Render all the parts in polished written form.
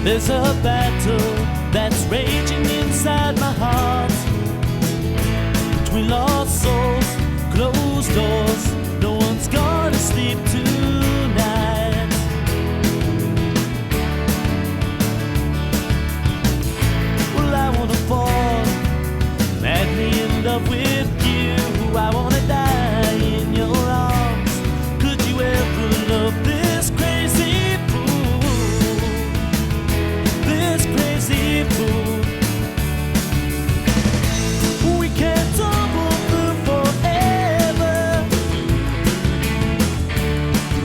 There's a battle that's raging inside my heart. Between lost souls, closed doors, no one's gonna sleep tonight. Well, I wanna fall madly in love with you. I wanna die in your arms. Could you ever love this crazy fool? This crazy fool. We can't tumble through forever,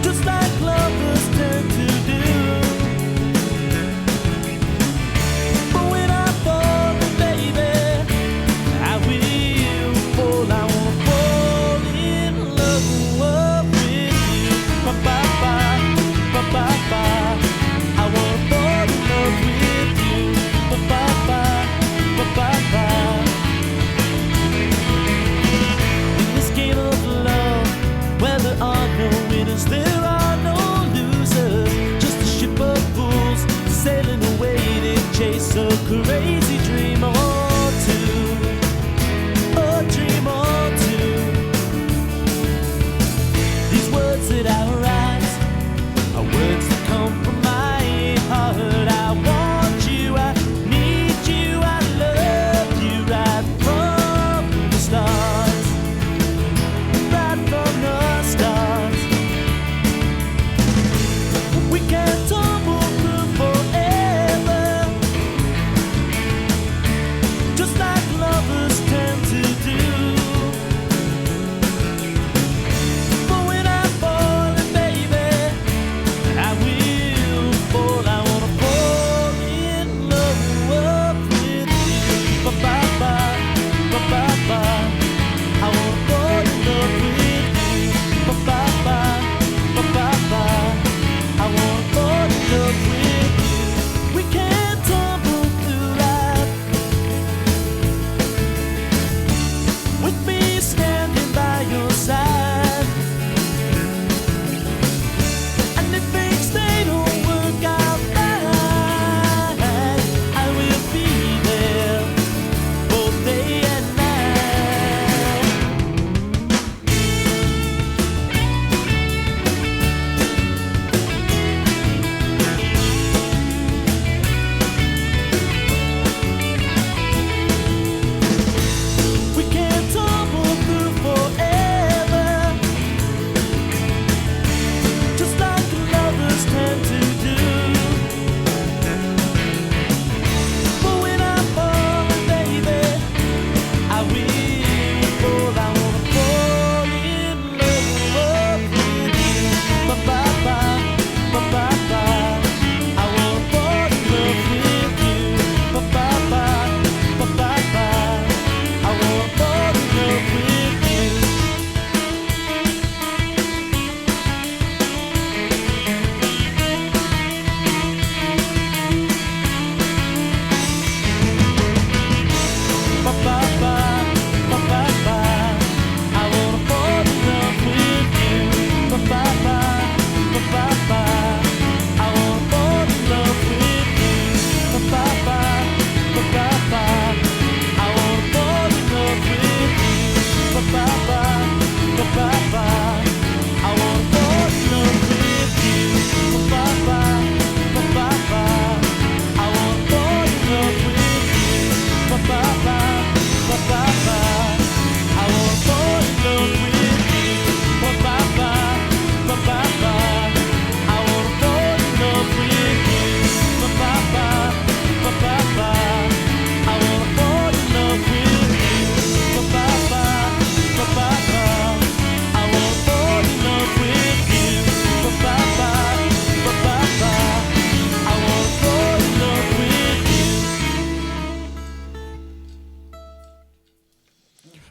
just like lovers tend to do. But when I fall, baby, I will fall. I wanna fall in love with you. Ba-ba-ba, ba-ba-ba. I wanna fall in love with you. Ba-ba-ba, ba-ba-ba. In this game of love, where there are no winners, there are no losers. Just a ship of fools sailing away to chase a crazy dream or two. A dream or two. These words that I write are words that come from my heart. I want you, I need you, I love you right from the start. Right from the start. We can't tumble through forever, just like lovers tend to do. But when I fall, baby, I will fall. I wanna fall in love with you. Ba-ba-ba, ba-ba-ba. I wanna fall in love with you. Ba-ba-ba, ba-ba-ba. I wanna fall in love with you. We can't tumble through life with me standing by your side. And if things they don't work out right, I will be there both day and night. We can't tumble through forever, just like lovers tend to do. But when I fall, baby, I will fall. I wanna fall in love with you. Ba-ba-ba, ba-ba-ba. I wanna fall in love with you. Ba-ba-ba, ba-ba-ba. I wanna fall in love with you. Ba-ba-ba, ba-ba-ba. I wanna fall in love with you. Ba-ba-ba, ba-ba-ba. I wanna fall in love with you. Ba-ba-ba, ba-ba-ba. I wanna fall in love with you. Ba-ba-ba, ba-ba-ba. I wanna fall in love with you. Ba-ba-ba, ba-ba-ba. I wanna fall in love with you. Ba-ba-ba, ba-ba-ba. I wanna fall in love with you. Ba-ba-ba, ba-ba-ba. I wanna fall in love with you. Ba-ba-ba, ba-ba-ba. I wanna fall in love with you. Ba-ba-ba, ba-ba-ba. I wanna fall in love with you. Ba-ba-ba, ba-ba-ba. I wanna fall in love with you.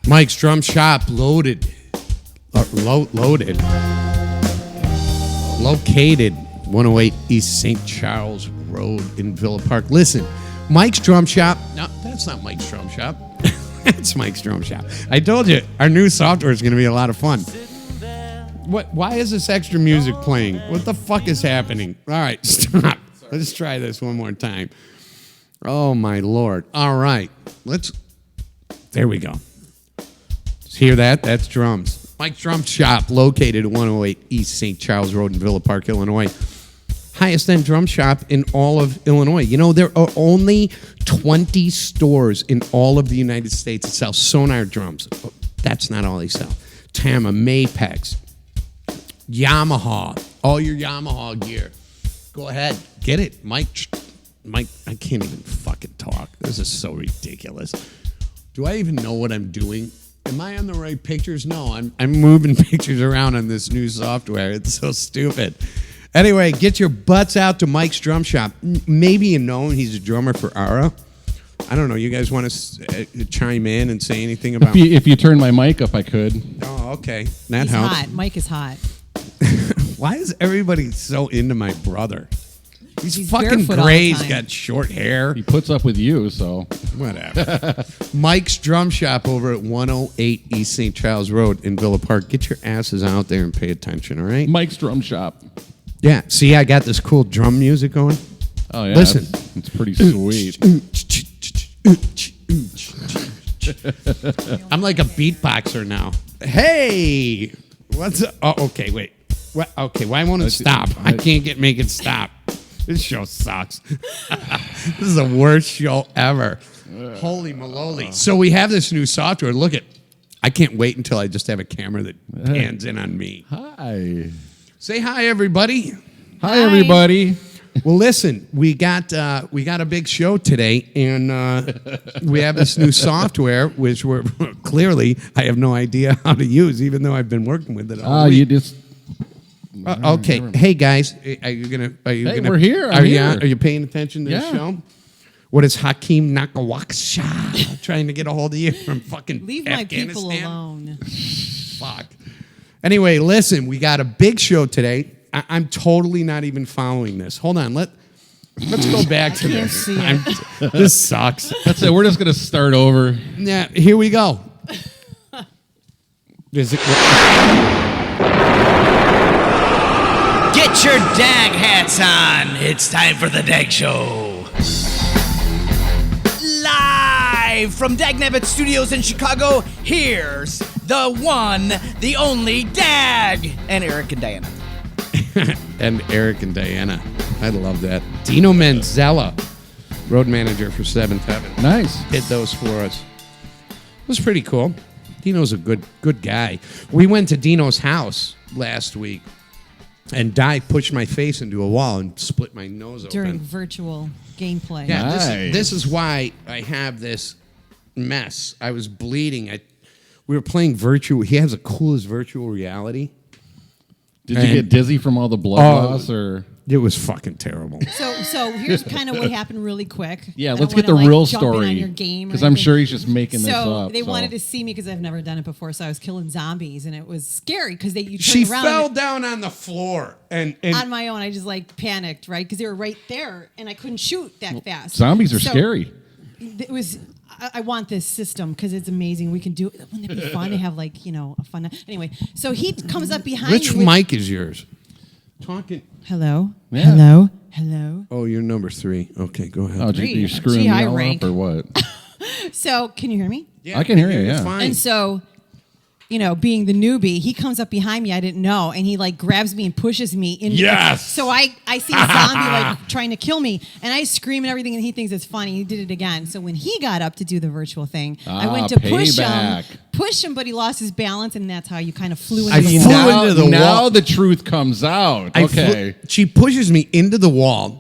Mike's Drum Shop loaded. Located 108 East St. Charles Road in Villa Park. Listen, Mike's Drum Shop. No, that's not Mike's Drum Shop. That's Mike's Drum Shop. I told you, our new software is going to be a lot of fun. What? Why is this extra music playing? What the fuck is happening? All right, stop. Let's try this one more time. Oh, my Lord. All right. There we go. Hear that? That's drums. Mike's Drum Shop, located at 108 East St. Charles Road in Villa Park, Illinois. Highest end drum shop in all of Illinois. You know, there are only 20 stores in all of the United States that sell Sonar drums. That's not all they sell. Tama, Mapex, Yamaha, all your Yamaha gear. Go ahead, get it. Mike, I can't even fucking talk. This is so ridiculous. Do I even know what I'm doing? Am I on the right pictures? No, I'm moving pictures around on this new software. It's so stupid. Anyway, get your butts out to Mike's Drum Shop. Maybe you know him. He's a drummer for Ara. I don't know. You guys want to chime in and say anything about... If you turn my mic up, I could. Oh, okay. That He's helps. hot. Mike is hot. Why is everybody so into my brother? He's fucking barefoot all gray. the He's time. got short hair. He puts up with you, so. Whatever. Mike's Drum Shop over at 108 East St. Charles Road in Villa Park. Get your asses out there and pay attention, all right? Mike's Drum Shop. Yeah. See, I got this cool drum music going. Oh, yeah. Listen. It's pretty sweet. I'm like a beatboxer now. Hey, what's up? Oh, okay, wait. What? Okay, why won't it stop? I can't make it stop. This show sucks. This is the worst show ever. Holy maloli. So we have this new software. Look at. I can't wait until I just have a camera that pans in on me. Hi. Say hi, everybody. Hi, everybody. Well, listen, we got a big show today, and we have this new software, which we're clearly I have no idea how to use, even though I've been working with it all week. You just. Okay, hey guys, are you gonna? We're here. Are you paying attention to the Yeah. show? What is Hakeem Nakawaksha trying to get a hold of you from fucking Leave my Afghanistan? people alone. Fuck. Anyway, listen, we got a big show today. I'm totally not even following this. Hold on, let's go back to can't this. see it. This sucks. That's it. We're just going to start over. Yeah, here we go. Is it? Get your dag hats on. It's time for the Dag Show. Live from Dag Nabbit Studios in Chicago, here's the one, the only Dag. And Eric and Diana. And Eric and Diana. I love that. Dino Manzella, road manager for Seventh Heaven. Nice. Did those for us. It was pretty cool. Dino's a good guy. We went to Dino's house last week, and Di pushed my face into a wall and split my nose During open. virtual gameplay. Yeah, Nice. this is why I have this mess. I was bleeding. We were playing virtual. He has the coolest virtual reality. Did you get dizzy from all the blood loss, or? It was fucking terrible. So here's kind of what happened really quick. Yeah, I let's don't get the wanna, real jump in on story. your game or Because I'm anything. sure he's just making this So up. they wanted to see me because I've never done it before. So I was killing zombies, and it was scary because you She turn around fell down on the floor and on my own. I just like panicked, right? Because they were right there, and I couldn't shoot that fast. Zombies are So scary. It was. I want this system because it's amazing. We can do it. Wouldn't it be fun to have like a fun? Anyway, so he comes up behind which me. with- mic is yours? Talking. Hello. Yeah. Hello. Hello. Oh, you're number 3. Okay, go ahead. Oh, Great. you're screwing Gee, me high all rank. up, or what? So can you hear me? Yeah, I can hear you, you're yeah. Fine. And so, being the newbie, he comes up behind me. I didn't know, and he like grabs me and pushes me in. Yes! So I see a zombie like trying to kill me, and I scream and everything, and he thinks it's funny. He did it again. So when he got up to do the virtual thing, I went to payback. push him, but he lost his balance, and that's how you kind of flew into I the flew wall. into the now wall. the truth comes out. Okay. She pushes me into the wall.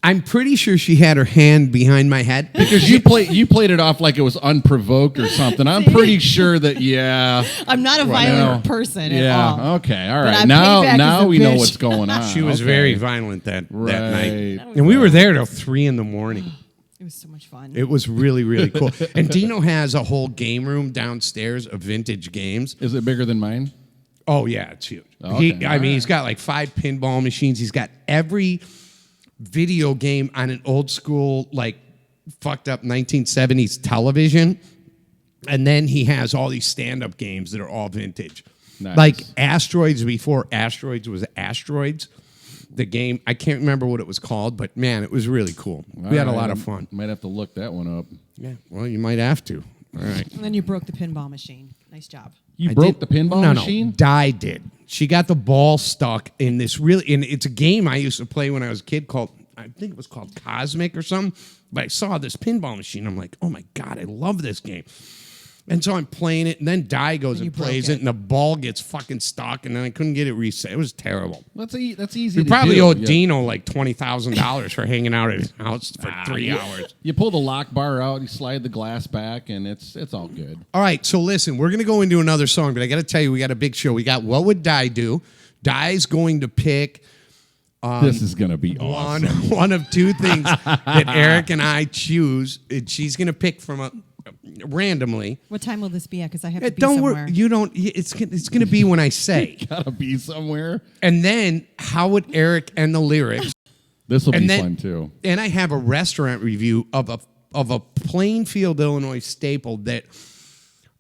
I'm pretty sure she had her hand behind my head. Because you played it off like it was unprovoked or something. I'm pretty sure that I'm not a violent person at all. Yeah. Okay. All But right. I payback as Now a we know bitch. what's going on. She was Okay. very violent that night. Right. And we were there till 3 in the morning. It was so much fun. It was really, really cool. And Dino has a whole game room downstairs of vintage games. Is it bigger than mine? Oh, yeah, it's huge. Okay, all He's got like 5 pinball machines. He's got every video game on an old school, like fucked up 1970s television. And then he has all these stand-up games that are all vintage. Nice. Like Asteroids before Asteroids was Asteroids. the game. I can't remember what it was called, but man, it was really cool. We had a lot of fun. Might have to look that one up. Yeah, well, you might have to. All right. And then you broke the pinball machine. Nice job. You broke the pinball machine? No, Di did. She got the ball stuck in this and it's a game I used to play when I was a kid called, I think it was called Cosmic or something, but I saw this pinball machine. I'm like, oh my God, I love this game. And so I'm playing it, and then Di goes and plays it, and the ball gets fucking stuck, and then I couldn't get it reset. It was terrible. That's easy We to probably do. owed Dino like $20,000 for hanging out at his house for 3 hours. You pull the lock bar out, you slide the glass back, and it's all good. All right, so listen, we're going to go into another song, but I got to tell you, we got a big show. We got What Would Di Do? Di's going to pick This is going to be awesome. one of two things that Eric and I choose. And she's going to pick from randomly. What time will this be at? Because I have to be Don't somewhere. worry, you don't. It's going to be when I say. Gotta be somewhere. And then how would Eric end the lyrics? This will be then, fun too. And I have a restaurant review of a Plainfield, Illinois staple that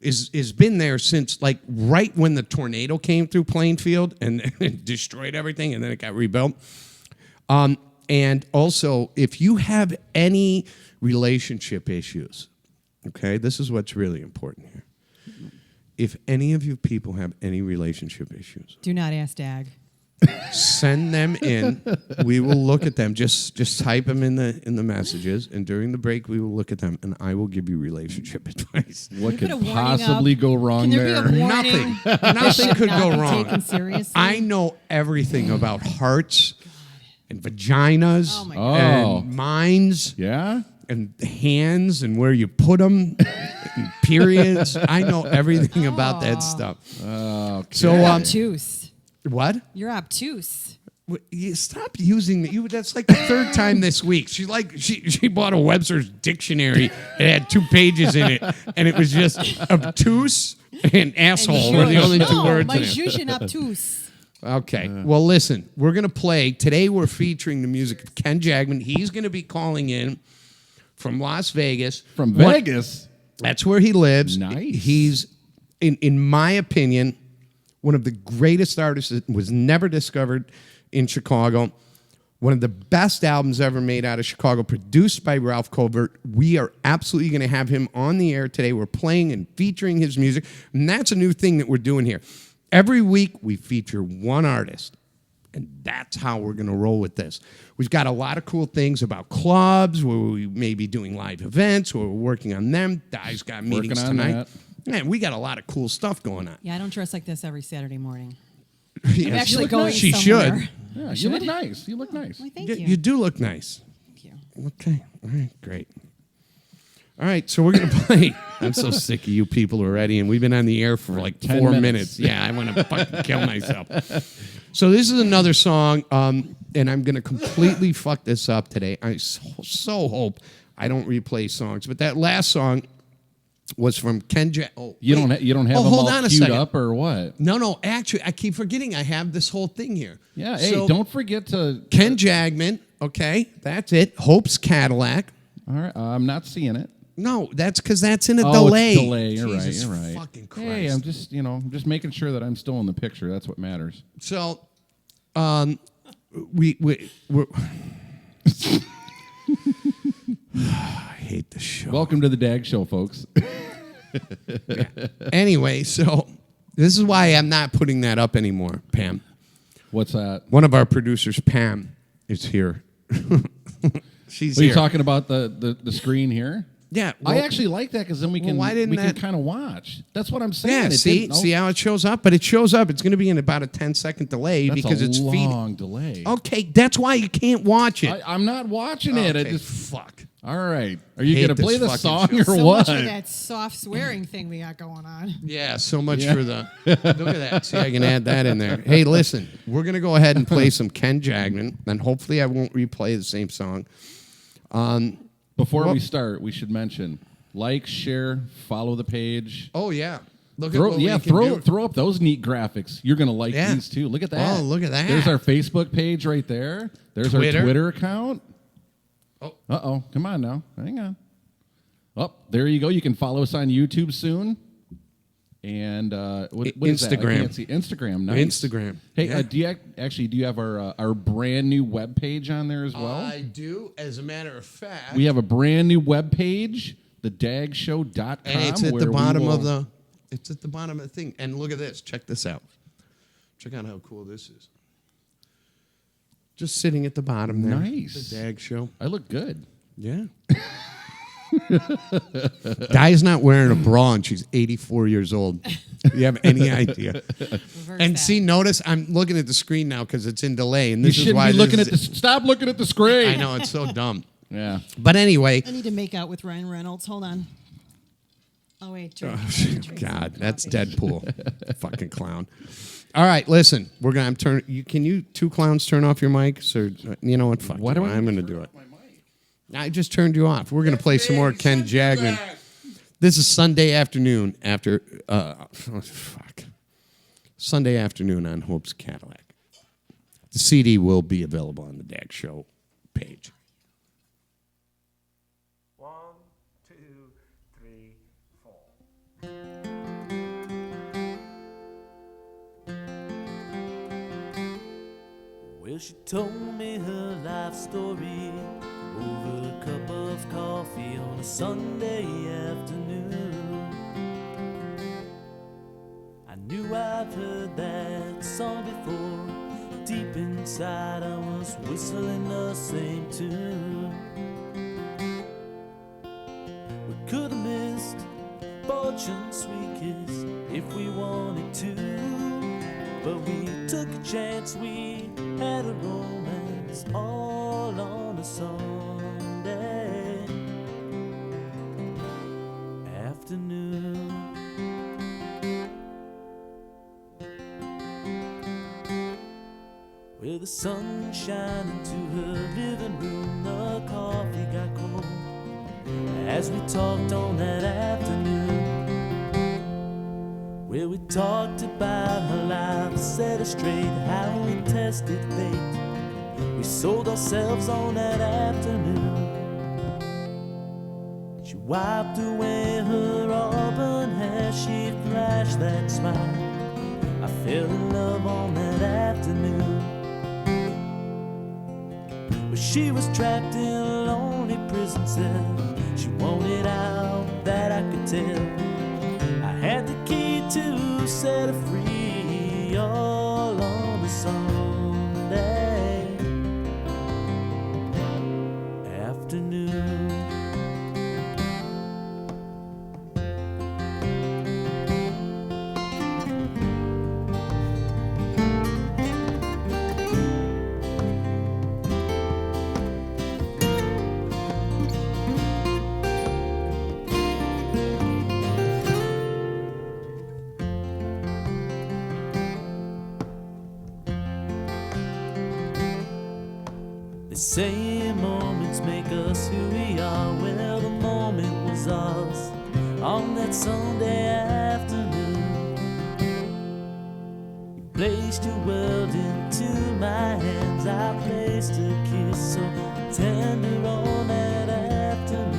is been there since like right when the tornado came through Plainfield and it destroyed everything, and then it got rebuilt. And also, if you have any relationship issues, okay, this is what's really important here. If any of you people have any relationship issues, Do not ask Dag. send them in. We will look at them. Just type them in the messages, and during the break, we will look at them, and I will give you relationship advice. What could put a warning possibly up? go wrong Can there be a there? warning? Nothing could Not go be wrong. taken seriously? I know everything about hearts and vaginas Oh my God. and minds Yeah? and hands and where you put them and periods. I know everything about that stuff. Okay. So, You're obtuse. what? You're obtuse. You stop using that. That's like the third time this week. She bought a Webster's dictionary. It had 2 pages in it, and it was just obtuse and asshole were the only 2 words My in it. juge and obtuse. Okay. Well, listen, we're going to play. Today we're featuring the music of Ken Jagman. He's going to be calling in from Las Vegas. From Vegas? That's where he lives. Nice. He's, in my opinion, one of the greatest artists that was never discovered in Chicago. One of the best albums ever made out of Chicago, produced by Ralph Colbert. We are absolutely going to have him on the air today. We're playing and featuring his music, and that's a new thing that we're doing here. Every week, we feature one artist, and that's how we're going to roll with this. We've got a lot of cool things about clubs, where we may be doing live events, where we're working on them. Di's got meetings Working on tonight. that. Man, we got a lot of cool stuff going on. Yeah, I don't dress like this every Saturday morning. Yes. I'm actually look going nice. She somewhere. should. Yeah, you look nice. You look nice. Why, thank You, you. you do look nice. Thank you. Okay. All right. Great. All right. So we're going to play. I'm so sick of you people already, and we've been on the air for like 10 4 minutes. minutes. Yeah, I want to fucking kill myself. So this is another song, and I'm going to completely fuck this up today. I so hope I don't replay songs, but that last song was from Ken Jack. Oh, You wait. don't have them hold all on a queued second. up or what? No. Actually, I keep forgetting I have this whole thing here. Yeah. So, Hey, don't forget to. Ken Jagman. Okay, that's it. Hope's Cadillac. All right. I'm not seeing it. No, that's because that's in a Oh, delay. it's delay. You're Jesus right. You're right. Fucking Christ. Hey, I'm just making sure that I'm still in the picture. That's what matters. So, we're I hate the show. Welcome to the Dag Show, folks. Anyway, so this is why I'm not putting that up anymore, Pam. What's that? One of our producers, Pam, is here. She's Are you here. talking about the screen here? Yeah. I well, actually like that because then we can why didn't we can that- kind of watch. That's what I'm saying. Yeah, It see didn't- see how it shows up? But it shows up. It's going to be in about a 10-second delay that's because a it's feeding. long delay. Okay, that's why you can't watch it. I'm not watching it. I Okay, just fuck. all right. Are you Hate gonna play this the fucking song show. or So what? much of that soft swearing thing we got going on. Yeah, so much for the. Look at that. See, I can add that in there. Hey, listen, we're going to go ahead and play some Ken Jagman, and hopefully I won't replay the same song. Before Well- we start, we should mention like, share, follow the page. Oh, yeah. Look at what we can Throw up those neat graphics. You're gonna like Yeah. these too. Look at that. Oh, look at that. There's our Facebook page right there. There's Twitter. our Twitter account. Oh. Uh-oh. Come on now. Hang on. Oh, there you go. You can follow us on YouTube soon. And what is that? I Instagram. can't see. Instagram, nice. Instagram. Hey, Yeah. do you have our brand new webpage on there as well? I do. As a matter of fact, We have a brand new webpage, thedagshow.com. and it's at where the we bottom will- of the. It's at the bottom of the thing. And look at this. Check this out. Check out how cool this is. Just sitting at the bottom there. Nice. The Dag Show. I look good. Yeah. Di's not wearing a bra and she's 84 years old. Do you have any idea? Reverse And that. see, notice I'm looking at the screen now because it's in delay. And You this is shouldn't why be looking at this the. Stop looking at the screen. I know, it's so dumb. Yeah. But anyway, I need to make out with Ryan Reynolds. Hold on. Oh wait, drink. God, that's Deadpool. Fucking clown. All right, listen. We're gonna turn. Can you two clowns turn off your mics, or you know what? Fuck. Why you, do I I'm need gonna to do turn it. off my mic? I just turned you off. We're gonna play some more Ken Jagman. This is Sunday afternoon after. Sunday afternoon on Hope's Cadillac. The CD will be available on the Dag Show page. 1, 2, 3, 4. Well, she told me her life story over a cup of coffee on a Sunday afternoon. I knew I'd heard that song before. Deep inside, I was whistling the same tune. We could have missed fortune's sweet kiss if we wanted to, but we took a chance. We had a romance all on a Sunday afternoon. Well, the sun shining to her living room, the coffee got cold as we talked on that afternoon. Well, we talked about her life, set her straight, how we tested fate. We sold ourselves on that afternoon. She wiped away her auburn hair, she flashed that smile. I fell in love on that afternoon. But she was trapped in a lonely prison cell. She wanted out, that I could tell. I had the key to set her free all on a Sunday afternoon. They say moments make us who we are. Well, the moment was ours on that Sunday afternoon. You placed your world into my hands. I placed a kiss so tender on that afternoon.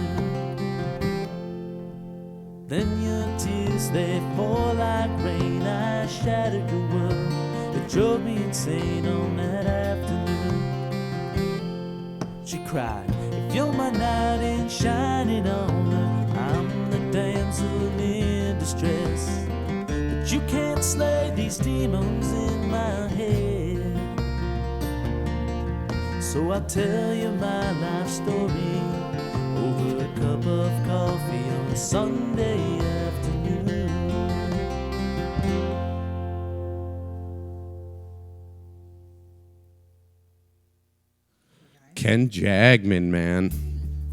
Then your tears, they fall like rain. I shattered your world. It drove me insane on that afternoon. She cried, if you're my knight in shining armor, I'm the damsel in distress. But you can't slay these demons in my head. So I'll tell you my life story over a cup of coffee on a Sunday afternoon. Ken Jagman, man.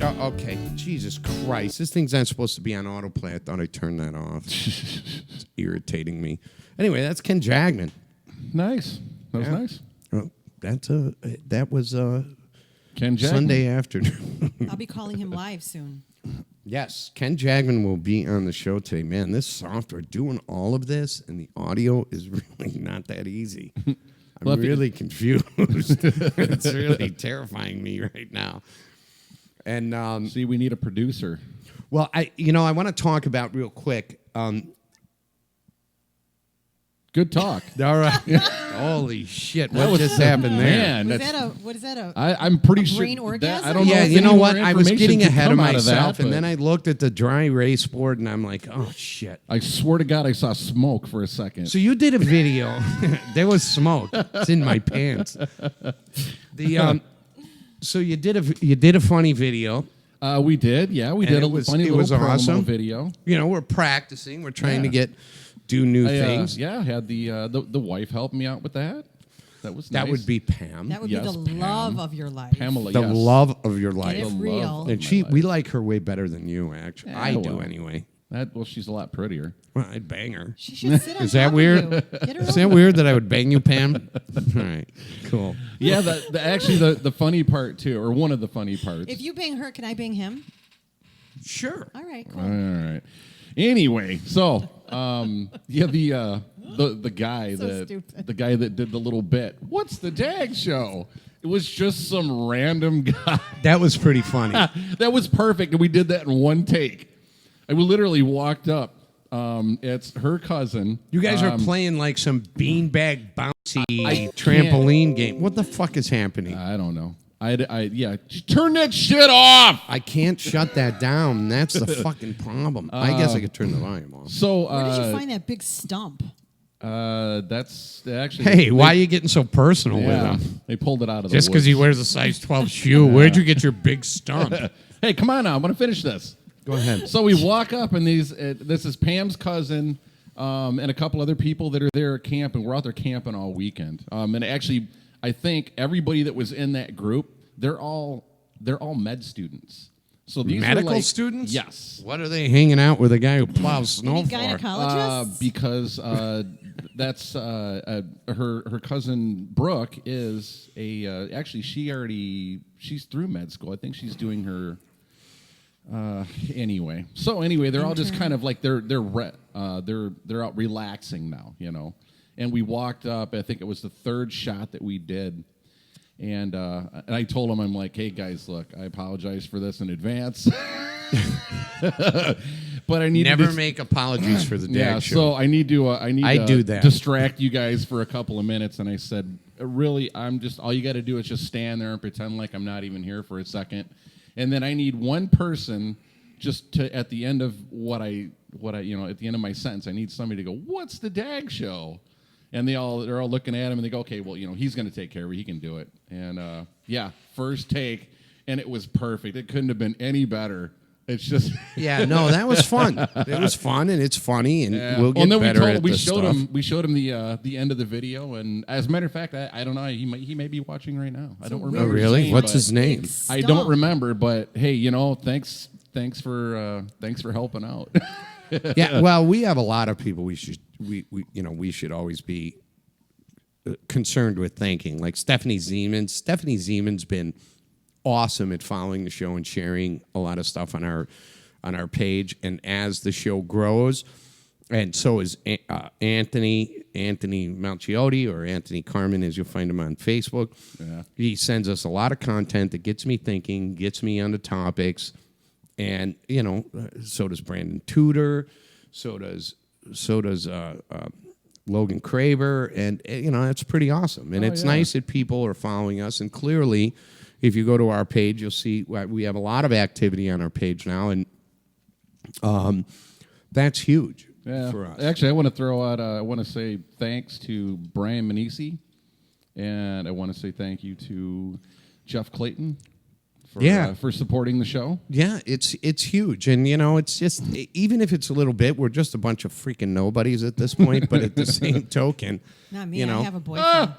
Oh, okay. Jesus Christ. This thing's not supposed to be on autoplay. I thought I turned that off. It's irritating me. Anyway, that's Ken Jagman. Nice. That was Yeah. nice. Oh, that was Ken Jagman. Sunday afternoon. I'll be calling him live soon. Yes, Ken Jagman will be on the show today. Man, this software, doing all of this, and the audio is really not that easy. I'm Well, if you- really confused. It's really terrifying me right now. And See, we need a producer. well, I want to talk about real quick. Good talk. All right. Holy shit! What was just so- happened there? Man, Was that's- that what is that a? I'm pretty sure. brain that- orgasm? I don't know. Yeah, if you know any what? more I was information getting could ahead of come out myself, that, and then but I looked at the dry erase board, and I'm like, oh shit. I swear to God, I saw smoke for a second. So you did a video. There was smoke. It's in my pants. So you did a funny video. We did, yeah, we And did it a was- funny it little was promo awesome. video. You know, we're practicing. We're trying Yeah. to do new I, things. yeah, I had the wife help me out with that. That was That nice. would be Pam. That would Yes, be the Pam. love of your life. Pamela. the yes. love of your life. Get it The love real. of And my we life. like her way better than you, actually. Yeah, I do well. anyway. Well, she's a lot prettier. Well, I'd bang her. She should sit on Is that top of weird? you. Get her Is over that weird that I would bang you, Pam? All right, cool. Yeah, actually the funny part too, or one of the funny parts. If you bang her, can I bang him? Sure. All right, cool. All right. Anyway, so yeah, the guy So stupid. the guy that did the little bit. What's the Dag Show? It was just some random guy. That was pretty funny. That was perfect, and we did that in one take. I literally walked up. It's her cousin. You guys are playing like some beanbag bouncy I trampoline game. What the fuck is happening? I don't know. Yeah. Turn that shit off. I can't shut that down. That's the fucking problem. I guess I could turn the volume off. So Where did you find that big stump? that's actually. Hey, why are you getting so personal Yeah, with him? they pulled it out of the Just because he woods. wears a size 12 shoe. Where'd you get your big stump? Hey, come on now. I'm gonna finish this. Go ahead. So we walk up, and this is Pam's cousin and a couple other people that are there at camp, and we're out there camping all weekend. And actually, I think everybody that was in that group, they're all med students. So these Medical are like, students? Yes. What are they hanging out with a guy who plows snow Any for? gynecologists? Because that's her cousin Brooke is actually she's through med school. I think she's doing her anyway. So anyway, they're all just kind of like they're out relaxing now, you know. And we walked up. I think it was the third shot that we did. And I told them, I'm like, hey guys, look, I apologize for this in advance, but I need Never to make apologies for the Dag yeah. Show. So I need to do that. distract you guys for a couple of minutes. And I said, really, all you got to do is just stand there and pretend like I'm not even here for a second, and then I need one person just to at the end of what I at the end of my sentence, I need somebody to go, what's the Dag Show? And they're all looking at him, and they go, okay, well, he's going to take care of it. He can do it. And, yeah, first take, and it was perfect. It couldn't have been any better. It's just... Yeah, no, that was fun. It was fun, and it's funny, and we'll get and then better at we this showed stuff. him. We showed him the end of the video, and as a matter of fact, I don't know. He may be watching right now. I don't Oh, remember. really? his name, What's but his name? I don't remember, but hey, thanks for helping out. Yeah, well, we have a lot of people we should always be concerned with thanking, like Stephanie Zeman. Stephanie Zeman's been awesome at following the show and sharing a lot of stuff on our page. And as the show grows, and so is Anthony Malchiotti, or Anthony Carmen, as you'll find him on Facebook. Yeah. He sends us a lot of content that gets me thinking, gets me onto topics, and so does Brandon Tudor, so does Logan Craver, and it's pretty awesome. And it's nice that people are following us. And clearly, if you go to our page, you'll see we have a lot of activity on our page now, and that's huge for us. Actually, I want to throw out. I want to say thanks to Brian Manisi, and I want to say thank you to Jeff Clayton. For supporting the show. Yeah, it's huge, and it's just, even if it's a little bit, we're just a bunch of freaking nobodies at this point. But at the same token, Not me. I have a boyfriend.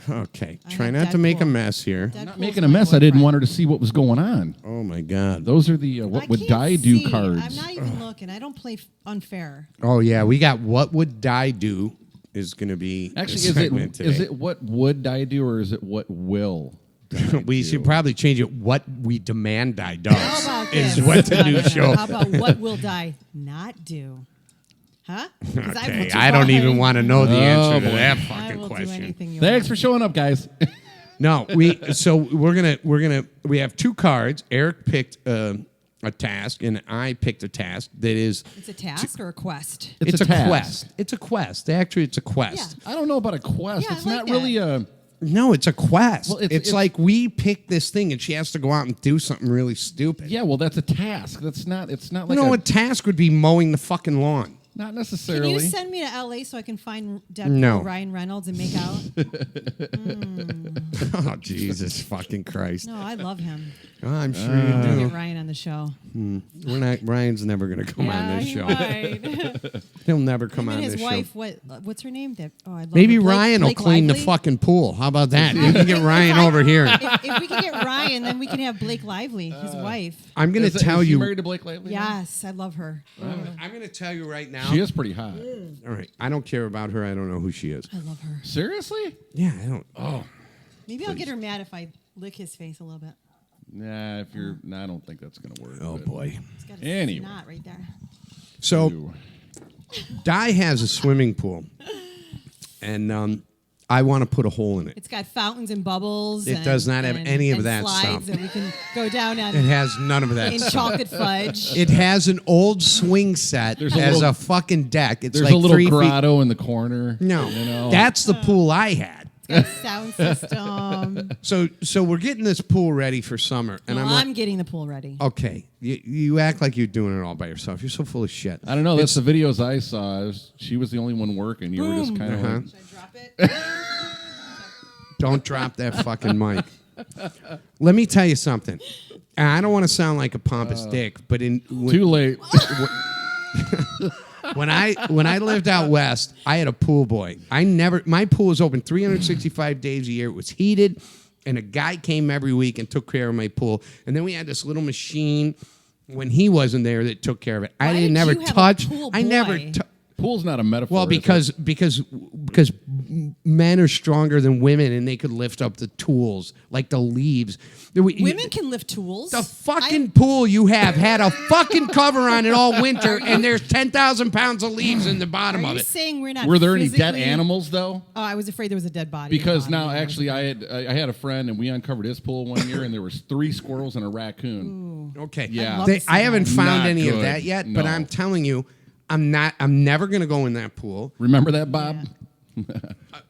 Okay, I try have not to make a Deadpool. mess here. Deadpool's Not making a my mess. I didn't boyfriend. want her to see what was going on. Oh my God! Those are the I what would can't die do see. cards. I'm not even looking. I don't play unfair. Oh yeah, we got what would die do is going to be Actually, the segment is today. it what would die do, or is it what will? We should probably change it. What we demand die does How about is this? what the new show. How about what will die not do? Huh? 'Cause will Okay, do I don't even anything. want to know the answer to boy. that I fucking will do question. anything you Thanks want. for showing up, guys. No, we have 2 cards. Eric picked a a task, and I picked a task that is. It's a task or a quest? It's a a task. quest. It's a quest. Actually, it's a quest. Yeah. I don't know about a quest. Yeah, It's I not like really a. No, it's a quest. Well, it's it's- like we pick this thing, and she has to go out and do something really stupid. Yeah, well, that's a task. That's not. It's not You like know, a task would be mowing the fucking lawn. not Can necessarily. you send me to LA so I can find No. Ryan Reynolds and make out? Oh, Jesus fucking Christ. No, I love him. Oh, I'm sure We'll you do. get Ryan on the show. We're not. Ryan's never going to come on this he show. might. He'll never come Him on and his this wife. show. What's her name? I love Maybe her. Ryan will Blake clean the Lively? fucking pool. How about that? You can get Ryan over here. If we can get Ryan, then we can have Blake Lively, his wife. I'm going to tell is she you. married to Blake Lively? now? Yes, I love her. I'm going to tell you right now. She is pretty hot. All right. I don't care about her. I don't know who she is. I love her. Seriously? Yeah, I don't. Oh. Maybe I'll get her mad if I lick his face a little bit. Nah, if you're. Nah, I don't think that's gonna work. Oh but- boy. He's got a Anyway. snot right there. So Ew. Di has a swimming pool, and I want to put a hole in it. It's got fountains and bubbles. It and- does not have and- any of and that slides stuff. that we can go down on It has none of that in stuff. chocolate fudge. It has an old swing set There's a as little- a fucking deck. It's There's like a little 3 feet. grotto in the corner. No, you know? that's the pool I had. It's got a sound system. So we're getting this pool ready for summer, and Well, I'm like, I'm getting the pool ready. okay, you act like you're doing it all by yourself. You're so full of shit. I don't know. That's the videos I saw. She was the only one working. You were just Boom. kind of Uh-huh. like, Should I drop it? Don't drop that fucking mic. Let me tell you something. And I don't want to sound like a pompous dick, but too late. when I lived out west, I had a pool boy. My pool was open 365 days a year. It was heated, and a guy came every week and took care of my pool. And then we had this little machine when he wasn't there that took care of it. Why I didn't did never you have a touch. pool I never. boy? Pool's not a metaphor. Well, is it? because men are stronger than women, and they could lift up the tools like the leaves. Women can lift tools. The fucking pool you have had a fucking cover on it all winter, and there's 10,000 pounds of leaves in the bottom Are of you it. saying we're not? Were there any dead physically- animals though? Oh, I was afraid there was a dead body. Because in the now, bottom. actually, I had a friend, and we uncovered his pool one year, and there was 3 squirrels and a raccoon. Okay. Yeah. love to see I haven't that. found Not any of good. that yet, but No. I'm telling you, I'm never going to go in that pool. Remember that, Bob?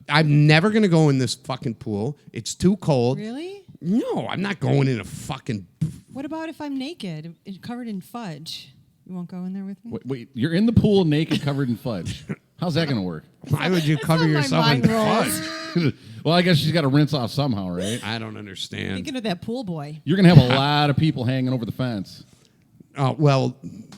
I'm never going to go in this fucking pool. It's too cold. Really? No, I'm not going in a fucking. What about if I'm naked and covered in fudge? You won't go in there with me? Wait, you're in the pool naked, covered in fudge. How's that going to work? Why would you cover how my yourself in mind rolls. fudge? Well, I guess she's got to rinse off somehow, right? I don't understand. Thinking of that pool boy. You're going to have a lot of people hanging over the fence. Well,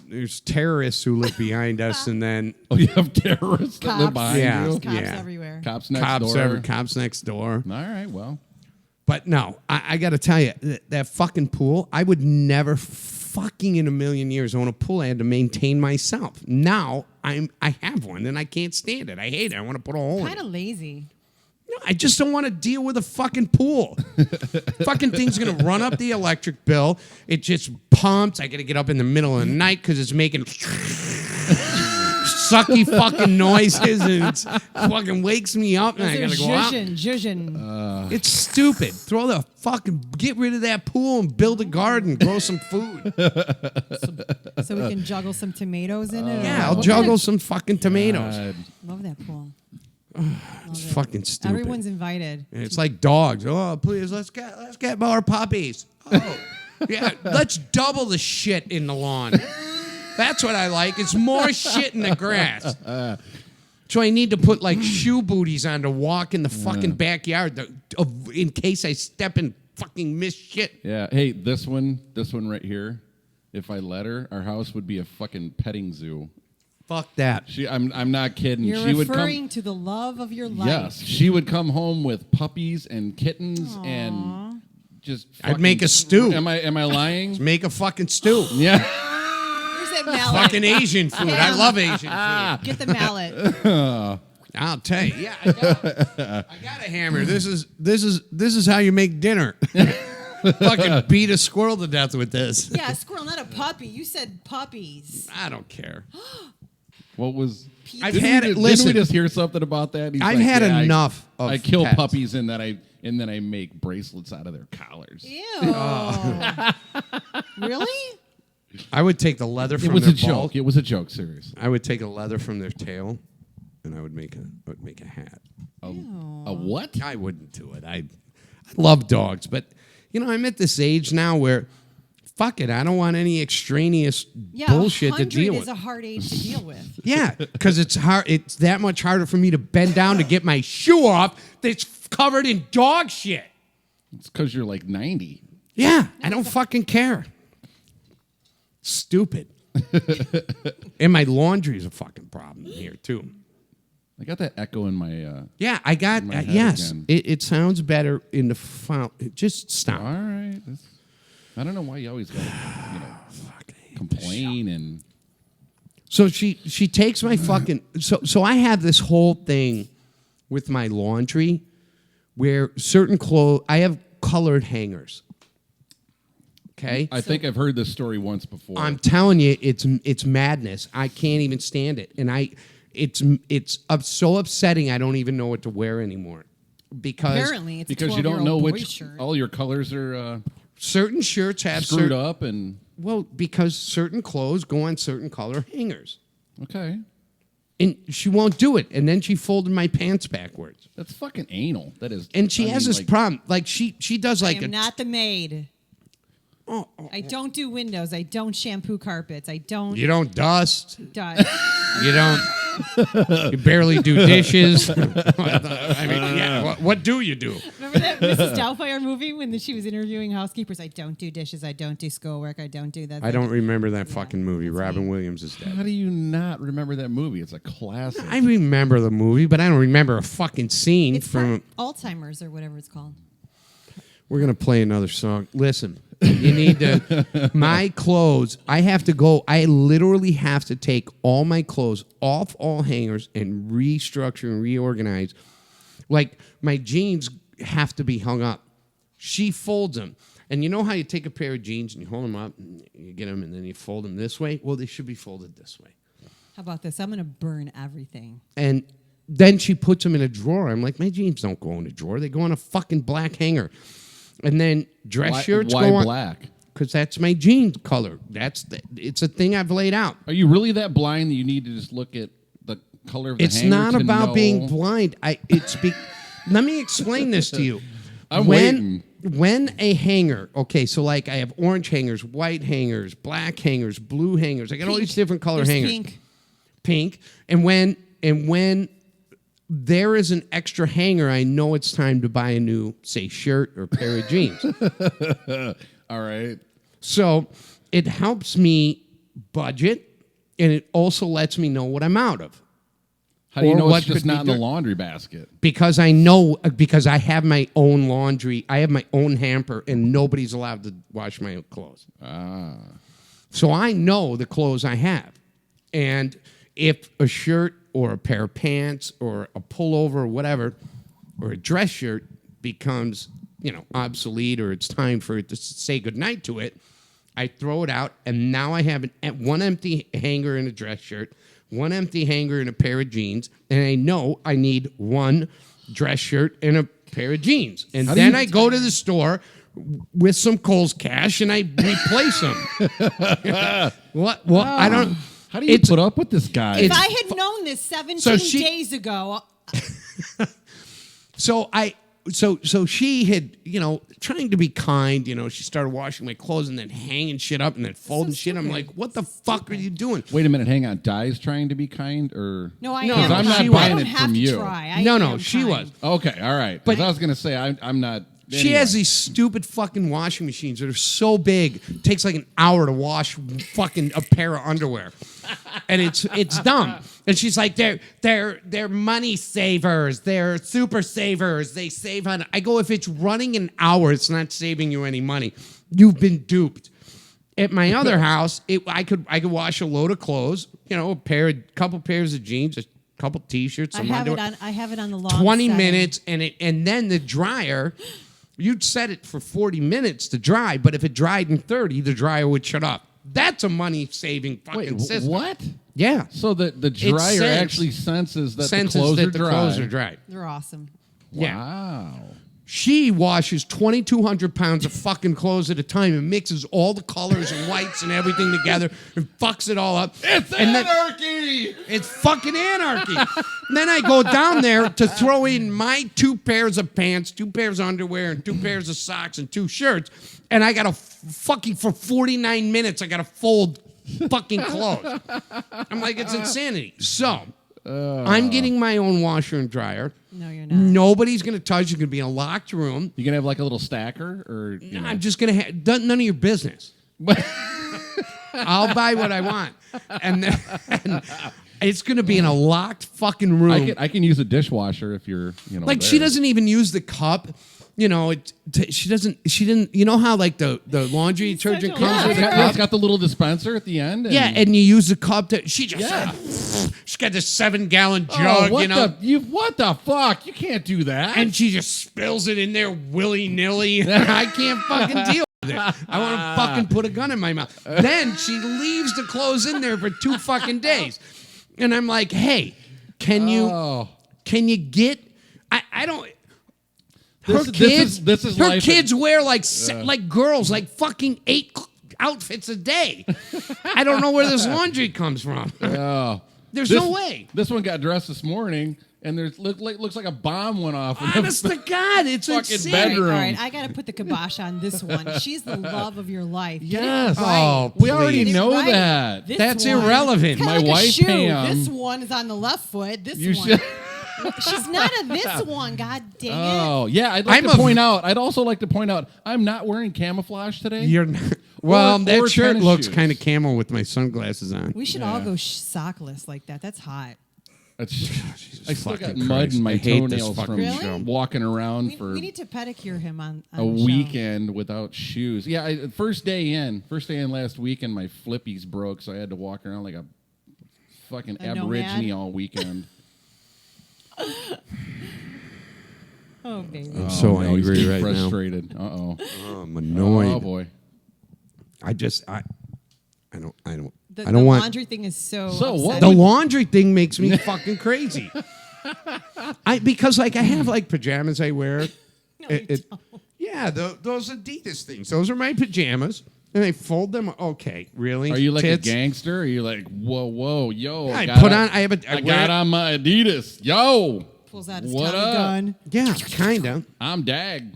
there's terrorists who live behind us, and then Oh, you have terrorists that live Cops. behind Yeah. you? There's cops Yeah. everywhere. Cops next door. cops next door. All right, well. But no, I got to tell you, that fucking pool, I would never fucking in a million years own a pool. I had to maintain myself. Now I have one, and I can't stand it. I hate it. I want to put a hole in Kind it. of lazy. No, I just don't want to deal with a fucking pool. Fucking thing's going to run up the electric bill. It just pumps. I got to get up in the middle of the night because it's making sucky fucking noises, and it fucking wakes me up, and I got to go out. Zhuzhin. It's stupid. Throw the fucking, get rid of that pool and build a garden, grow some food. So we can juggle some tomatoes in it. or Yeah, I'll what? juggle some fucking tomatoes. God. Love that pool. It's fucking stupid. Everyone's invited. And it's like dogs. Oh, please, let's get more puppies. Oh, yeah, let's double the shit in the lawn. That's what I like. It's more shit in the grass. So I need to put like shoe booties on to walk in the fucking backyard in case I step and fucking miss shit. Yeah. Hey, this one right here, if I let her, our house would be a fucking petting zoo. Fuck that. I'm not kidding. You're she would referring come. to the love of your life. Yes, she would come home with puppies and kittens and just. I'd make a stew. Am I lying? Make a fucking stew. Yeah. Where's that mallet? Fucking Asian food. I love Asian food. Get the mallet. I'll tell you. Yeah, I got a hammer. This is how you make dinner. Fucking beat a squirrel to death with this. Yeah, a squirrel, not a puppy. You said puppies. I don't care. What was? I've Didn't had we, it. Didn't Listen, we just hear something about that? He's I've like, had yeah, enough of I kill pets. puppies and then I make bracelets out of their collars. Ew. Really? I would take the leather from It was their a joke. ball. It was a joke, seriously. I would take a leather from their tail, and I would make a hat. A what? I wouldn't do it. I love dogs, but I'm at this age now where, fuck it, I don't want any extraneous bullshit to 100 deal is with. a hard age to deal with. Yeah, because it's hard. It's that much harder for me to bend down to get my shoe off that's covered in dog shit. It's because you're like 90. Yeah, I don't fucking care. Stupid. And my laundry is a fucking problem here too. I got that echo in my. Yeah, I got my head yes. again. It sounds better in the phone. Just stop. All right. I don't know why you always got to, complain and. So she takes my fucking so I have this whole thing with my laundry where certain clothes I have colored hangers. Okay? I think I've heard this story once before. I'm telling you, it's madness. I can't even stand it, and it's so upsetting. I don't even know what to wear anymore because Apparently, it's because a you don't 12-year-old know boy which shirt. all your colors are certain shirts have screwed up and because certain clothes go on certain color hangers, okay. and she won't do it. And then she folded my pants backwards, That's fucking anal. That is. and she has this like, problem. Like she does I like am not the maid. Oh, I don't do windows. I don't shampoo carpets. I don't. you don't dust. dust. You don't. You barely do dishes. I mean, yeah. What do you do? Remember that Mrs. Doubtfire movie when she was interviewing housekeepers? I don't do dishes. I don't do schoolwork. I don't do that. I don't remember that fucking movie. Robin Williams is How dead. do you not remember that movie? It's a classic. I remember the movie, but I don't remember a fucking scene It's from. for Alzheimer's or whatever it's called. We're gonna play another song. Listen, you need to. My clothes. I have to go. I literally have to take all my clothes off all hangers and restructure and reorganize. Like my jeans have to be hung up. She folds them, and you know how you take a pair of jeans and you hold them up, and you get them, and then you fold them this way. Well, they should be folded this way. How about this? I'm going to burn everything. And then she puts them in a drawer. I'm like, my jeans don't go in a drawer. They go on a fucking black hanger. And then dress shirts why go on. black? Because that's my jean color. It's a thing I've laid out. Are you really that blind that you need to just look at the color of the It's hanger not to about know? being blind. Let me explain this to you. I'm waiting. When a hanger, okay, so like I have orange hangers, white hangers, black hangers, blue hangers. I got all these different color There's hangers. Pink. And when there is an extra hanger, I know it's time to buy a new, say, shirt or pair of jeans. All right. So it helps me budget, and it also lets me know what I'm out of. How do you Or know what it's just could be not in the dirt. laundry basket? Because I know, because I have my own laundry, I have my own hamper, and nobody's allowed to wash my clothes. So I know the clothes I have. And if a shirt or a pair of pants or a pullover or whatever, or a dress shirt becomes, obsolete, or it's time for it to say goodnight to it, I throw it out, and now I have one empty hanger in a dress shirt, one empty hanger in a pair of jeans, and I know I need one dress shirt and a pair of jeans. And then I go to the store with some Kohl's cash and I replace them. What? I don't. How do you put up with this guy? If I had known this 17 days ago, So she had, trying to be kind, she started washing my clothes and then hanging shit up and then folding shit. I'm like, what the fuck are you doing? Wait a minute, hang on. Di's trying to be kind, or no, I No, am. I'm not kind. buying I don't it have from to you. Try. I No, am she kind. was. okay, all right. But- But I was gonna say I'm not. She anyway. has these stupid fucking washing machines that are so big, it takes like an hour to wash fucking a pair of underwear. And it's dumb. And she's like, they're money savers, they're super savers, they save on. I go, if it's running an hour, it's not saving you any money. You've been duped. At my other house, I could wash a load of clothes, couple pairs of jeans, a couple t-shirts, some underwear. I have it on the long 20 setting. minutes, and then the dryer, you'd set it for 40 minutes to dry, but if it dried in 30, the dryer would shut off. That's a money-saving fucking Wait, system. what? Yeah. So the dryer sense- actually senses that Senses the clothes that are the dry. clothes are dry. They're awesome. Yeah. Wow. She washes 2,200 pounds of fucking clothes at a time and mixes all the colors and whites and everything together and fucks it all up. It's anarchy! It's fucking anarchy. And then I go down there to throw in my 2 pairs of pants, 2 pairs of underwear, and 2 pairs of socks and 2 shirts. And I got to fucking, for 49 minutes, I got to fold fucking clothes. I'm like, it's insanity. So I'm getting my own washer and dryer. No, you're not. Nobody's going to touch. It's going to be in a locked room. You gonna have like a little stacker, or you know? I'm just going to have none of your business. I'll buy what I want. And then it's going to be in a locked fucking room. I can use a dishwasher if you're, you know. Like there. she doesn't even use the cup. You know, she didn't. You know how like the laundry detergent such a comes with a liar. cup. It's got the little dispenser at the end. And Yeah, and you use the cup to. She just. Yeah. She's got this 7-gallon jug. what you know. what the fuck? You can't do that. And she just spills it in there willy-nilly. I can't fucking deal with it. I want to fucking put a gun in my mouth. Then she leaves the clothes in there for 2 fucking days. And I'm like, hey, can you get... I don't... Her This is her life kids wear like girls, like fucking 8 outfits a day. I don't know where this laundry comes from. There's no way. This one got dressed this morning, and looks like a bomb went off. In Honest to God, it's fucking insane. bedroom. All right, I got to put the kibosh on this one. She's the love of your life. Get it Yes. right. Oh, we already please. know Right. that. This That's one- irrelevant. It's kinda My like a wife, shoe. Pam. This one is on the left foot. This You one. should. She's not a this one. God dang it. Oh yeah, I'd also like to point out. I'm not wearing camouflage today. You're not. Well, that or shirt tennis looks shoes. kind of camel with my sunglasses on. We should all go sockless like that. That's hot. I still got fucking mud Christ. in my I hate this toenails fucking from Really? show. walking around We for need to pedicure him on a the show. weekend without shoes. Yeah, first day in last weekend, my flippies broke, so I had to walk around like a fucking A aborigine nomad? all weekend. Oh, baby. I'm so no, he's angry getting right frustrated. now. I'm annoyed. Oh boy. I don't. The I don't want. laundry thing is so So what The upsetting. laundry thing makes me fucking crazy. Because like I have like pajamas I wear. Yeah, those Adidas things. Those are my pajamas, and I fold them. Okay, really? Are you like Tits? a gangster? Are you like, whoa, yo? I got put on- on. I have a. I wear- got on my Adidas. Yo, Pulls out his What Tommy up? gun. Yeah, kinda. I'm Dag.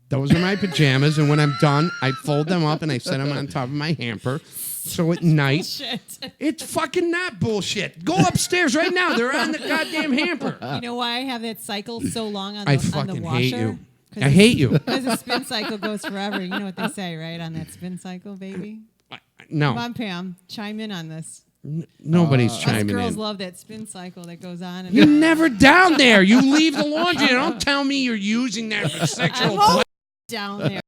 Those are my pajamas, and when I'm done, I fold them up and I set them on top of my hamper. So at night, Shit. it's fucking not bullshit. Go upstairs right now. They're on the goddamn hamper. You know why I have that cycle so long on I the, on the fucking washer? hate you. I hate you. Because the spin cycle goes forever. You know what they say, right? On that spin cycle, baby. Come No, on, Pam. Chime in on this. nobody's Us chiming girls in. love that spin cycle that goes on. And You're never down there. You leave the laundry. And don't tell me you're using that for I'm sexual always pleasure. down there.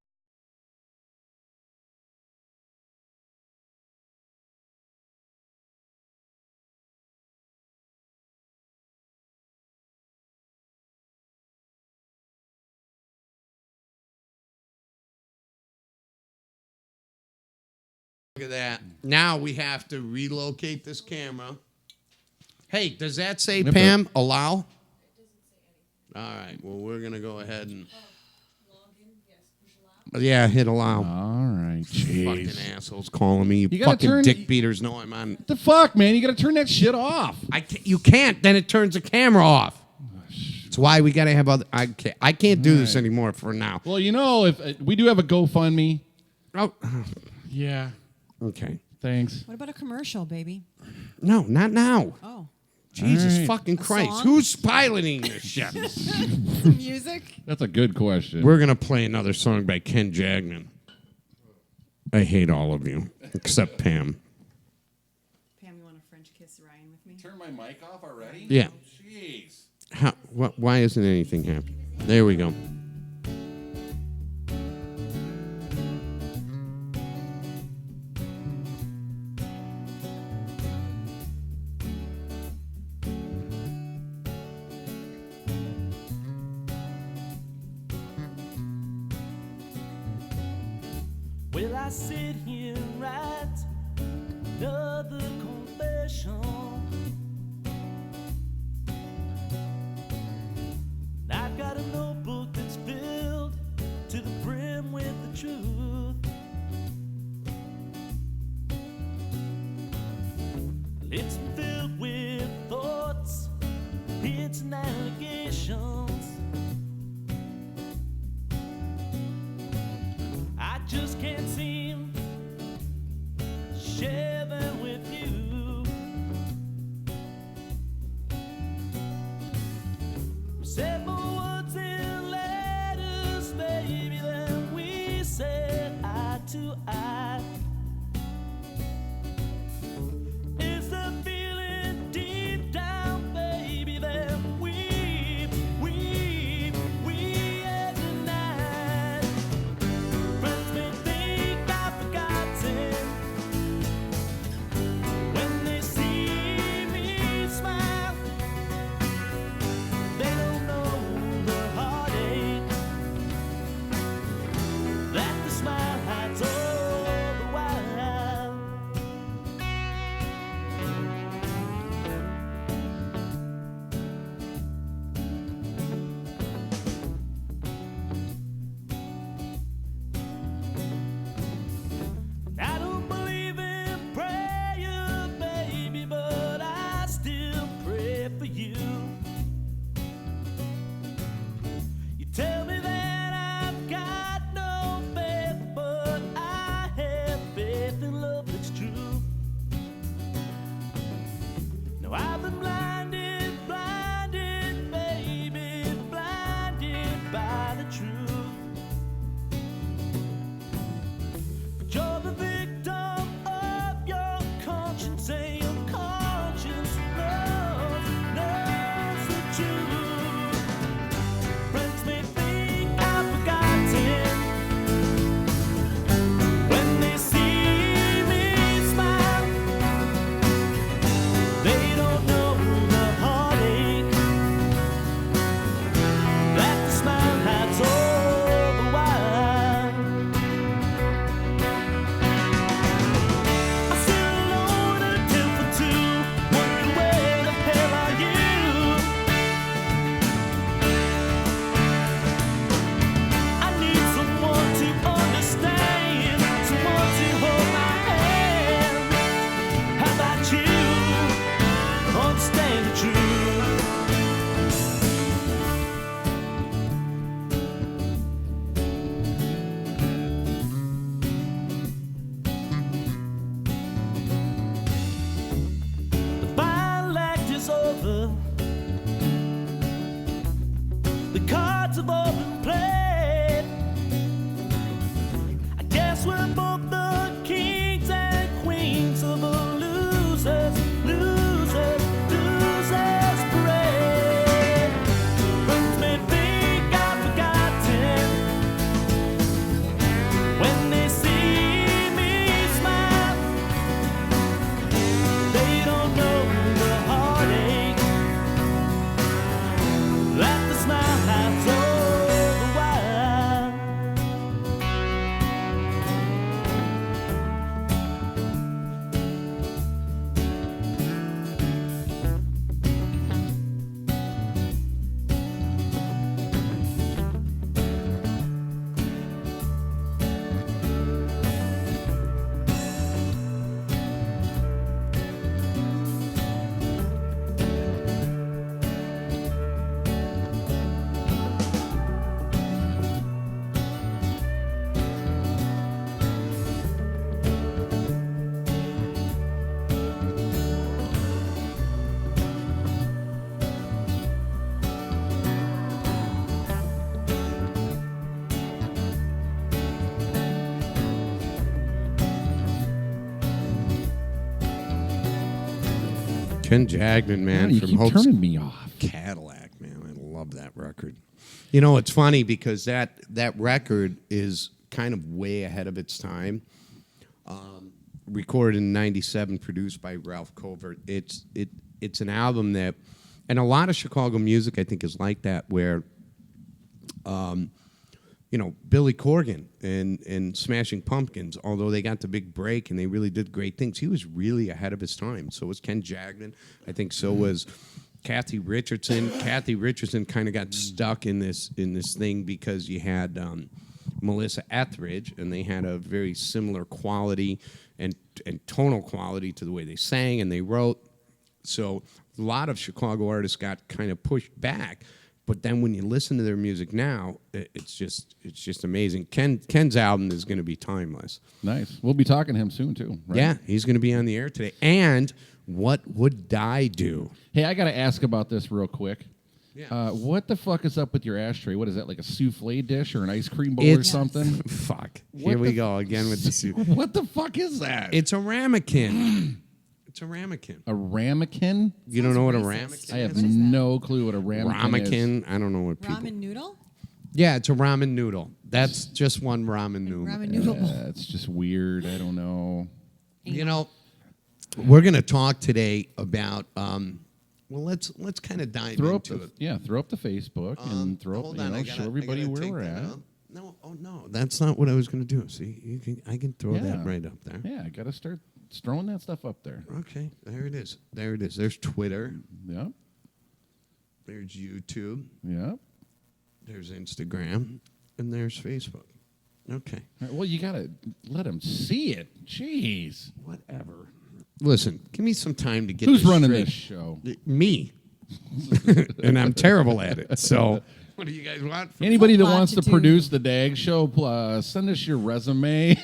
Look at that. Now we have to relocate this camera. Hey, does that say, Yep. Pam, allow? All right. Well, we're going to go ahead and... Yeah, hit allow. All right, jeez. Fucking assholes calling me. You You gotta fucking turn- dick beaters know I'm on. What the fuck, man? You got to turn that shit off. You can't. Then it turns the camera off. That's why we got to have other... I can't do this anymore for now. Well, you know, if we do have a GoFundMe. Oh, Yeah. okay. Thanks. What about a commercial, baby? No, not now. Oh. Jesus All right. fucking Christ. song? Who's piloting this shit? Some music? That's a good question. We're going to play another song by Ken Jagman. I hate all of you, except Pam. Pam, you want a French kiss Ryan with me? Turn my mic off already? Yeah. Jeez. Why isn't anything happening? There we go. Will I sit here and write another confession? I've got a notebook that and allegations. I just can't seem to share them with you. We said more words in letters, baby, than we said eye to eye. Is the feeling deep down, baby, that we had tonight? Friends may think I've forgotten when they see me smile. They don't know the heartache that the smile hides all the while. I don't believe in prayer, baby, but I still pray for you. You tell me that I've got no faith, but I have faith in love that's true. Now I've been blinded, baby, blinded by the truth. But you're the victim of your conscience, and your conscience knows the truth. Friends may think I've forgotten when they see me smile. They don't know the heartache that the smile hides all the while. I'm still alone at a 10 for 2, wondering where the hell are you? I need someone to understand, someone to hold my hand. How about you? Understand the truth. The final act is over. The cards have all been played. I guess we're both the kings and queens of a losers parade. Friends may think I've forgotten when they see me smile. They don't know the heartache that the smile hides all the while. Ken Jagman, man, you from keep Hope's turning me off. Cadillac, man. I love that record. You know, it's funny because that record is kind of way ahead of its time. Recorded in '97, produced by Ralph Covert. It's an album that, and a lot of Chicago music, I think, is like that, where, you know, Billy Corgan and Smashing Pumpkins, although they got the big break and they really did great things, he was really ahead of his time. So was Ken Jagman. I think so was Kathy Richardson. Kathy Richardson kind of got stuck in this thing because you had Melissa Etheridge, and they had a very similar quality and tonal quality to the way they sang and they wrote. So a lot of Chicago artists got kind of pushed back. But then when you listen to their music now, it's just amazing. Ken's album is going to be timeless. Nice. We'll be talking to him soon too. Right? Yeah, he's going to be on the air today. And what would I do? Hey, I got to ask about this real quick. Yeah. What the fuck is up with your ashtray? What is that, like a souffle dish or an ice cream bowl or something? Fuck. What Here we the go again with the soup. What the fuck is that? It's a ramekin. It's a ramekin. A ramekin? You don't know what a racist. ramekin I have is? no clue what a ramekin is. Ramekin. I don't know what people. Ramen noodle? Yeah, it's a ramen noodle. That's just one ramen noodle. Ramen noodle bowl. It's just weird. I don't know. You know, we're going to talk today about. Well, let's kind of dive Throw up into it. throw up the Facebook and throw up, Hold on, show everybody where we're at. No, no, that's not what I was going to do. See, I can throw Yeah. that right up there. Yeah, I got to start throwing that stuff up there. Okay, there it is. There it is. There's Twitter. Yep. There's YouTube. Yep. There's Instagram, and there's Facebook. Okay. All right, well, you got to let them see it. Jeez. Whatever. Listen, give me some time to get. Who's this running straight. this show? Me. And I'm terrible at it. So, what do you guys want? Anybody that lot wants to to do. produce the DAG show, send us your resume.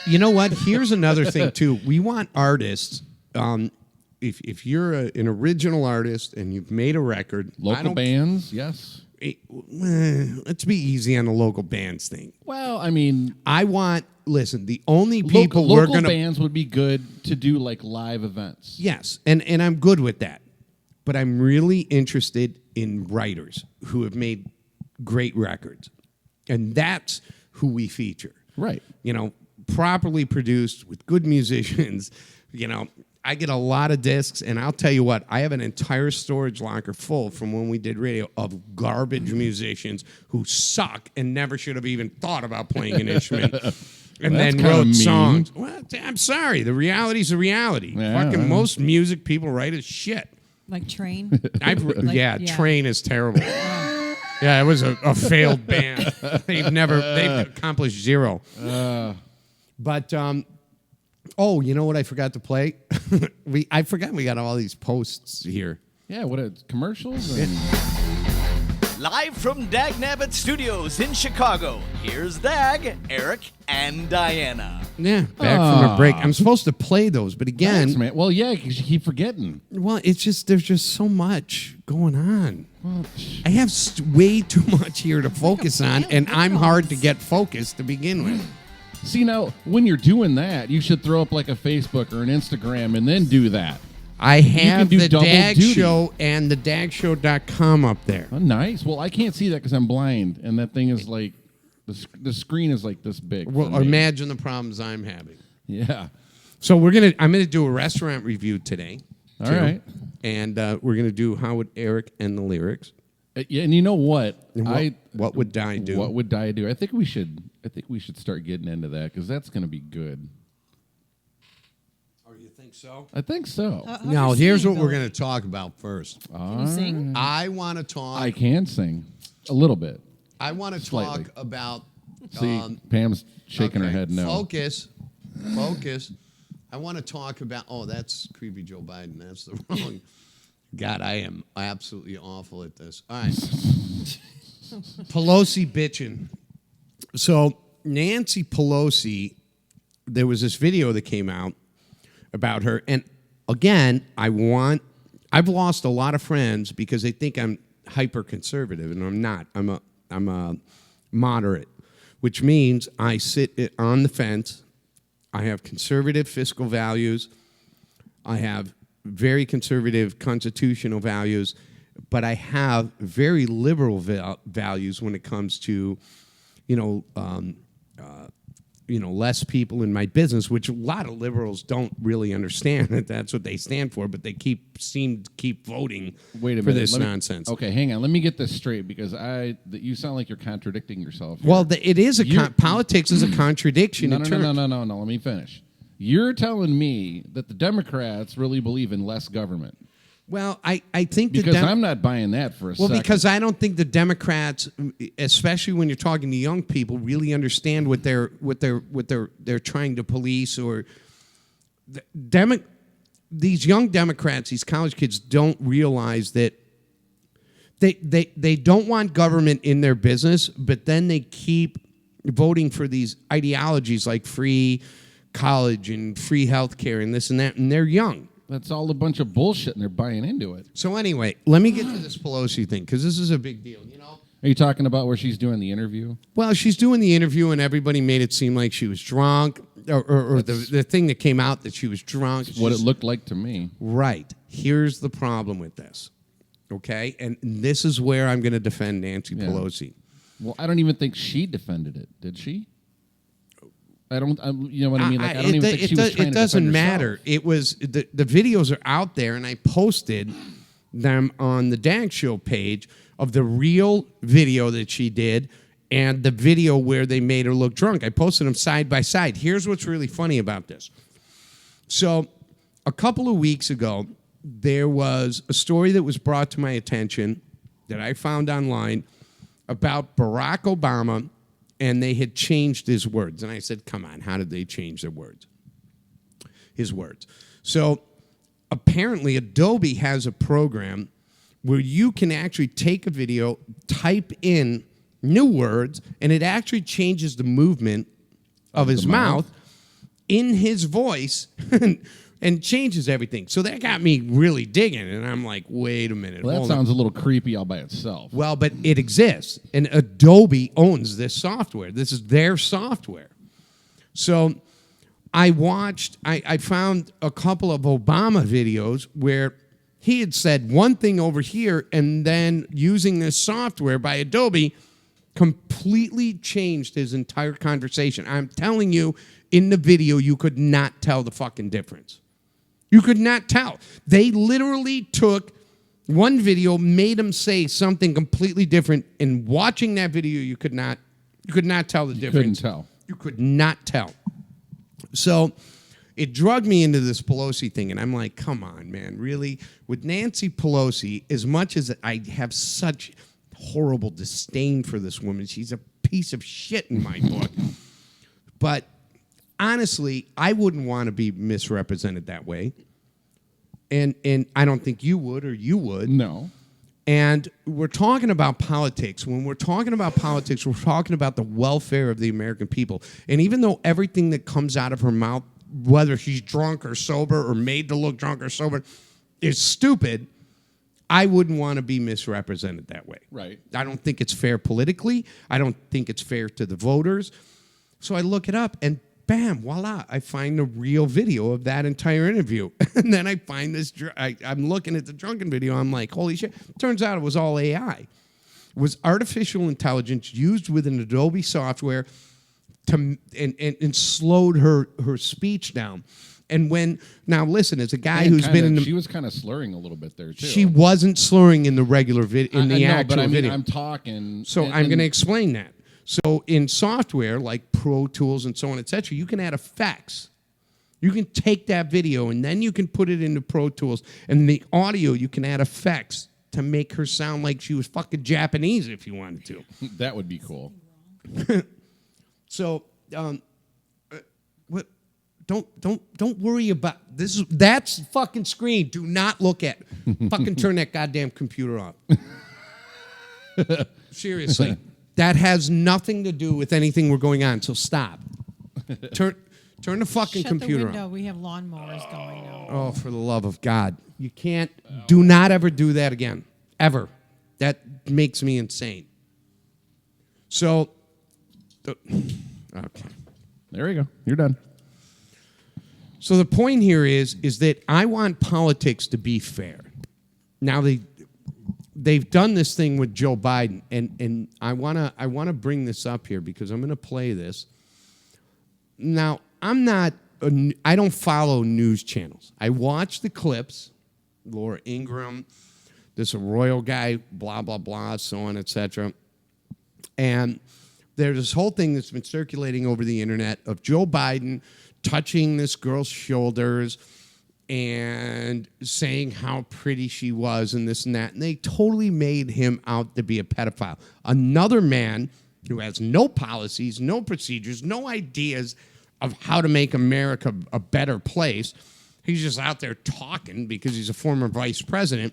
You know what? Here's another thing too. We want artists. If you're an original artist and you've made a record, I Local don't- bands, yes. Let's be easy on the local bands thing. Well, I mean, I want. Listen, the only people we're local gonna. bands would be good to do like live events. Yes, and I'm good with that. But I'm really interested in writers who have made great records. And that's who we feature. Right. You know, properly produced with good musicians. You know, I get a lot of discs, and I'll tell you what, I have an entire storage locker full from when we did radio of garbage musicians who suck and never should have even thought about playing an instrument. And That's then kinda wrote mean. songs. Well, I'm sorry. The reality's the reality. Yeah. Fucking most music people write is shit. Like Train? Yeah, yeah. Train is terrible. Yeah, it was a failed band. They've accomplished zero. But oh, you know what I forgot to play? I forgot we got all these posts here. Yeah, commercials and Live from Dag Nabbit Studios in Chicago, here's Dag, Eric, and Diana. Yeah, back from a break. I'm supposed to play those, but again, thanks, man. Well, yeah, because you keep forgetting. well, it's just there's just so much going on. I have way too much here to focus on, and I'm hard to get focused to begin with. See, now, when you're doing that, you should throw up like a Facebook or an Instagram and then do that. I have do the double DAG duty. Show and the dagshow.com up there. Oh, nice. Well, I can't see that because I'm blind, and that thing is like, the screen is like this big. Well, for me. imagine the problems I'm having. Yeah. So I'm gonna do a restaurant review today. All right. And we're gonna do How Would Eric and the Lyrics. Yeah, and you know what? And what would Di do? What would Di do? I think we should start getting into that because that's going to be good. Oh, you think so? I think so. How's Now, your here's singing, what we're Billy? gonna talk about first. Can you sing? I want to talk. I can sing a little bit. I want to Slightly. talk about. See, Pam's shaking her okay, head no. Focus. I want to talk about. Oh, that's creepy Joe Biden. That's the wrong. God, I am absolutely awful at this. All right. Pelosi bitching. So Nancy Pelosi, there was this video that came out about her, and again, I've lost a lot of friends because they think I'm hyper conservative, and I'm not. I'm a moderate, which means I sit on the fence. I have conservative fiscal values. I have very conservative constitutional values, but I have very liberal values when it comes to, less people in my business, which a lot of liberals don't really understand that that's what they stand for, but they seem to keep voting Wait a for minute. this Let me- nonsense. Okay, hang on. Let me get this straight because you sound like you're contradicting yourself. here. Well, it is politics is a contradiction. no, in no, terms. no, no, no, no, no. Let me finish. You're telling me that the Democrats really believe in less government. Well, I think Because the I'm not buying that for a Well, second. because I don't think the Democrats, especially when you're talking to young people, really understand what they're trying to police or these young Democrats, these college kids, don't realize that they don't want government in their business, but then they keep voting for these ideologies like free college and free health care and this and that, and they're young. That's all a bunch of bullshit, and they're buying into it. So anyway, let me get to this Pelosi thing, because this is a big deal, you know? Are you talking about where she's doing the interview? Well, she's doing the interview, and everybody made it seem like she was drunk, or the thing that came out that she was drunk. What it looked like to me. Right. Here's the problem with this, okay? And this is where I'm going to defend Nancy Pelosi. Well, I don't even think she defended it. Did she? You know what I mean? Like, I don't even think she was trying to defend herself. It doesn't matter. It was the videos are out there, and I posted them on the Dag Show page of the real video that she did and the video where they made her look drunk. I posted them side by side. Here's what's really funny about this. So a couple of weeks ago, there was a story that was brought to my attention that I found online about Barack Obama, and they had changed his words. And I said, come on, how did they change their words? His words. So apparently Adobe has a program where you can actually take a video, type in new words, and it actually changes the movement of his mouth in his voice and changes everything. So that got me really digging, and I'm like, wait a minute. Well, that sounds a little creepy all by itself. Well, but it exists, and Adobe owns this software. This is their software. So I found a couple of Obama videos where he had said one thing over here, and then using this software by Adobe completely changed his entire conversation. I'm telling you, in the video, you could not tell the fucking difference. You could not tell. They literally took one video, made him say something completely different, and watching that video, you could not tell the difference. Couldn't tell. You could not tell. So it drugged me into this Pelosi thing, and I'm like, come on, man, really? With Nancy Pelosi, as much as I have such horrible disdain for this woman, she's a piece of shit in my book. But honestly, I wouldn't want to be misrepresented that way. And I don't think you would, or you would. No. And we're talking about politics. When we're talking about politics, we're talking about the welfare of the American people. And even though everything that comes out of her mouth, whether she's drunk or sober or made to look drunk or sober, is stupid, I wouldn't want to be misrepresented that way. Right. I don't think it's fair politically. I don't think it's fair to the voters. So I look it up, and bam, voila, I find the real video of that entire interview. And then I find this, I'm looking at the drunken video, I'm like, holy shit. Turns out it was all AI. It was artificial intelligence used with an Adobe software and slowed her speech down. And now listen, as a guy who's been in the... She was kind of slurring a little bit there, too. She wasn't slurring in the regular video, in the actual video. I'm talking... So I'm going to explain that. So in software like Pro Tools and so on, et cetera, you can add effects. You can take that video and then you can put it into Pro Tools. And the audio, you can add effects to make her sound like she was fucking Japanese if you wanted to. That would be cool. So, what? Don't worry about this. That's fucking screen. Do not look at. Fucking turn that goddamn computer off. Seriously. That has nothing to do with anything we're going on, so stop. Turn the fucking computer Shut the window. on. We have lawnmowers going now. Oh, for the love of God. You can't, do not ever do that again. Ever. That makes me insane. So, okay. There you go. You're done. So the point here is that I want politics to be fair. Now they've done this thing with Joe Biden, and I wanna bring this up here because I'm gonna play this. Now I don't follow news channels. I watch the clips, Laura Ingraham, this royal guy, blah blah blah, so on, etc. And there's this whole thing that's been circulating over the internet of Joe Biden touching this girl's shoulders and saying how pretty she was and this and that. And they totally made him out to be a pedophile. Another man who has no policies, no procedures, no ideas of how to make America a better place He's just out there talking because he's a former vice president.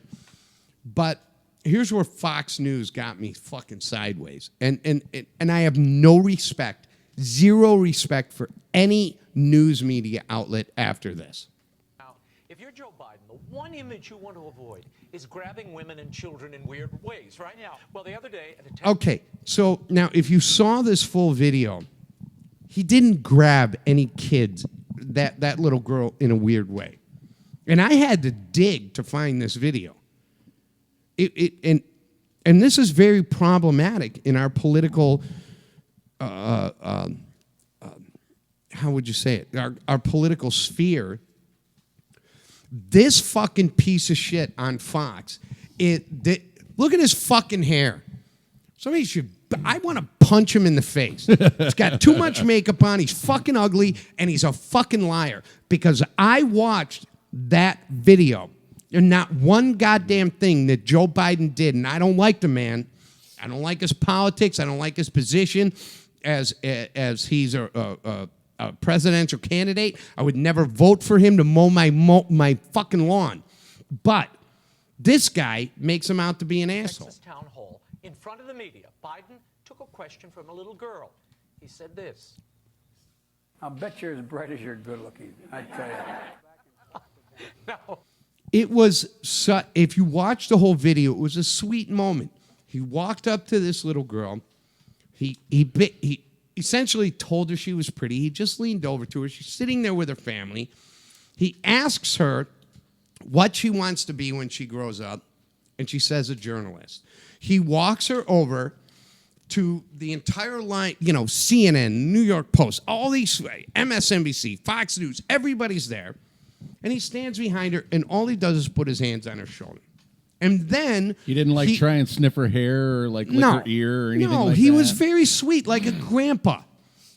But here's where Fox News got me fucking sideways. And I have no respect, zero respect for any news media outlet after this. Now, if you're Joe Biden, the one image you want to avoid is grabbing women and children in weird ways, right? Yeah. Well, the other day at a Okay, so now if you saw this full video, he didn't grab any kids, that little girl, in a weird way. And I had to dig to find this video. And this is very problematic in our political, how would you say it? Our political sphere. This fucking piece of shit on Fox, look at his fucking hair. Somebody should, I want to punch him in the face. He's got too much makeup on, he's fucking ugly, and he's a fucking liar. Because I watched that video, and not one goddamn thing that Joe Biden did, and I don't like the man. I don't like his politics. I don't like his position as he's a presidential candidate. I would never vote for him to mow my fucking lawn. But this guy makes him out to be an asshole. Texas town hall, in front of the media, Biden took a question from a little girl. He said this. I'll bet you're as bright as you're good looking. I tell you. No. It was, if you watch the whole video, it was a sweet moment. He walked up to this little girl. He essentially told her she was pretty. He just leaned over to her. She's sitting there with her family. He asks her what she wants to be when she grows up, and she says a journalist. He walks her over to the entire line, CNN, New York Post, all these, MSNBC, Fox News, everybody's there. And he stands behind her, and all he does is put his hands on her shoulder. And then He didn't try and sniff her hair or lick her ear or anything like that. No, he was very sweet, like a grandpa.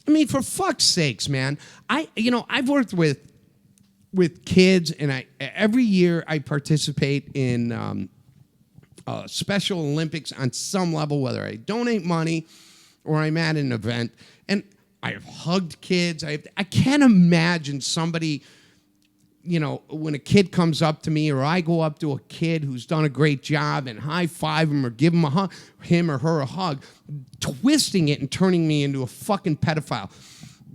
I mean, for fuck's sakes, man. I've worked with kids, and every year I participate in Special Olympics on some level, whether I donate money or I'm at an event. And I've hugged kids. I can't imagine somebody, when a kid comes up to me or I go up to a kid who's done a great job and high five him or give him him or her a hug, twisting it and turning me into a fucking pedophile.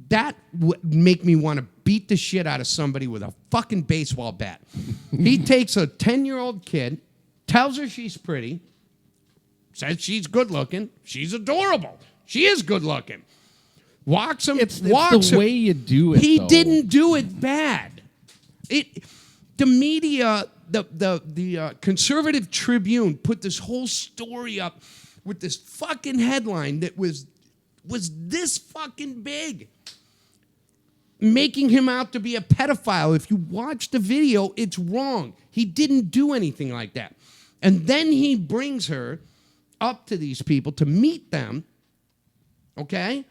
That would make me want to beat the shit out of somebody with a fucking baseball bat. He takes a 10-year-old kid, tells her she's pretty, says she's good looking, she's adorable, she is good looking. Walks him. It's the way you do it. He though. didn't do it bad. The media, the Conservative Tribune put this whole story up with this fucking headline that was this fucking big, making him out to be a pedophile. If you watch the video, it's wrong. He didn't do anything like that. And then he brings her up to these people to meet them, okay?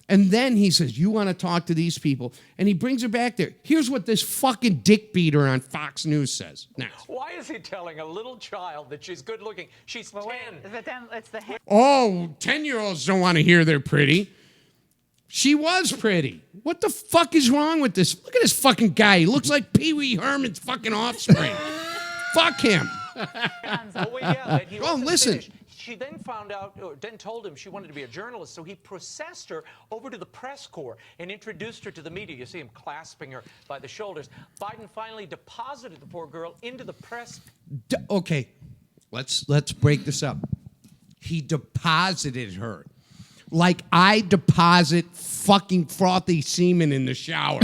And then he says, you want to talk to these people? And he brings her back there. Here's what this fucking dick beater on Fox News says. Now, Why is he telling a little child that she's good looking? She's 10. But then it's the hair. 10-year-olds don't want to hear they're pretty. She was pretty. What the fuck is wrong with this? Look at this fucking guy. He looks like Pee Wee Herman's fucking offspring. Fuck him. Oh, wait, yeah. Then he Well, wasn't listen. finished. She then then told him she wanted to be a journalist, so he processed her over to the press corps and introduced her to the media. You see him clasping her by the shoulders. Biden finally deposited the poor girl into the press. Okay, let's break this up. He deposited her. Like I deposit fucking frothy semen in the shower.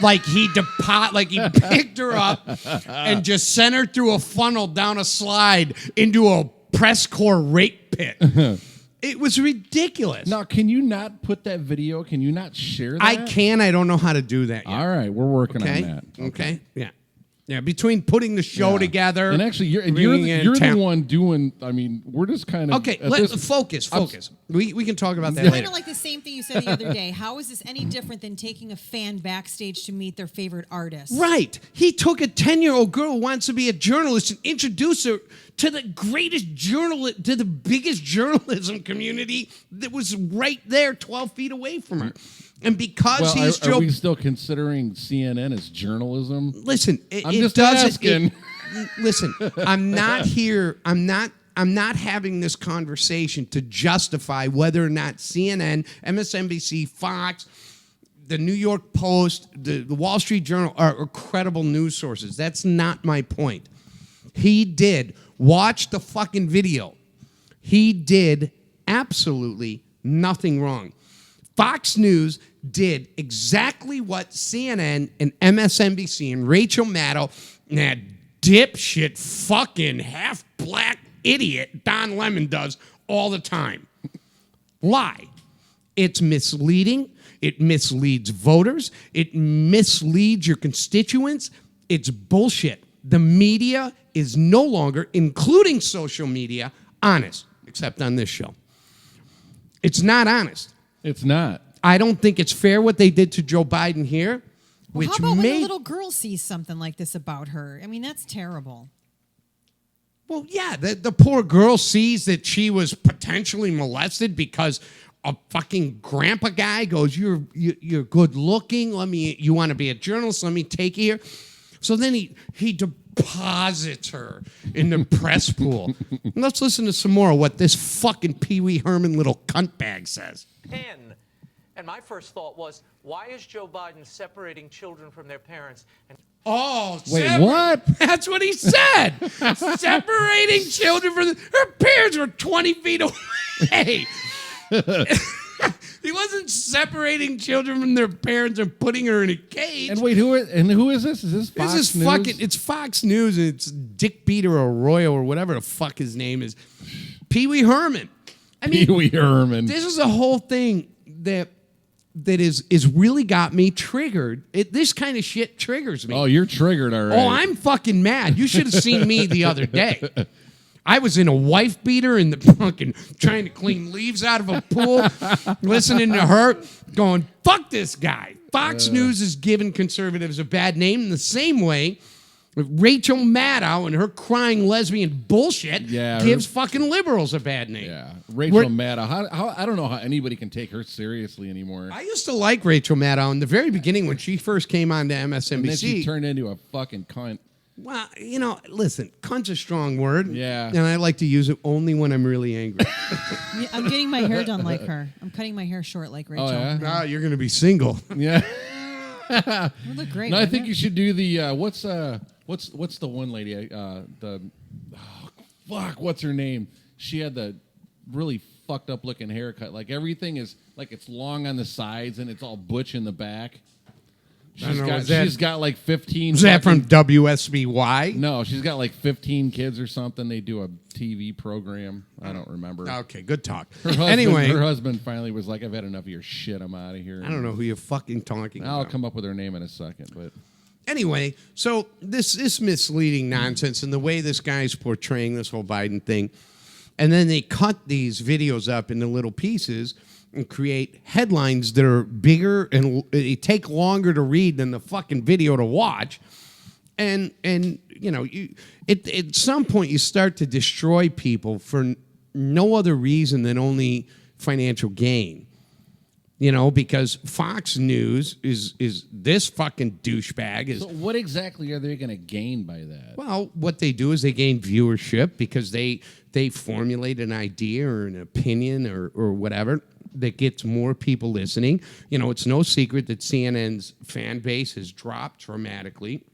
Like he picked her up and just sent her through a funnel down a slide into a press corps rape pit. It was ridiculous. Now, can you not put that video? Can you not share that? I can. I don't know how to do that yet. All right, we're working Okay. on that. Okay. Yeah. Yeah. Between putting the show Yeah. together, And actually, you're bringing in the talent. one doing. I mean, we're just kind of Okay. at Let's this- focus. We can talk about that Kind later. of like the same thing you said the other day. How is this any different than taking a fan backstage to meet their favorite artist? Right. He took a 10-year-old girl who wants to be a journalist and introduced her to the greatest to the biggest journalism community that was right there 12 feet away from her. And because Well, he's are we still considering CNN as journalism? listen, I'm it just doesn't. asking. Listen, I'm not here. I'm not having this conversation to justify whether or not CNN, MSNBC, Fox, the New York Post, the Wall Street Journal are credible news sources. That's not my point. He did. Watch the fucking video. He did absolutely nothing wrong. Fox News did exactly what CNN and MSNBC and Rachel Maddow and that dipshit fucking half-black idiot Don Lemon does all the time. Lie. It's misleading. It misleads voters. It misleads your constituents. It's bullshit. The media is no longer, including social media, honest, except on this show. It's not honest. It's not. I don't think it's fair what they did to Joe Biden here. Well, how about when the little girl sees something like this about her? I mean, that's terrible. Well, yeah, the poor girl sees that she was potentially molested because a fucking grandpa guy goes, "You're good looking. You want to be a journalist? Let me take you here." So then he deposits her in the press pool. Let's listen to some more of what this fucking Pee Wee Herman little cunt bag says. 10. And my first thought was, why is Joe Biden separating children from their parents? And Oh, Wait, what? That's what he said. Separating children from her parents were 20 feet away. He wasn't separating children from their parents and putting her in a cage. And wait, who is this? Is this Fox This is News? it's Fox News, and it's Dick Beater Arroyo or whatever the fuck his name is. Pee Wee Herman. I mean, Pee Wee Herman. this is a whole thing that is really got me triggered. This kind of shit triggers me. Oh, you're triggered already. Oh, I'm fucking mad. You should have seen me the other day. I was in a wife beater in the fucking trying to clean leaves out of a pool, listening to her going, fuck this guy. Fox News is giving conservatives a bad name in the same way Rachel Maddow and her crying lesbian bullshit gives fucking liberals a bad name. Yeah, Rachel Maddow. How I don't know how anybody can take her seriously anymore. I used to like Rachel Maddow in the very beginning when she first came on to MSNBC. And then she turned into a fucking cunt. Well, listen, cunt's a strong word. Yeah. And I like to use it only when I'm really angry. Yeah, I'm getting my hair done like her. I'm cutting my hair short like Rachel. Oh, yeah? Now you're going to be single. Yeah. You look great. No, I wouldn't think it? you should do the what's the one lady what's her name? She had the really fucked up looking haircut. Like everything is like it's long on the sides and it's all butch in the back. She's got like 15. Is that from WSBY? No, she's got like 15 kids or something. They do a TV program. I don't remember. Okay, good talk. Her husband, Anyway, her husband finally was like, "I've had enough of your shit. I'm out of here." I don't know who you're fucking talking I'll about. come up with her name in a second, but Anyway, so this misleading nonsense and the way this guy's portraying this whole Biden thing, and then they cut these videos up into little pieces and create headlines that are bigger and they take longer to read than the fucking video to watch. And at some point you start to destroy people for no other reason than only financial gain. Because Fox News is this fucking douchebag. so what exactly are they going to gain by that? Well, what they do is they gain viewership because they formulate an idea or an opinion or whatever that gets more people listening. It's no secret that CNN's fan base has dropped dramatically.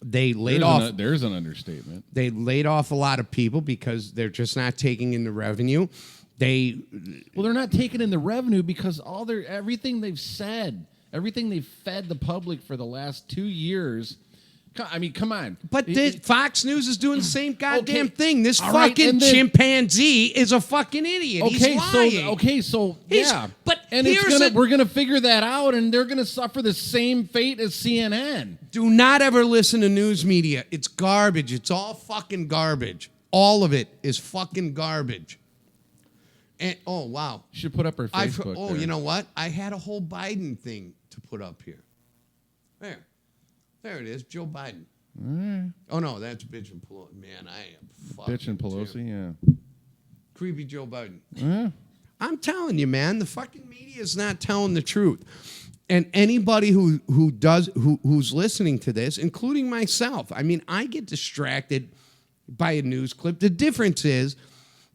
They laid off. There's an understatement. They laid off a lot of people because they're just not taking in the revenue. They're not taking in the revenue because everything they've said, everything they've fed the public for the last 2 years. I mean, come on. But Fox News is doing the same goddamn thing. This All right, fucking and then- chimpanzee is a fucking idiot. He's lying. But we're gonna figure that out, and they're gonna suffer the same fate as CNN. Do not ever listen to news media. It's garbage. It's all fucking garbage. All of it is fucking garbage. And oh wow, You should put up her Facebook. there. You know what? I had a whole Biden thing to put up here. There it is, Joe Biden. Oh no, that's bitch and Pelosi. Man, I am fucking Bitch and Pelosi, too. yeah. Creepy Joe Biden. I'm telling you, man, the fucking media is not telling the truth. And anybody who's listening to this, including myself, I mean, I get distracted by a news clip. The difference is,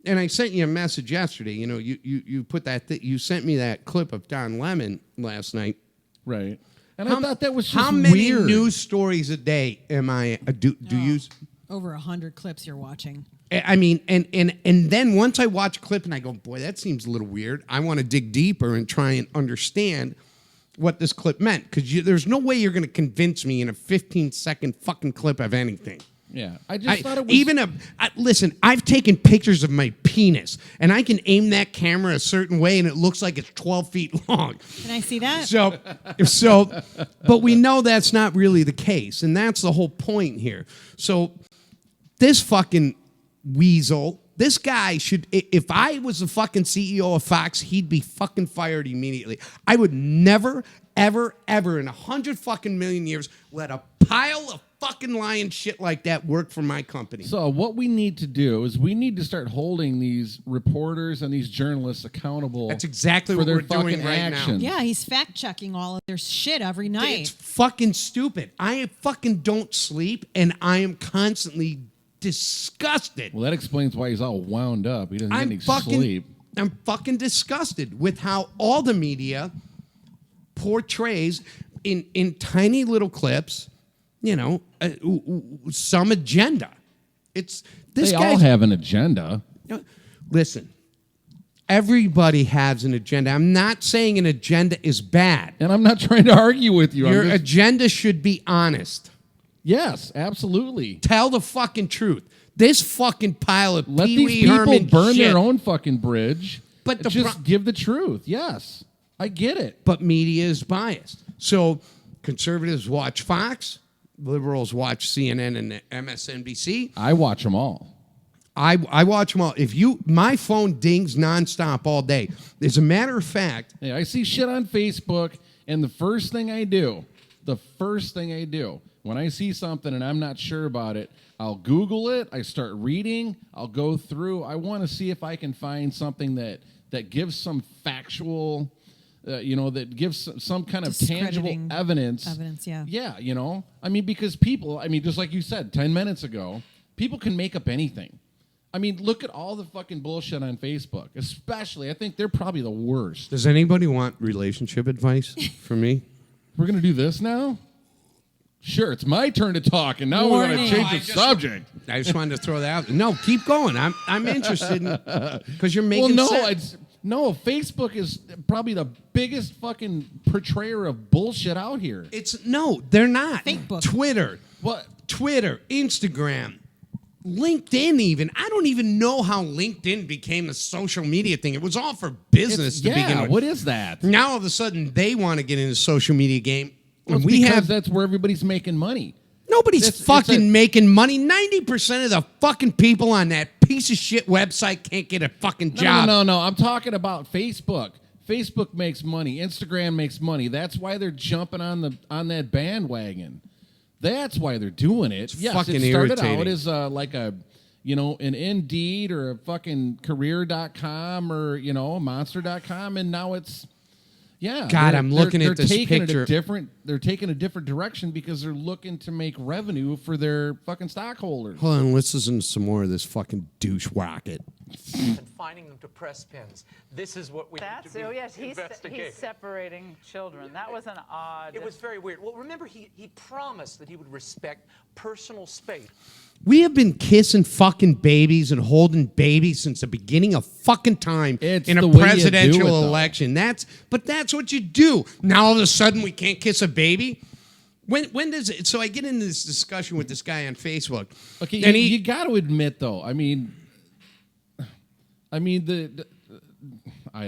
and I sent you a message yesterday. You know, you put that you sent me that clip of Don Lemon last night. Right. And I thought that was just how many weird. news stories a day am I do you? Over 100 clips you're watching. I mean, and then once I watch a clip and I go, boy, that seems a little weird. I want to dig deeper and try and understand what this clip meant, because there's no way you're going to convince me in a 15-second fucking clip of anything. Yeah, I just thought it was... Listen, I've taken pictures of my penis, and I can aim that camera a certain way, and it looks like it's 12 feet long. Can I see that? But we know that's not really the case, and that's the whole point here. So this fucking weasel, this guy should, if I was the fucking CEO of Fox, he'd be fucking fired immediately. I would never, ever, ever in 100 fucking million years let a pile of fucking lying shit like that work for my company. So what we need to do is we need to start holding these reporters and these journalists accountable. That's exactly for what their we're doing fucking right actions. now. Yeah, he's fact checking all of their shit every night. It's fucking stupid. I fucking don't sleep, and I am constantly disgusted. Well, that explains why he's all wound up. He doesn't get any sleep. I'm fucking disgusted with how all the media portrays in tiny little clips, you know, some agenda. It's this They guy. all have an agenda. Listen, everybody has an agenda. I'm not saying an agenda is bad. And I'm not trying to argue with you. Your agenda should be honest. Yes, absolutely. Tell the fucking truth. This fucking pile of Let Pee-wee these people Herman burn shit. their own fucking bridge. But the just give the truth. Yes, I get it. But media is biased. So conservatives watch Fox, liberals watch CNN and MSNBC. I watch them all. I watch them all. My phone dings nonstop all day. As a matter of fact, Hey, I see shit on Facebook, and the first thing I do, when I see something and I'm not sure about it, I'll Google it. I start reading. I'll go through. I want to see if I can find something that gives some factual, that gives some kind of tangible evidence. Evidence, yeah. Yeah, I mean, because people, just like you said 10 minutes ago, people can make up anything. I mean, look at all the fucking bullshit on Facebook. Especially, I think they're probably the worst. does anybody want relationship advice from me? We're going to do this now? Sure, it's my turn to talk, and now we're going to change the subject. I just wanted to throw that out. No, keep going. I'm interested in, because you're making sense. No, Facebook is probably the biggest fucking portrayer of bullshit out here. They're not. Facebook. Twitter, Instagram, LinkedIn even. I don't even know how LinkedIn became a social media thing. It was all for business to begin with. What is that? Now all of a sudden they want to get into the social media game. Well, because that's where everybody's making money. Nobody's fucking making money. 90% of the fucking people on that piece of shit website can't get a fucking job. No. I'm talking about Facebook. Facebook makes money. Instagram makes money. That's why they're jumping on that bandwagon. That's why they're doing it. Yes, fucking it started irritating. out as like an Indeed or a fucking career.com or, monster.com, and now it's... Yeah, God, I'm looking at this picture. They're taking a different direction because they're looking to make revenue for their fucking stockholders. Hold on, let's listen to some more of this fucking douche rocket. Confining them to press pins. This is what we need to be yes, investigating. he's separating children. That was an odd... It was very weird. Well, remember, he promised that he would respect personal space. We have been kissing fucking babies and holding babies since the beginning of fucking time in a presidential election. That's what you do. Now all of a sudden we can't kiss a baby? When does it? So I get into this discussion with this guy on Facebook. Okay, and you got to admit though. I mean, I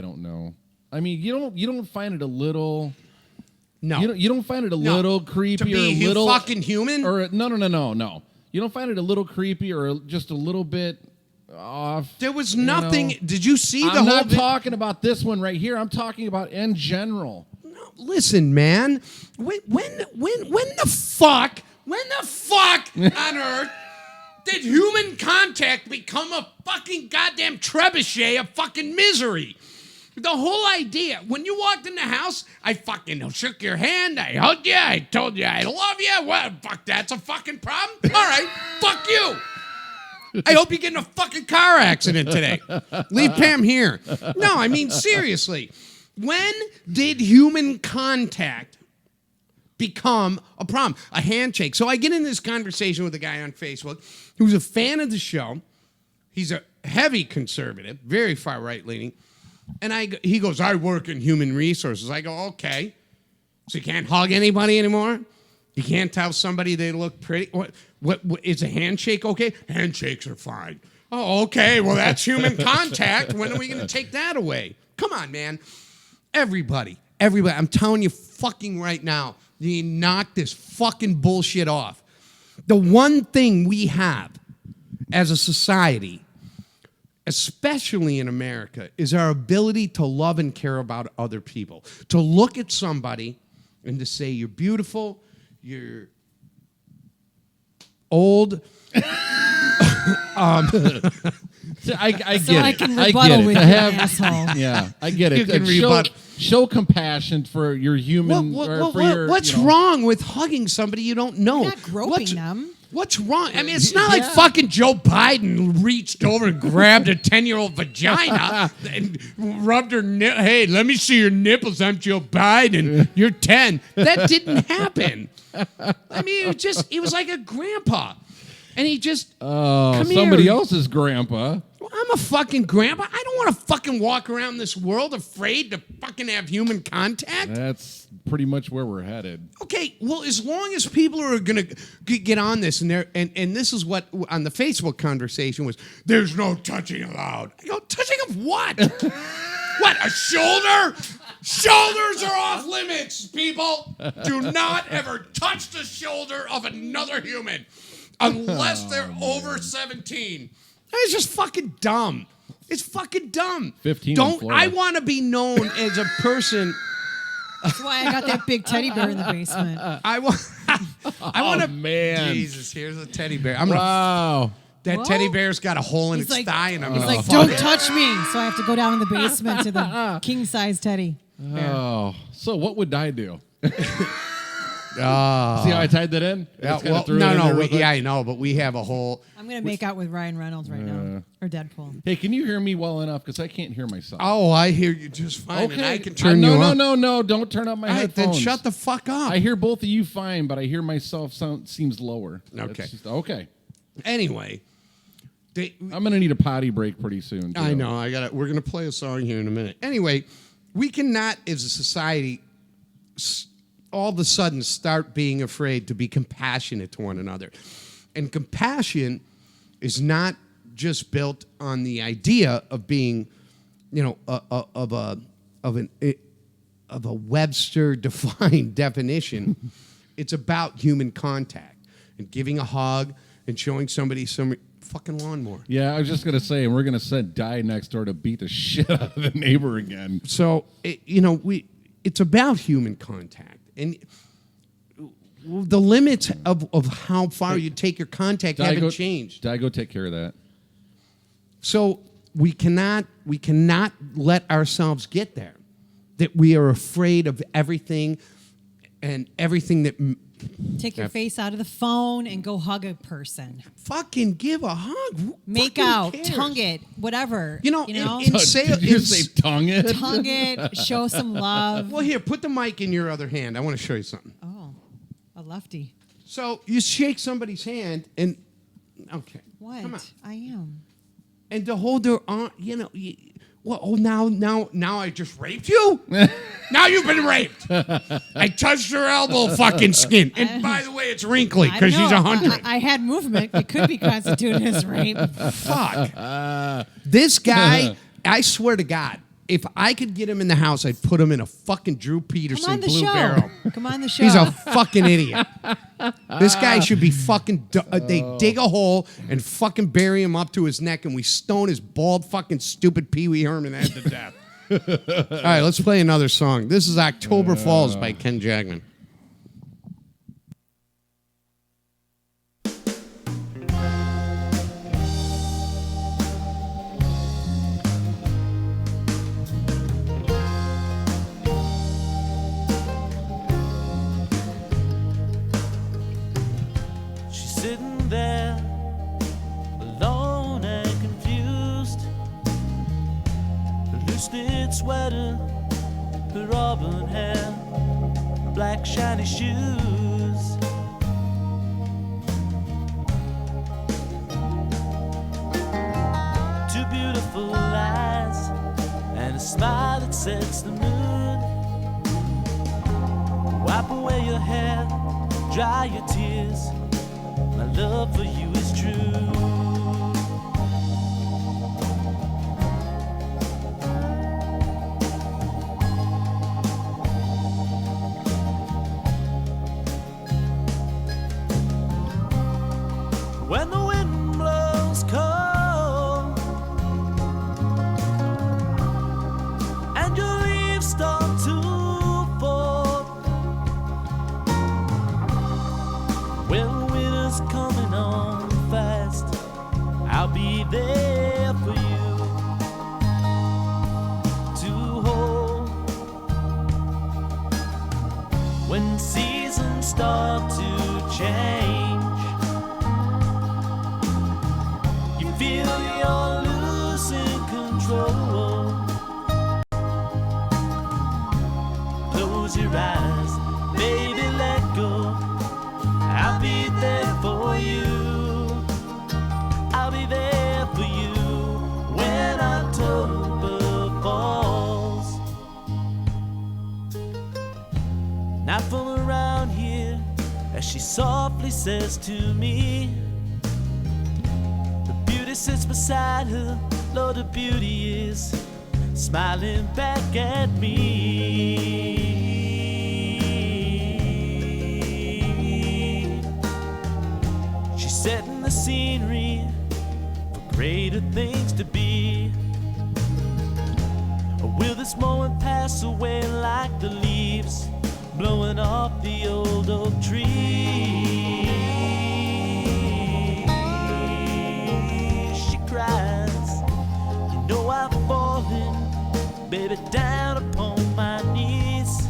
don't know. I mean, you don't find it a little. No, you don't find it a little creepy to be or a little fucking human. Or no. You don't find it a little creepy or just a little bit off? There was nothing. Did you see the whole? I'm not talking about this one right here. I'm talking about in general. No, listen, man. When the fuck on earth did human contact become a fucking goddamn trebuchet of fucking misery? The whole idea, when you walked in the house, I fucking shook your hand, I hugged you, I told you I love you. Well, fuck, that's a fucking problem? All right, fuck you. I hope you get in a fucking car accident today. Leave Pam here. No, I mean, seriously. When did human contact become a problem? A handshake. So I get in this conversation with a guy on Facebook who's a fan of the show. He's a heavy conservative, very far right-leaning. And he goes, I work in human resources. I go, okay. So you can't hug anybody anymore? You can't tell somebody they look pretty? What is a handshake okay? Handshakes are fine. Oh, okay. Well, that's human contact. When are we going to take that away? Come on, man. Everybody. I'm telling you fucking right now, you knock this fucking bullshit off. The one thing we have as a society, especially in America, is our ability to love and care about other people. To look at somebody and to say, you're beautiful, you're old. I get So it. I can I rebuttal get it. with I you, have, asshole. yeah, I get it. You can show, rebut. show compassion for your human. or for your, What's you know. wrong with hugging somebody you don't know? You're not groping them. What's wrong? I mean, it's not like fucking Joe Biden reached over and grabbed a 10-year-old vagina and rubbed her hey, let me see your nipples. I'm Joe Biden. You're 10. That didn't happen. I mean, it was like a grandpa. And he just, come Somebody here. else's grandpa. Well, I'm a fucking grandpa. I don't want to fucking walk around this world afraid to fucking have human contact. That's pretty much where we're headed. Okay, well, as long as people are going to get on this, and this is what on the Facebook conversation was, there's no touching allowed. I go, touching of what? What, a shoulder? Shoulders are off limits, people. Do not ever touch the shoulder of another human unless they're over 17. It's just fucking dumb. It's fucking dumb. 15 in Don't Florida. I want to be known as a person. That's why I got that big teddy bear in the basement. I want to. man. Jesus, here's a teddy bear. I'm gonna. Wow. That Whoa. teddy bear's got a hole in He's its like- thigh, and I'm He's gonna like, fuck don't it. touch me. So I have to go down in the basement to the king-size teddy. Oh, so what would I do? Oh. See how I tied that in? Yeah, Just kinda well, threw it in there no, real quick. I know, but we have a whole. I'm going to make out with Ryan Reynolds right now. Or Deadpool. Hey, can you hear me well enough? Because I can't hear myself. Oh, I hear you just fine, and I can No, turn you up. No, don't turn up my All right, headphones. then shut the fuck up. I hear both of you fine, but I hear myself seems lower. Okay. That's just- okay. Anyway, I'm gonna need a potty break pretty soon. Too. I know. We're gonna play a song here in a minute. Anyway, we cannot, as a society, all of a sudden start being afraid to be compassionate to one another, and compassion is not just built on the idea of being, of a Webster-defined definition. It's about human contact and giving a hug and showing somebody some fucking lawnmower. Yeah, I was just gonna say, we're gonna send Di next door to beat the shit out of the neighbor again. So it's about human contact, and the limits of how far you take your contact haven't changed. Di, go take care of that. So we cannot let ourselves get there. That we are afraid of everything, and everything that Take your face out of the phone and go hug a person. fucking give a hug. Who Make fucking out, cares? tongue it, whatever. You know, Did say you say tongue it? Tongue it, show some love. Well, here, put the mic in your other hand. I want to show you something. Oh, a lefty. So you shake somebody's hand, and okay, What? come on, I am. and to hold their arm, now I just raped you. Now you've been raped. I touched her elbow, fucking skin, and by the way, it's wrinkly I don't because she's know. 100. I had movement. It could be constituted as rape. Fuck. This guy, I swear to God, if I could get him in the house, I'd put him in a fucking Drew Come Peterson on the blue show. barrel. Come on the show. He's a fucking idiot. This guy should be fucking. They dig a hole and fucking bury him up to his neck, and we stone his bald fucking stupid Pee Wee Herman head to death. All right, let's play another song. This is October Falls by Ken Jackman. worsted sweater, her auburn hair, black shiny shoes. Two beautiful eyes and a smile that sets the mood. Wipe away your hair, dry your tears. My love for you is true. When the wind blows cold and your leaves start to fall, when winter's coming on fast, I'll be there for you to hold. When seasons start to change, feel you're losing control. Close your eyes, baby, let go. I'll be there for you. I'll be there for you when October falls. Not from around here, as she softly says to me. Sits beside her, Lord, the beauty is smiling back at me. She's setting the scenery for greater things to be. Or will this moment pass away like the leaves blowing off the old oak tree? You know I've fallen, baby, down upon my knees.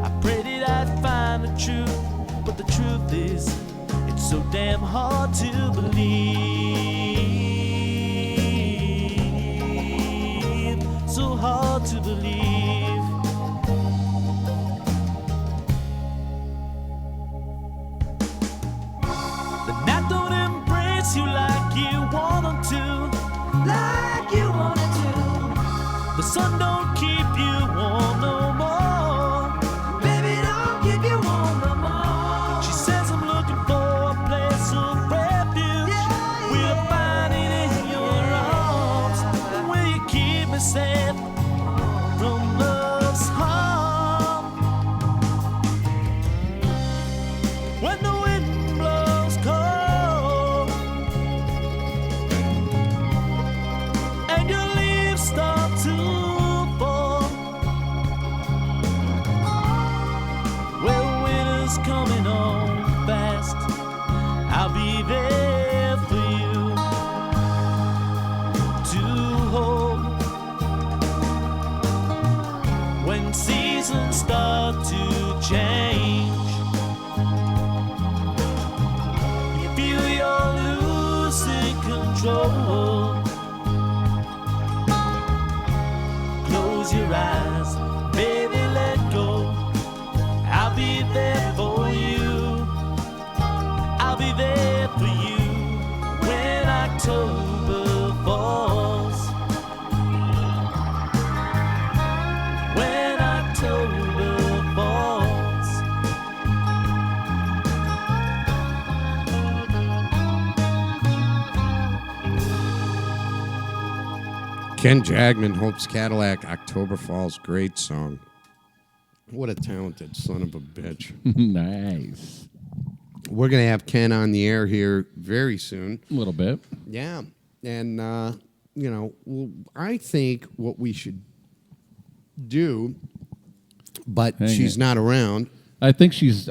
I prayed that I'd find the truth, but the truth is, it's so damn hard to believe. So hard to believe. The night don't embrace you like you want them to. Like you wanted to. The sun don't keep you warm no more. Baby, don't keep you warm no more. She says I'm looking for a place of refuge. Will I find it in your arms? Will you keep me safe from love's harm? When the wind blows cold and your leaves start to fall, well, winter's coming on fast. I'll be there for you to hold. When seasons start to change, you feel you're losing control. Close your eyes, baby, let go. I'll be there for you. I'll be there for you when October falls. When October falls. Ken Jagman, Hope's Cadillac, October Falls, great song. What a talented son of a bitch. Nice. We're going to have Ken on the air here very soon. A little bit. Yeah. And, I think what we should do, but Hang she's it. not around. I think she's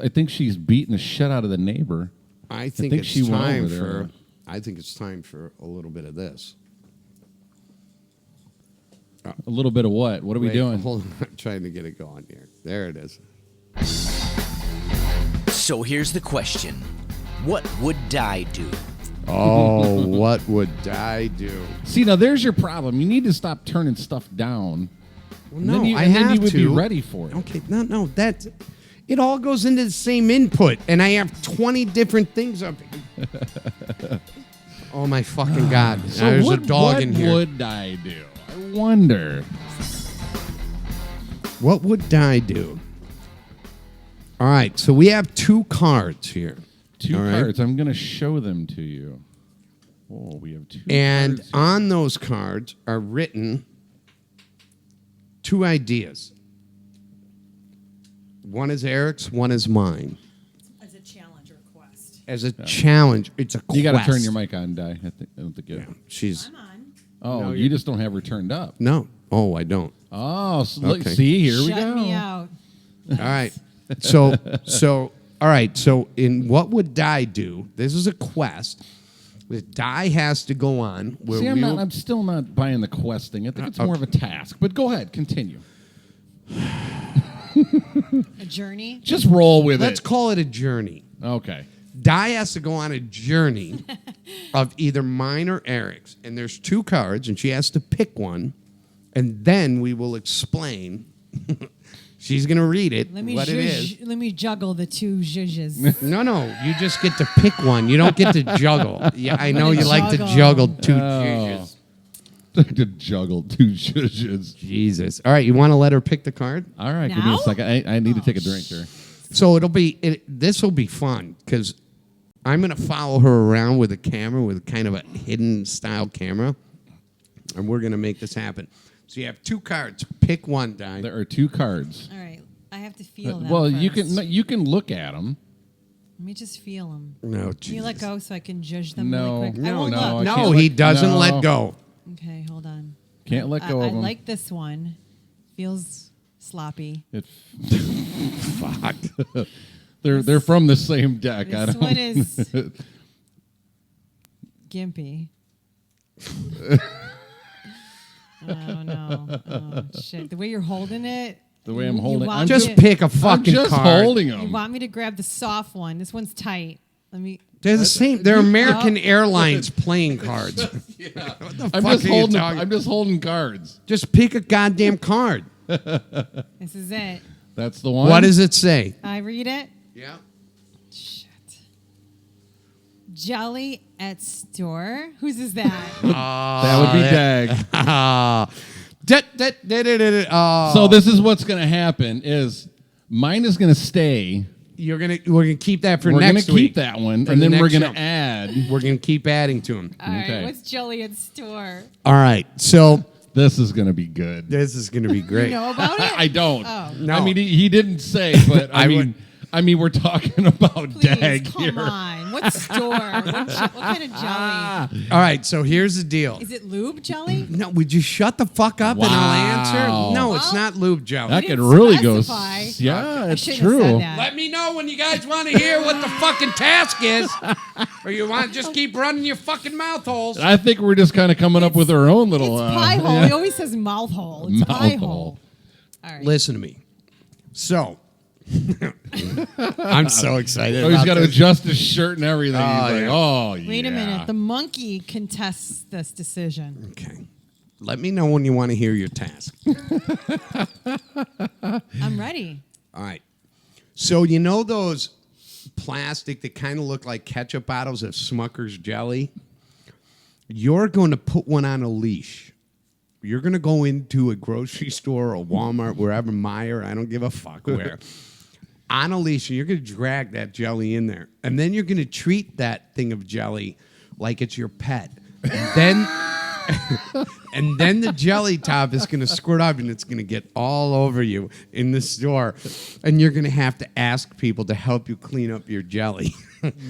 beating the shit out of the neighbor. I think think it's she went time over there. for. I think it's time for a little bit of this. A little bit of what? What are we Wait, doing? Hold on, I'm trying to get it going here. There it is. So here's the question. What would Di do? Oh, what would I do? See, now there's your problem. You need to stop turning stuff down. Well, And no, then you, I and then have you would to be ready for it. Okay, no, that it all goes into the same input, and I have 20 different things up. Oh my fucking god! So There's what, a dog in here. What would I do? I wonder. What would I do? All right, so we have 2 cards here. Two All right? cards. I'm going to show them to you. Oh, we have 2 And cards here. on those cards are written 2 ideas. One is Eric's, one is mine. As a challenge request. As a challenge, it's a quest. You got to turn your mic on, Di. I don't think it. She's I'm on. Oh, No, you just don't have her turned up. no. Oh, I don't. Oh, so look, Okay. see, here we Shut go. me out. All right. So all right. So in what would Di do? This is a quest that Di has to go on. Where See, we will- I'm still not buying the quest thing. I think it's more of a task. But go ahead, continue. A journey. Just roll with let's it. call it a journey. Okay. Di has to go on a journey of either mine or Eric's, and there's 2 cards, and she has to pick one, and then we will explain. She's gonna read it. Let me what it is. let me juggle the 2 zhuzhes. No, you just get to pick one. You don't get to juggle. Yeah, I know gonna you like to juggle. juggle 2 judges. To juggle 2 zhuzhes. Jesus. All right, you want to let her pick the card? All right, give me a Now? second. I need to take a drink here. So this will be fun because I'm gonna follow her around with a camera, with kind of a hidden style camera, and we're gonna make this happen. So you have 2 cards. Pick one, Di. There are 2 cards. All right. I have to feel them. Well, first. you can look at them. Let me just feel them. No, Can you let Jesus. go so I can judge them No. really quick? I No, won't no, look. I no, can't he let- doesn't no. let go. Okay, hold on. Can't let go I of them. like this one. Feels sloppy. Fuck. They're from the same deck. I This don't. one is gimpy. Oh no! Oh shit! The way you're holding it. The way I'm you holding. want I'm me Just to- pick a I'm fucking just card. holding You them. want me to grab the soft one? This one's tight. Let me. They're the same. They're American Airlines playing cards. What the I'm fuck just are you holding. talking? I'm just holding cards. Just pick a goddamn card. This is it. That's the one. What does it say? I read it. Yeah. Shit. Jelly at store. Whose is that? That would be Dag. Oh. So this is what's going to happen: is mine is going to stay. we're gonna keep that for We're going next to week. keep that one, For and the then we're next going show. to add. We're gonna keep adding to them. All right. Okay. What's jelly at store? All right. So This is going to be good. this is gonna be great. You know about it? I don't. Oh. No. I mean, he didn't say, but I mean, we're talking about Please, Dag come here. on. What store? What kind of jelly? All right. So here's the deal. Is it lube jelly? No, would you shut the fuck up and I'll Wow. answer? No, it's Well, not lube jelly. That You could didn't really go. specify. Yeah, I it's shouldn't have true. said that. Let me know when you guys want to hear what the fucking task is, or you want to just keep running your fucking mouth holes. I think we're just kind of coming up with our own little. It's pie hole. yeah. He always says mouth hole. It's Mouth pie hole. hole. All right. Listen to me. So, I'm so excited. Oh, he's about got to this. adjust his shirt and everything. Oh, He's like, yeah. oh, yeah. Wait a minute. The monkey contests this decision. Okay. Let me know when you want to hear your task. I'm ready. All right. So you know those plastic that kind of look like ketchup bottles of Smucker's jelly? You're going to put one on a leash. You're going to go into a grocery store or Walmart, wherever, Meijer, I don't give a fuck where, on a leash, and you're going to drag that jelly in there. And then you're going to treat that thing of jelly like it's your pet. And then... and then the jelly top is going to squirt up and it's going to get all over you in the store. And you're going to have to ask people to help you clean up your jelly.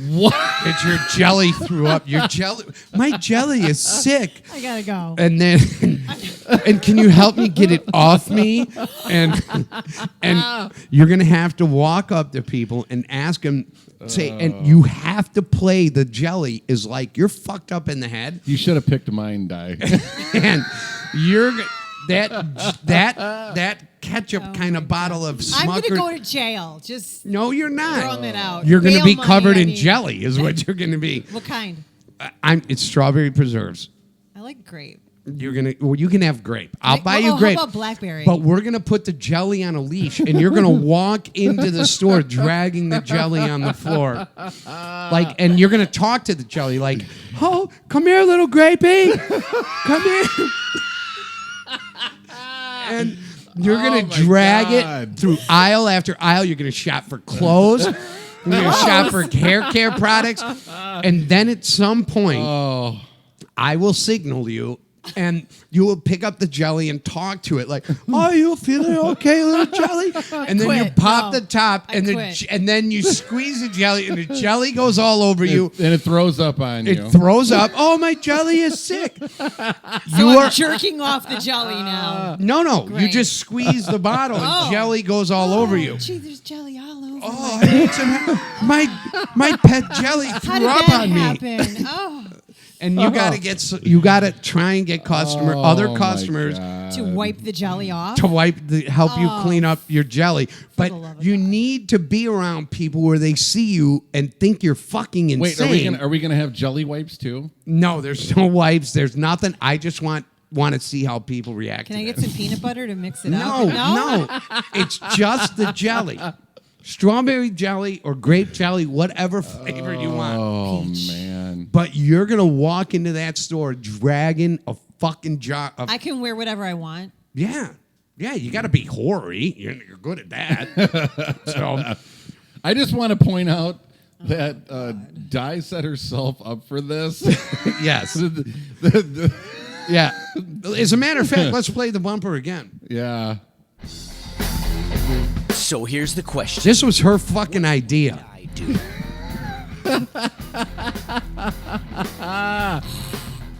What? It's your jelly threw up. Your jelly. My jelly is sick. I gotta go. And then, and can you help me get it off me? And you're gonna have to walk up to people and ask them, say, and you have to play the jelly is like you're fucked up in the head, You should have picked mine, Di. and you're that ketchup kind of bottle of I'm Smucker. gonna go to jail. Just No, you're not. throwing it out. You're gonna Bail be money, covered I in mean. jelly, is what you're gonna be. What kind? It's strawberry preserves. I like grape. You can have grape. I'll buy you How grape. about blackberry? But we're gonna put the jelly on a leash, and you're gonna walk into the store dragging the jelly on the floor, and you're gonna talk to the jelly like, "Oh, come here, little grapey, come here," and you're gonna drag it through aisle after aisle. You're gonna shop for clothes. You're gonna shop for hair care products, and then at some point, I will signal you. And you will pick up the jelly and talk to it like, "Oh, you feeling okay, little jelly?" And then you pop the top, and then you squeeze the jelly, and the jelly goes all over you, and it throws up on you. It throws up. Oh, my jelly is sick. So I'm jerking off the jelly now. No, you Great. just squeeze the bottle, and jelly goes all over you. Gee, there's jelly all over. Oh, I need some. My pet jelly How threw did up that on me. happen? Oh. And you gotta try and get other customers To wipe the jelly off? to help you clean up your jelly. But you need to be around people where they see you and think you're fucking insane. Wait, are we gonna have jelly wipes too? No, there's no wipes. There's nothing. I just want to see how people react. Can to I get this. some peanut butter to mix it No, up? no. It's just the jelly. Strawberry jelly or grape jelly, whatever flavor you want. Oh, man. But you're going to walk into that store dragging a fucking jar of... I can wear whatever I want. Yeah. Yeah, you got to be hoary. You're good at that. So I just want to point out that Di set herself up for this. yes. Yeah. As a matter of fact, let's play the bumper again. Yeah. So here's the question. This was her fucking idea. I do.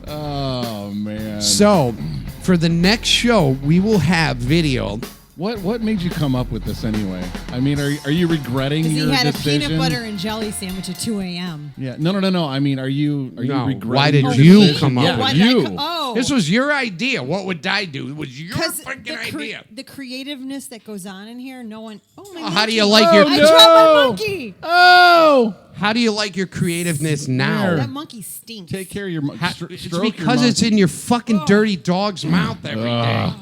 Oh, man. So, for the next show, we will have video. What made you come up with this anyway? I mean, are you regretting Because your he had decision? a peanut butter and jelly sandwich at 2 a.m. Yeah. No. I mean, are you regretting Why did your you decision? come up Yeah, with you. This was your idea. What would I do? It was your fucking idea. The creativeness that goes on in here, no one... Oh, my How do monkey. you like your... I dropped my monkey! Oh! How do you like your creativeness now? That monkey stinks. Take care of your It's because it's in your fucking dirty dog's mouth every day.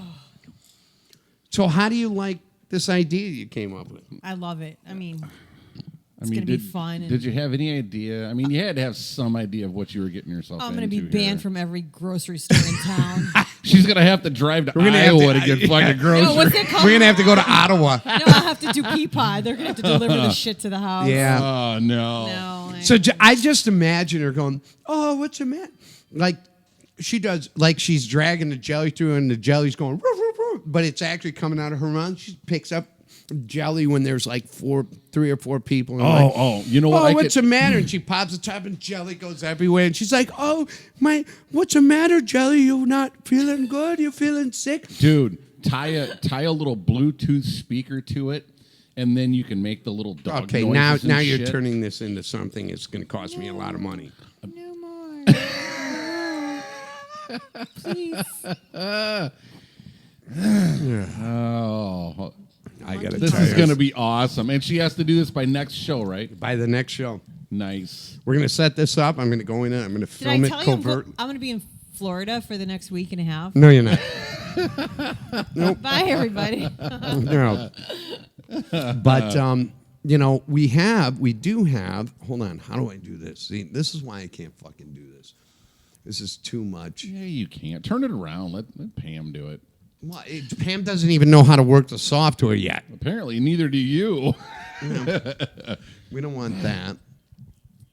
So how do you like this idea you came up with? I love it. I mean... It's going to be fun. Did you have any idea? I mean, you had to have some idea of what you were getting yourself into. I'm going to be banned from every grocery store in town. She's going to have to drive to gonna have Iowa to- to get fucking groceries. No, what's it called? We're going to have to go to Ottawa. No, I'll have to do Peapod. They're going to have to deliver the shit to the house. Yeah. Oh, no. No. So I just imagine her going, "Oh, what's the matter?" Like she does, like she's dragging the jelly through, and the jelly's going, "Roo, roo, roo," but it's actually coming out of her mouth. She picks up jelly when there's like 3 or 4 people. And You know what? Oh, what's the matter? And she pops the top, and jelly goes everywhere. And she's like, "Oh, what's the matter, jelly? You not feeling good? You feeling sick?" Dude, tie a little Bluetooth speaker to it, and then you can make the little dog Okay, noises now and you're shit. turning this into something that's going to cost me a lot of money. No more. Please. Oh, I got to this tell is you, going to be awesome. And she has to do this by next show, right? by the next show. Nice. We're going to set this up. I'm going to go in and I'm going to Did I film it tell you covert. I'm going to be in Florida for the next week and a half? No, you're not. Bye, everybody. No. But we do have. Hold on. How do I do this? See, this is why I can't fucking do this. This is too much. Yeah, you can't. Turn it around. Let Pam do it. Well, Pam doesn't even know how to work the software yet. Apparently, neither do you. We don't want that.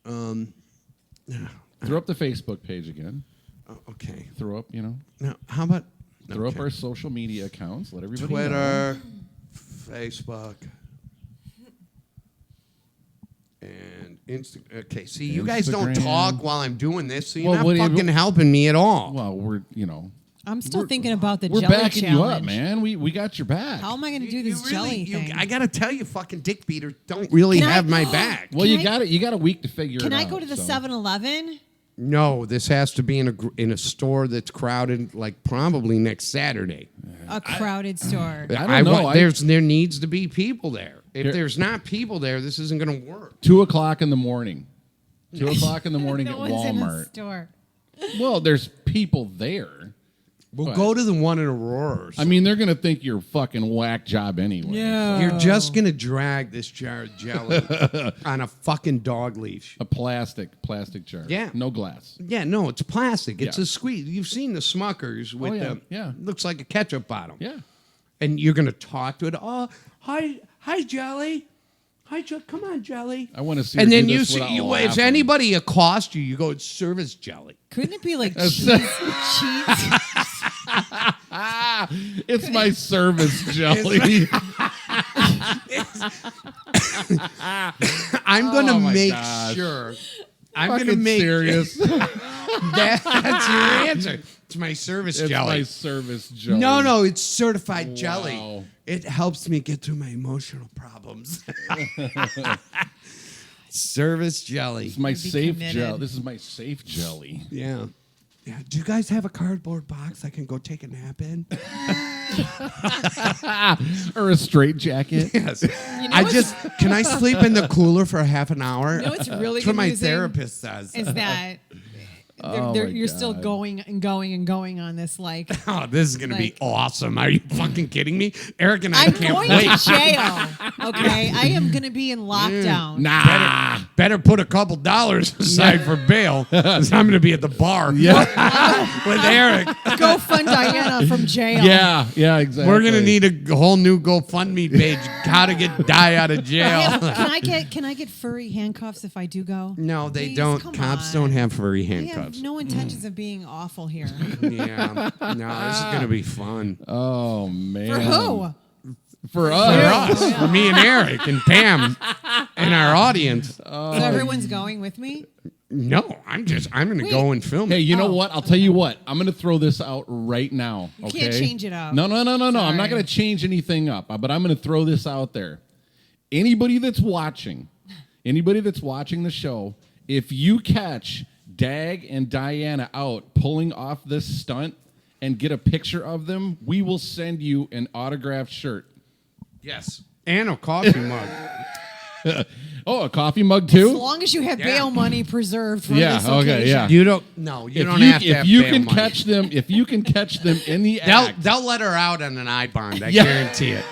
Throw up the Facebook page again. Okay. Throw up, Now, how about throw up our social media accounts. Let everybody know. Twitter, Facebook, and Instagram. Okay, see, you guys don't Instagram. talk while I'm doing this, so you're Well, not what do you- fucking helping me at all. Well, we're I'm still thinking about the we're jelly backing challenge. you up, man. We got your back. How am I going to do this jelly thing? I gotta tell you, fucking dick beaters don't really Can I- have my back. Well, Can you got a week to figure it out. Can I go to the so. 7-Eleven? No, this has to be in a store that's crowded, like probably next Saturday. A crowded store. I don't know. There needs to be people there. If Here- there's not people there, this isn't going to work. 2:00 in the morning. 2 o'clock in the morning No at one's in the Walmart. store. Well, there's people there. We'll What? go to the one in Aurora. I mean, they're gonna think you're a fucking whack job anyway. Yeah. You're just gonna drag this jar of jelly on a fucking dog leash. A plastic jar. Yeah. No glass. Yeah, no, it's plastic. It's Yeah. a squeeze. You've seen the Smuckers with yeah, the yeah. looks like a ketchup bottle. Yeah. And you're gonna talk to it. Oh, hi, jelly. Hi, come on, jelly. I want to see. And her then do you this see, without if laughing. anybody accosts you, you go, it's service jelly. Couldn't it be like cheese? It's my service jelly. I'm gonna Oh my make gosh. sure. I'm Fucking gonna make serious. that's your answer. It's my service It's jelly. my service jelly. No, it's certified jelly. Wow. It helps me get through my emotional problems. Service jelly. It's my Be safe committed. jelly. This is my safe jelly. Yeah. Yeah. Do you guys have a cardboard box I can go take a nap in? Or a straight jacket. Yes. You know I what's- just can I sleep in the cooler for half an hour? You know what's really That's what my confusing therapist says. is that Oh my you're still God. going and going and going on this like Oh, this is gonna be Like- awesome. Are you fucking kidding me? Eric and I I'm can't going wait. to jail. Okay, I am going to be in lockdown. Nah. Better put a couple dollars aside for bail, because I'm gonna be at the bar with Eric. Go fund Diana from jail. Yeah, exactly. We're gonna need a whole new GoFundMe page. How to get die out of jail. Can I get furry handcuffs if I do go? No, they Please, don't. come Cops on. don't have furry I have handcuffs. no intentions of being awful here. Yeah. No, this is gonna be fun. Oh man. For who? For For us. us, for me and Eric and Pam and our audience. So everyone's going with me? No, I'm gonna go and film Hey, it. you know Oh. what? I'll tell you what. I'm going to throw this out right now. You Okay? can't change it up. No. I'm Sorry. not going to change anything up, but I'm going to throw this out there. Anybody that's watching the show, if you catch Dag and Diana out pulling off this stunt and get a picture of them, we will send you an autographed shirt. Yes. And a coffee mug. Oh, a coffee mug As too? long as you have Yeah. bail money preserved for Yeah, this okay, occasion. yeah. You don't have to If have you bail can money. catch them, in the act. They'll let her out on an I bond. I Yeah. guarantee it.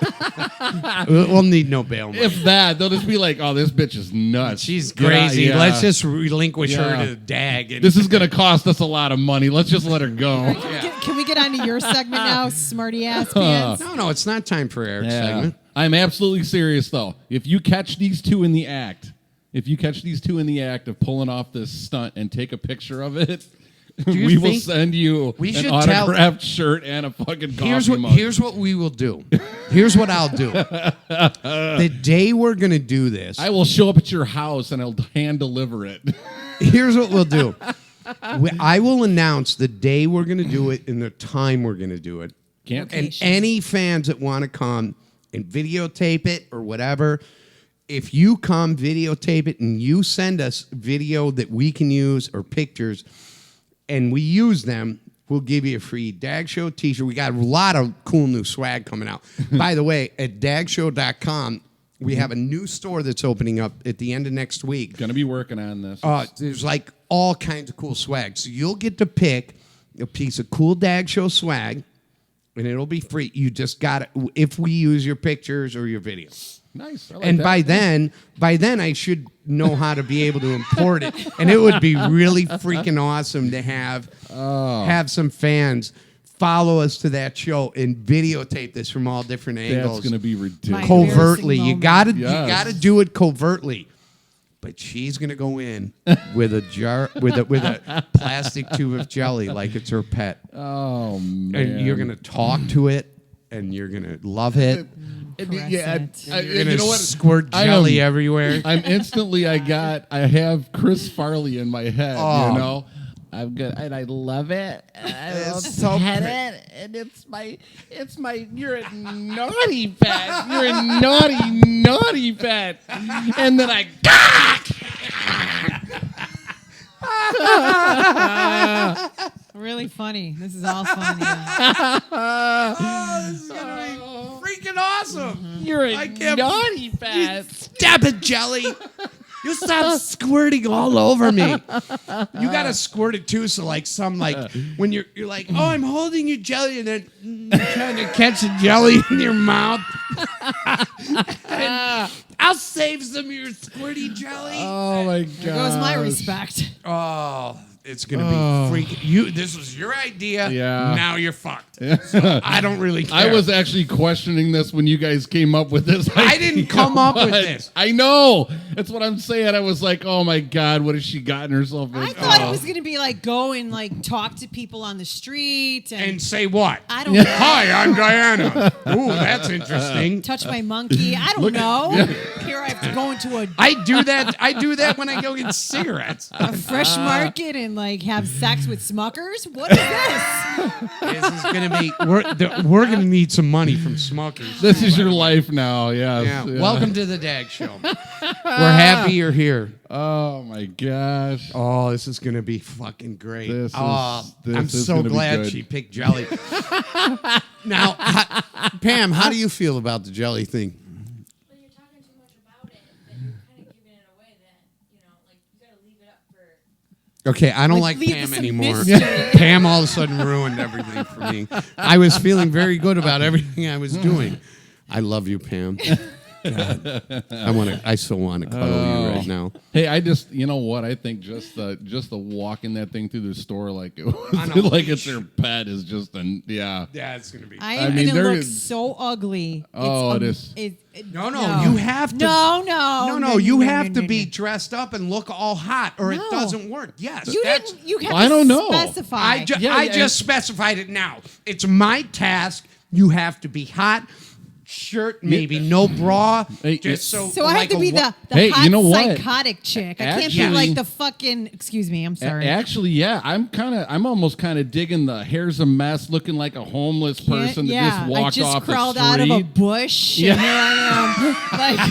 We'll need no bail money. If that, they'll just be like, "Oh, this bitch is nuts. She's Get out- crazy. yeah. Let's just relinquish Yeah. her to Dag. And This is going to cost us a lot of money. Let's just let her go." Can we get on to your segment now, smarty ass pants? no, it's not time for Eric's segment. I'm absolutely serious though. If you catch these two in the act of pulling off this stunt and take a picture of it, you we will think send you we an should tell- autographed shirt and a fucking coffee mug. Here's what we will do. Here's what I'll do. The day we're gonna do this, I will show up at your house and I'll hand deliver it. here's what we'll do. I will announce the day we're gonna do it and the time we're gonna do it. Can't Okay. And any fans that want to come and videotape it or whatever, if you come videotape it and you send us video that we can use or pictures and we use them, we'll give you a free Dag Show t-shirt. We got a lot of cool new swag coming out. By the way, at dagshow.com, we have a new store that's opening up at the end of next week. Gonna be working on this. There's like all kinds of cool swag. So you'll get to pick a piece of cool Dag Show swag, and it'll be free. You just got it if we use your pictures or your video. Nice. I like And that. by then I should know how to be able to import it, and it would be really freaking awesome to have some fans follow us to that show and videotape this from all different angles. That's gonna be ridiculous. Covertly. You Embarrassing gotta moment. you gotta do it covertly. But she's gonna go in with a jar with a plastic tube of jelly like it's her pet. Oh man. And you're gonna talk to it and you're gonna love it. Yeah, Press it. You're gonna you know what? squirt I jelly am- everywhere. I'm instantly. I have Chris Farley in my head. Oh. You know, I'm good, and I love it. And I It's love so pet pretty. it, and it's my. You're a naughty pet. You're a naughty pet. And then I. Really funny. This is all funny. This is gonna be freaking awesome. You're a I can't- naughty pet. Stab it, jelly. You stop squirting all over me. You gotta squirt it too, so like when you're like, oh, I'm holding you jelly, and then you're trying to catch a jelly in your mouth. And I'll save some of your squirty jelly. Oh my god. There goes my respect. Oh, it's gonna be freaking. This was your idea. Yeah. Now you're fucked. So I don't really care. I was actually questioning this when you guys came up with this. I didn't come up with this. I know. That's what I'm saying. I was like, oh my god, what has she gotten herself into? I thought it was gonna be like go and like talk to people on the street And say what? I don't know. Hi, I'm Diana. Ooh, that's interesting. Touch my monkey. I don't know. Here I have to go into a I do that when I go get cigarettes. fresh market and like have sex with Smuckers. What is this? This is gonna be. We're gonna need some money from Smuckers. This is your life now. Yes. Yeah. Yeah. Welcome to the Dag Show. We're happy you're here. Oh my gosh. Oh, this is gonna be fucking great. This I'm is so gonna be glad good. she picked jelly. Now, Pam, how do you feel about the jelly thing? When you're talking too much about it, then you're kind of giving it away. Then you gotta leave it up for. Okay, I don't like leave Pam some anymore. mystery. Pam all of a sudden ruined everything for me. I was feeling very good about everything I was doing. I love you, Pam. God. I so want to cuddle you right now. Hey, you know what? I think just the walking that thing through the store like it was, On a like leash. it's her pet is just yeah. Yeah, it's gonna be. I I am mean, gonna there look is- so ugly. Oh, it is. No, you have to. No, you have to be dressed up and look all hot, or it No. doesn't work. Yes, You that's. didn't. You have I to don't know. specify. I just specified it now. It's my task. You have to be hot. Shirt, maybe no bra. Hey, Just so. So I have like to a be wa- the Hey, hot you know what? psychotic chick. I can't Actually- be like the fucking. Excuse me. I'm sorry. Actually, yeah, I'm almost kind of digging the hair's a mess, looking like a homeless person that just walked I just off crawled the street. out of a bush. Yeah. And here I am, like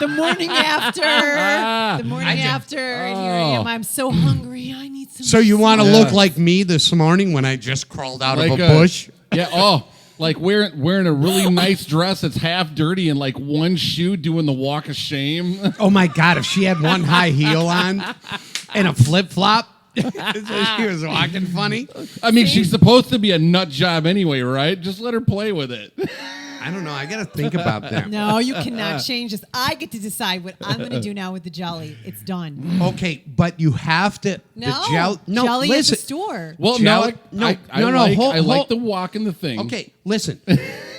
the morning after. The morning I just- after, and here I am. I'm so hungry. I need some. So you want to Yeah. look like me this morning when I just crawled out Like of a bush? Yeah. Oh. Like wearing a really nice dress that's half dirty and like one shoe doing the walk of shame. Oh my God! If she had one high heel on and a flip flop, she was walking funny. I mean, she's supposed to be a nut job anyway, right? Just let her play with it. I don't know. I got to think about that. No, you cannot change this. I get to decide what I'm going to do now with the jelly. It's done. Okay, but you have to. No, No, jelly listen. at the store. Well, Jelly- I no, like, hold- I like hold- the walk and the thing. Okay, listen.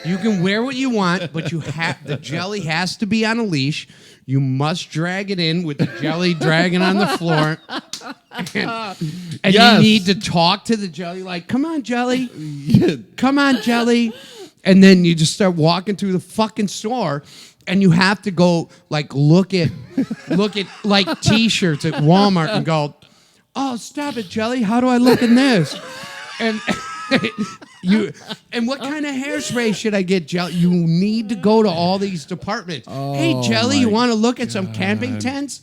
You can wear what you want, but the jelly has to be on a leash. You must drag it in with the jelly dragging on the floor. And Yes. you need to talk to the jelly like, come on, jelly. Come on, jelly. And then you just start walking through the fucking store. And you have to go like look at like T-shirts at Walmart and go, oh, stop it, jelly. How do I look in this? And what kind of hairspray should I get, jelly? You need to go to all these departments. Hey, jelly, you want to look at some camping tents?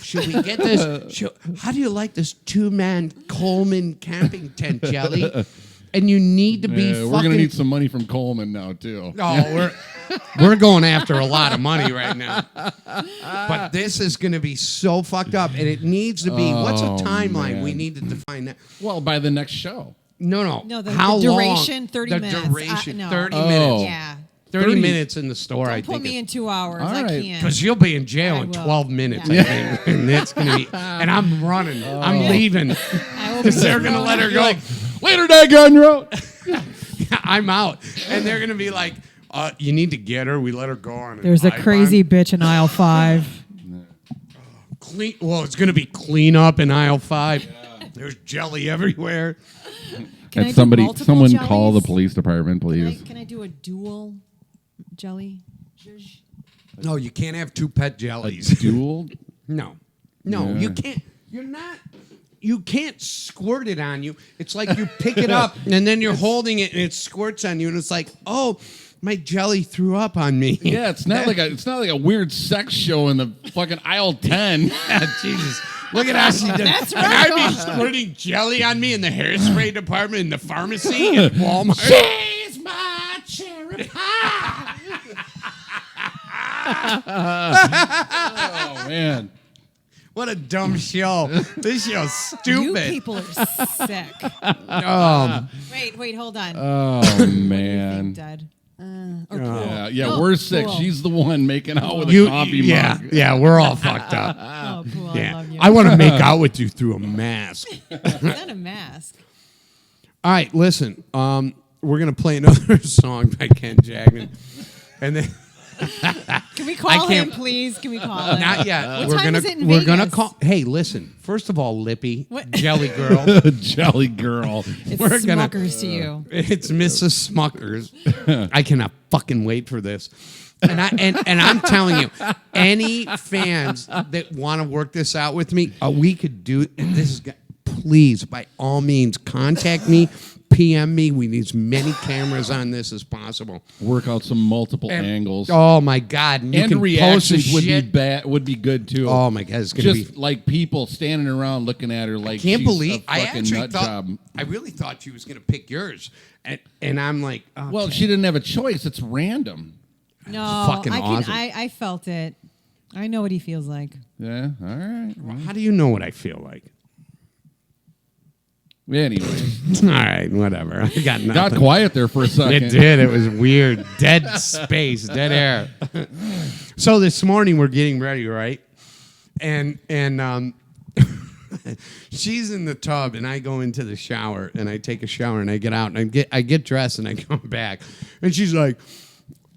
Should we get this? How do you like this 2-man Coleman camping tent, jelly? And you need to be. We're gonna need some money from Coleman now too. Oh, we're going after a lot of money right now. But this is going to be so fucked up, and it needs to be. What's a timeline? man. We need to define that. Well, by the next show. No, How the duration, long? 30 the minutes. duration, No. 30 Oh. minutes. Yeah. 30 30 minutes in the store, I Don't put think. me in 2 hours. All I right. can't. Because you'll be in jail I in will. 12 minutes, Yeah. I think. And it's going to be. And I'm running. I'm leaving. I will be Because they're going to thrown let her out. go. Later, Dagon, you're out. I'm out. And they're going to be like, you need to get her. We let her go on. an There's a iPhone. crazy bitch in aisle 5. Well, it's going to be clean up in aisle 5. There's jelly everywhere. Can I do Somebody, multiple someone call the jellies? police department, please. Can I do a dual jelly? No, you can't have 2 pet jellies. Duel? No, Yeah. you can't. You're not. You can't squirt it on you. It's like you pick it up and then you're holding it and it squirts on you and it's like, oh, my jelly threw up on me. Yeah, it's not like a weird sex show in the fucking aisle 10. Jesus. Look at how she did. That's And right. I'd be squirting jelly on me in the hairspray department in the pharmacy at Walmart. She's my cherry pie. Oh man. What a dumb show. This show's You stupid. people are sick. Wait, hold on. Oh man. Dead. Or cool. Yeah, Oh, we're sick. cool. She's the one making out with a coffee mug. Yeah, we're all fucked up. Oh, cool. I Yeah. love you. I want to make out with you through a mask. Is that a mask? All right, listen. We're gonna play another song by Ken Jagman, and then Can we I call can't- him, please? Can we call him? not yet. What we're time gonna is it in we're gonna Vegas? call. Hey, listen. First of all, Lippy, What? Jelly Girl. Jelly girl. It's We're gonna- Smuckers to you. It's Mrs. Smuckers. I cannot fucking wait for this. And I'm telling you, any fans that want to work this out with me, we could do this. Please, by all means, contact me, PM me. We need as many cameras on this as possible. Work out some multiple And- angles. Oh my God! And you And can reactions post would be shit. bad. Would be good too. Oh my God! It's gonna Just be. like people standing around looking at her like Can't she's believe a I fucking actually nut thought. job. I really thought she was gonna pick yours, and I'm like, okay. Well, she didn't have a choice. It's random. No, Fucking I awesome. I felt it. I know what he feels like. Yeah. All right. How do you know what I feel like? Anyways, All right, whatever. I got nothing. got quiet there for a second. It did. It was weird. Dead space, dead air. So this morning we're getting ready, right? And she's in the tub, and I go into the shower, and I take a shower, and I get out, and I get dressed, and I come back, and she's like,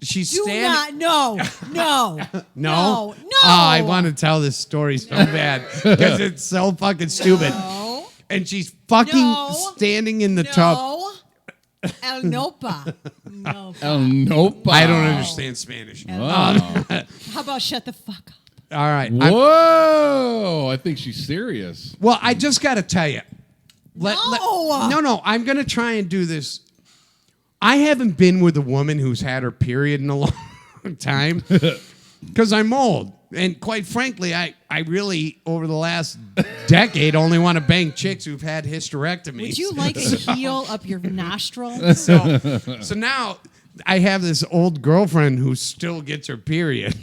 she's Do standing. not. No. No. No. Oh, I want to tell this story so bad because it's so fucking stupid. No. And she's fucking No. standing in the tub. No. El Nopa. No. Oh, nope. I don't understand Spanish. Wow. How about shut the fuck up? All right. Whoa. I think she's serious. Well, I just got to tell you. No. No. I'm going to try and do this. I haven't been with a woman who's had her period in a long time because I'm old. And quite frankly, I really, over the last decade, only want to bang chicks who've had hysterectomies. Would you like a heel up your nostril? So now I have this old girlfriend who still gets her period.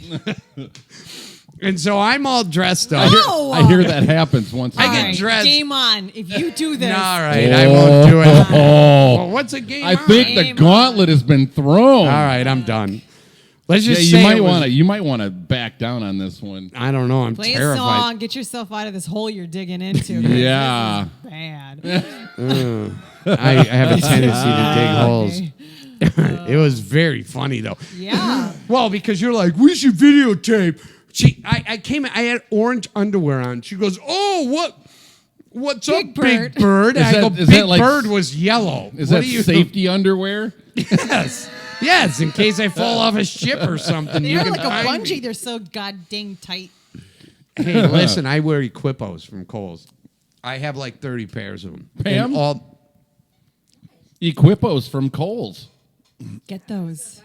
And so I'm all dressed up. No. I hear that happens once. I in a get while. All right, dressed. Game on. If you do this. All right, I won't do it. Well, what's a game I on? think the Game gauntlet has been thrown. All right, I'm done. Let's Yeah, just you say might it was- want to. You might want to back down on this one. I don't know. I'm Play terrified. a song. Get yourself out of this hole you're digging into. 'cause Yeah. This is bad. I have a tendency to dig holes. It was very funny though. Yeah. Well, because you're like, we should videotape. I had orange underwear on. She goes, oh, what's Big up, Bird. Big Bird? Is I that- go, is Big that like- Bird was yellow. Is What that do you- safety underwear? Yes. Yes, in case I fall off a ship or something. You They're can like a find bungee. me. They're so goddamn tight. Hey, listen, I wear Equipos from Kohl's. I have like 30 pairs of them. Pam? And all, Equipos from Kohl's. Get those.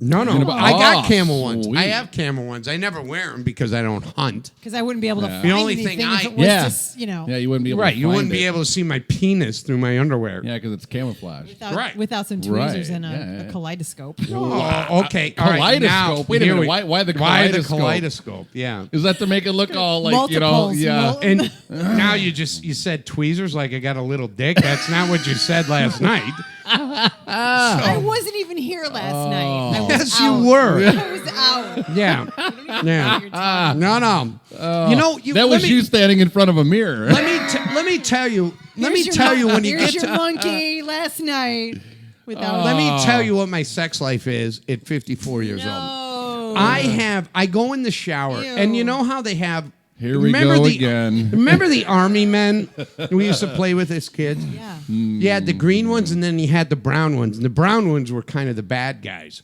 no, Oh, I got camel ones. sweet. I have camel ones. I never wear them because I don't hunt. Because I wouldn't be able to Yeah. find The only anything thing if I- it was Yeah. just, Yeah, you wouldn't be able Right, to you find wouldn't be it. able to see my penis through my underwear. Yeah, because it's camouflage. without some Right. tweezers and a Yeah. kaleidoscope. Oh, okay. All right, Kaleidoscope? now, Wait a here minute, we- why the Why the kaleidoscope? kaleidoscope? Yeah. Is that to make it look all like, Multiples, yeah. And now you said tweezers like I got a little dick. That's not what you said last night. I wasn't even here last night. I was Yes, out. you were. I was out. Yeah. Yeah. No. You know, That was you standing in front of a mirror. Let me tell you. Let me Here's your tell you when you here's get your to. monkey last night. Without Let me tell you what my sex life is at 54 years old. No. I go in the shower, Ew. and you know how they have. Here we go again. Remember the army men we used to play with as kids? Yeah. You had the green ones, and then you had the brown ones. And the brown ones were kind of the bad guys.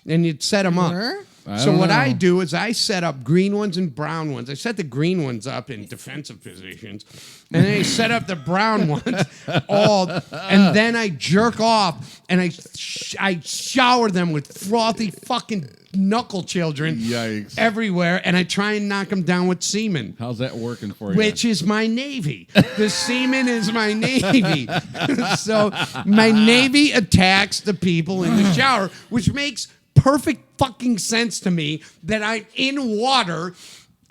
And you'd set them up. Were? So what I do is I set up green ones and brown ones. I set the green ones up in defensive positions, and then I set up the brown ones and then I jerk off, and I shower them with frothy fucking knuckle children Yikes. everywhere, and I try and knock them down with semen. How's that working for you? Which is my Navy. The semen is my Navy. So my Navy attacks the people in the shower, which makes perfect fucking sense to me that I'm in water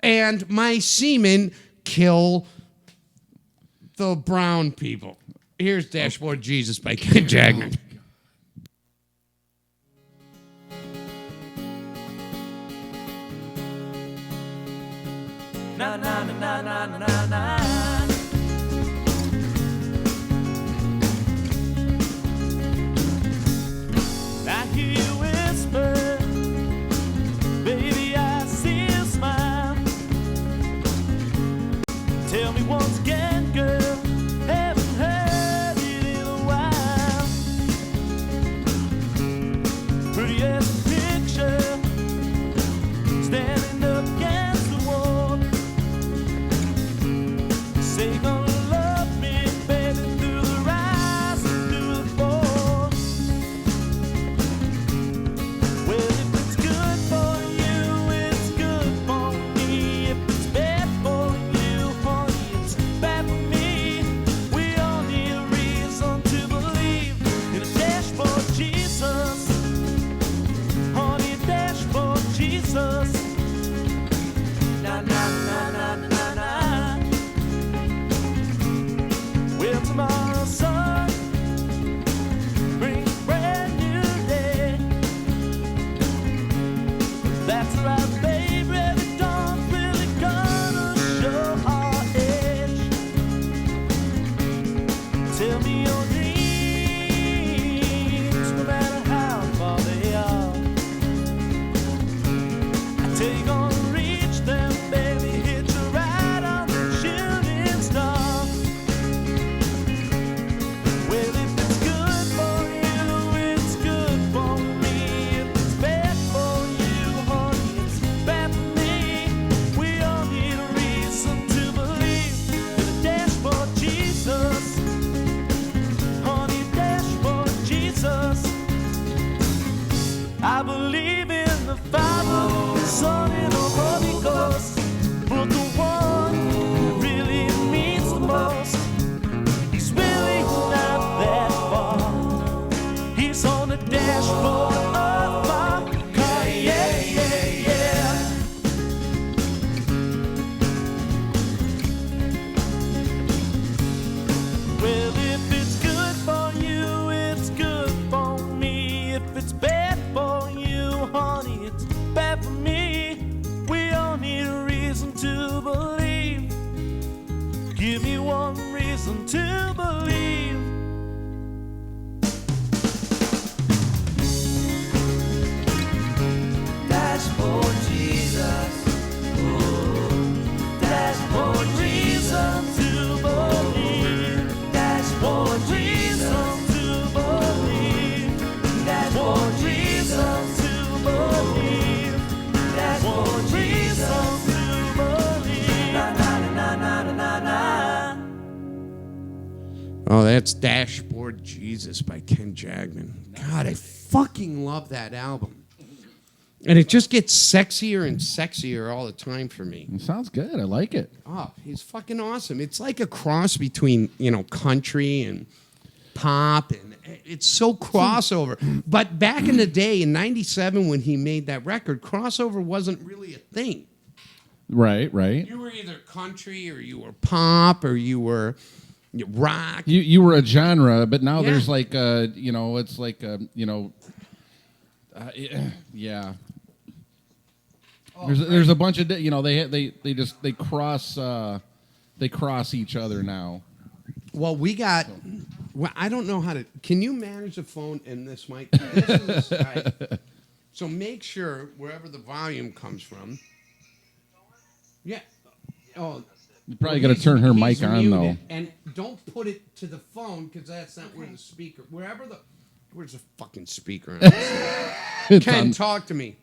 and my semen kill the brown people. Here's Dashboard Jesus by Ken Jagman. Na na na na na na na. I hear you whisper, baby, I see a smile. Tell me once again, girl, haven't heard it in a while. Prettiest picture, standing up against the wall. Say you're gonna love me, baby, through the rise and through the fall. Well, if it's good for you, it's good for me. If it's bad for you, honey, it's bad for me. We all need a reason to believe in a dashboard Jesus. Honey, a dashboard Jesus. Na na na na na na. Well, tomorrow, sun brings a brand new day. That's right, baby. The dawn's really gonna show our age. Tell me your dreams, no matter how far they are. I tell you, gonna reach them, baby. Hit you right on the shooting star. Well, if it's good for you, it's good for me. If it's bad for you, honey, it's bad for me. We all need a reason to believe in a dashboard Jesus. Honey, dashboard Jesus. I believe in the Father, the Son, and the Holy Ghost. But the one who really means the most, he's really not that far. He's on the dashboard of my car. Yeah, yeah, yeah. Well, if it's good for you, it's good for me. If it's bad for you, honey, it's bad for me. We all need a reason to believe. Give me one reason to believe. Dashboard Jesus. Oh, dashboard reason to believe. Dashboard reason to believe. Dashboard reason to believe. Dashboard reason to believe. Na na na na na na na. Oh, that's Dashboard Jesus by Ken Jagman. God, I fucking love that album. And it just gets sexier and sexier all the time for me. It sounds good. I like it. Oh, he's fucking awesome. It's like a cross between, country and pop, and it's so crossover. But back in the day, in 97, when he made that record, crossover wasn't really a thing. Right, right. You were either country or you were pop or you were rock. You were a genre, but now Yeah. there's like it's like yeah. There's a bunch of they cross each other now. Well, we got. Well, I don't know how to. Can you manage the phone in this mic? This is a Skype. So make sure wherever the volume comes from. Yeah. Oh. You probably got to turn her mic on muted, though. And don't put it to the phone because that's not where the speaker. Where's the fucking speaker? Ken, talk to me.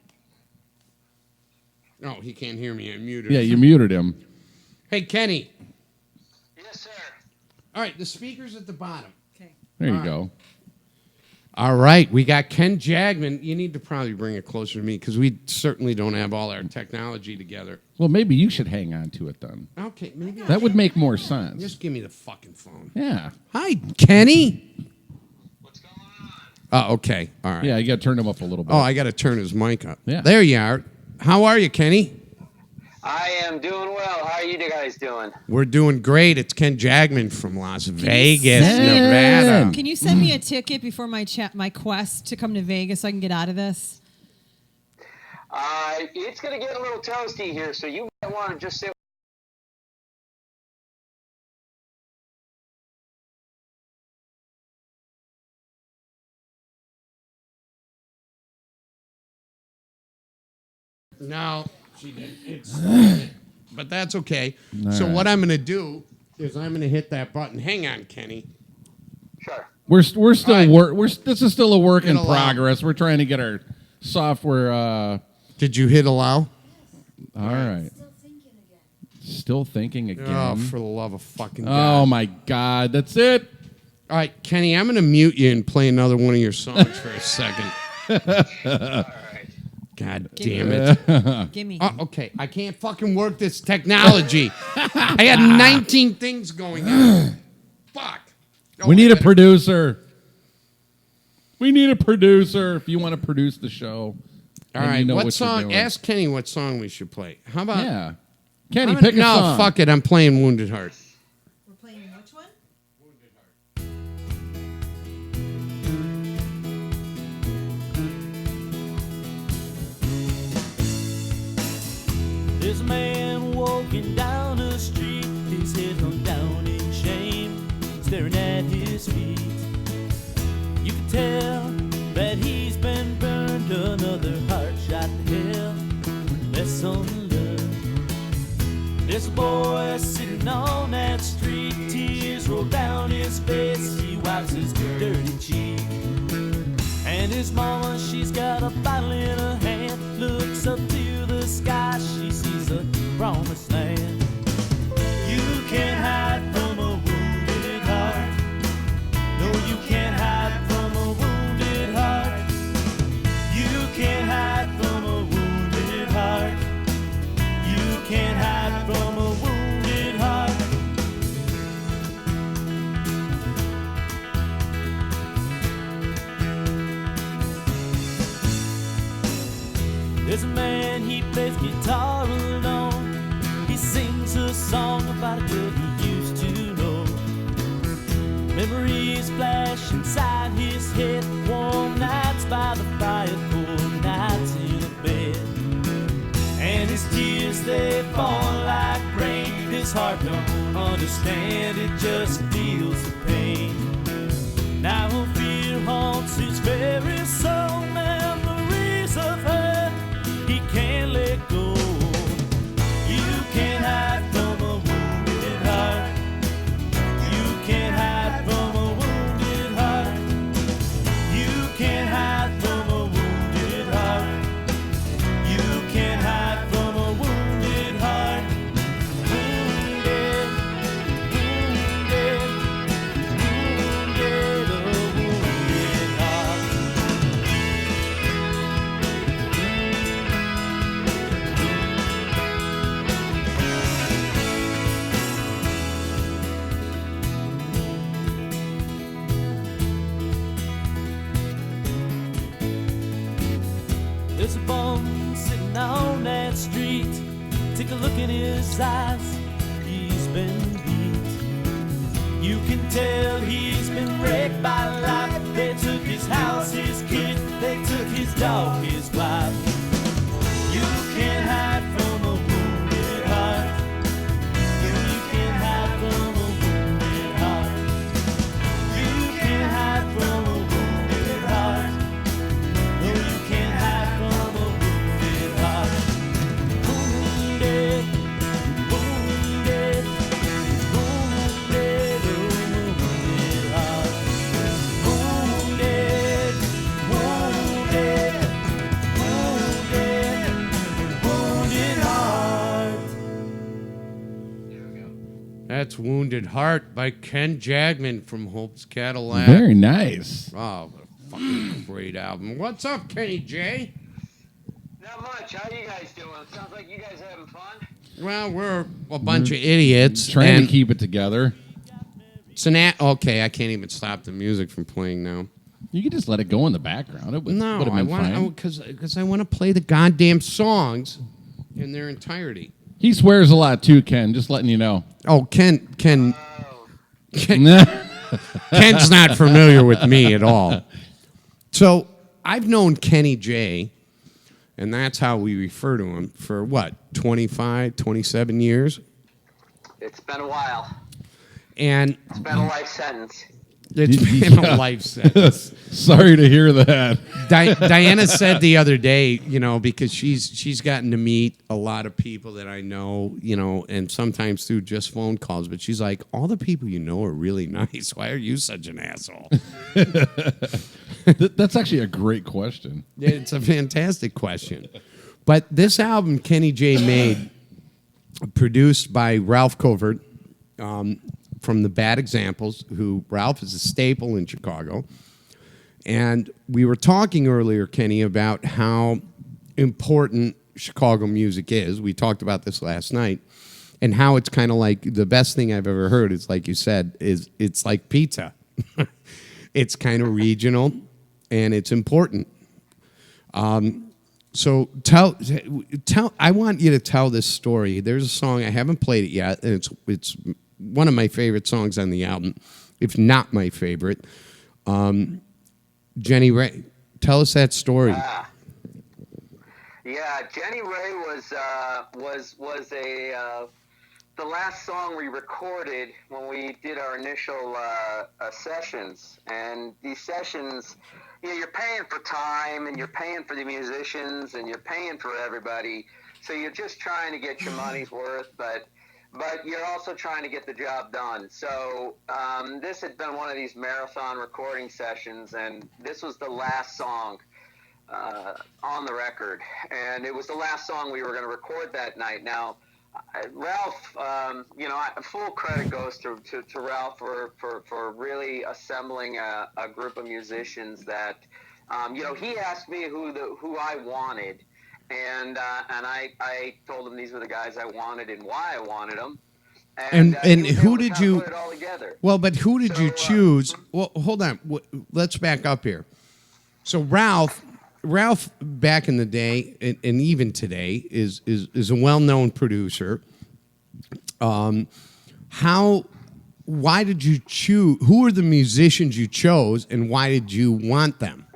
No, he can't hear me. I muted him. Yeah, you muted him. Hey, Kenny. Yes, sir. All right, the speaker's at the bottom. Okay. There you go. All right, we got Ken Jagman. You need to probably bring it closer to me because we certainly don't have all our technology together. Well, maybe you should hang on to it then. Okay, maybe That would make more sense. just give me the fucking phone. Yeah. Hi, Kenny. What's going on? Oh, okay. All right. Yeah, you got to turn him up a little bit. Oh, I got to turn his mic up. Yeah. There you are. How are you, Kenny? I am doing well. How are you guys doing? We're doing great. It's Ken Jagman from Las Vegas, send me- Nevada. Can you send me a ticket before my quest to come to Vegas so I can get out of this? It's going to get a little toasty here, so you might want to just sit. No, she didn't. But that's okay. So right. what I'm going to do is I'm going to hit that button. Hang on, Kenny. Sure. We're still right. this is still a work in Hit allow. progress. We're trying to get our software. Did you hit allow? All right. Still thinking again. Oh, for the love of fucking God. Oh my God, that's it. All right, Kenny, I'm going to mute you and play another one of your songs for a second. All right. God damn it. Gimme. Okay, I can't fucking work this technology. I had 19 things going on. Fuck. Oh, We need I a better- producer. We need a producer if you want to produce the show. All and right, you know what you're song? doing. Ask Kenny what song we should play. How about? Yeah. Kenny, how pick a about- song. No, fuck it. I'm playing Wounded Heart. We're playing which one? There's a man walking down the street, his head hung down in shame, staring at his feet. You can tell that he's been burned, another heart shot to hell, less unlearned. There's a boy sitting on that street, tears roll down his face, he wipes his dirty cheek. And his mama, she's got a bottle in her hand, looks up to the sky, she sees a promised land. You can't hide from a wounded heart. No, you can't hide from a wounded heart. You can't hide from a wounded heart. You can't hide from a wounded heart. There's a man, he plays guitar alone. He sings a song about a girl he used to know. Memories flash inside his head. Warm nights by the fire, cold nights in a bed. And his tears, they fall like rain. His heart don't understand, it just feels the pain. Now fear haunts his very soul. Memories of her he can't let go. You can't hide from a wounded heart. You can't hide from a wounded heart. You can't hide from a wounded heart. You can't hide from a wounded heart. Wounded, wounded, wounded, a wounded heart. There's a bum sitting on that street. Take a look in his eyes. He's been beat. You can tell he's been wrecked by life. They took his house, his kid. They took his dog, his wife. You can't hide from a wounded heart. You can't hide from a wounded heart. You can't hide from a wounded heart. No, you can't hide from a wounded heart. Wounded, wounded, wounded, wounded heart. Wounded, wounded, wounded, wounded heart. That's Wounded Heart by Ken Jagman from Hope's Cadillac. Very nice. Oh, what a fucking great album. What's up, Kenny J? Not much. How you guys doing? Sounds like you guys are having fun. Well, we're a bunch of idiots. Trying and to keep it together. it's an okay, I can't even stop the music from playing now. You could just let it go in the background. It would No, have I been fine. want because I want to play the goddamn songs in their entirety. He swears a lot too, Ken. Just letting you know. Oh, Ken's not familiar with me at all. So I've known Kenny J, and that's how we refer to him, for what, 25, 27 years? It's been a while. And It's been a life sentence. it's been a life sentence. Sorry to hear that. Diana said the other day, because she's gotten to meet a lot of people that I know, and sometimes through just phone calls, but she's like, all the people you know are really nice. Why are you such an asshole? That's actually a great question. It's a fantastic question. But this album Kenny J made, produced by Ralph Covert, from the Bad Examples, who Ralph is a staple in Chicago. And we were talking earlier, Kenny, about how important Chicago music is. We talked about this last night, and how it's kind of like the best thing I've ever heard is, like you said, is it's like pizza. It's kind of regional, and it's important. So tell. I want you to tell this story. There's a song, I haven't played it yet, and it's one of my favorite songs on the album, if not my favorite. Jenny Ray, tell us that story. Yeah, Jenny Ray was the last song we recorded when we did our initial sessions. And these sessions, you're paying for time, and you're paying for the musicians, and you're paying for everybody. So you're just trying to get your money's worth, but you're also trying to get the job done. So this had been one of these marathon recording sessions, and this was the last song on the record. And it was the last song we were going to record that night. Now, Ralph, full credit goes to Ralph for really assembling a group of musicians that, he asked me who I wanted. And I told him these were the guys I wanted and why I wanted them. And who did you? Put it all together. Well, but who did you choose? Well, hold on. Let's back up here. So Ralph, back in the day, and even today, is a well-known producer. Why did you choose? Who are the musicians you chose, and why did you want them?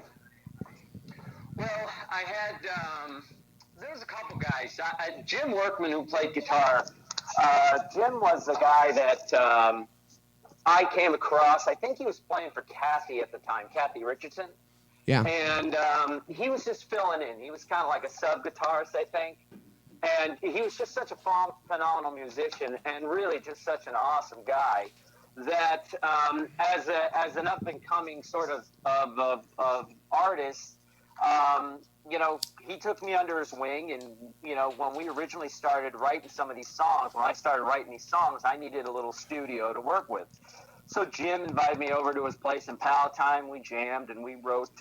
Well, I had there's a couple guys. Jim Workman, who played guitar. Jim was the guy that I came across. I think he was playing for Kathy at the time, Kathy Richardson. Yeah. And he was just filling in. He was kind of like a sub-guitarist, I think. And he was just such a phenomenal musician, and really just such an awesome guy that as an up-and-coming sort of artist, he took me under his wing. And, when we originally started writing some of these songs, when I started writing these songs, I needed a little studio to work with. So Jim invited me over to his place in Palatine. We jammed and we wrote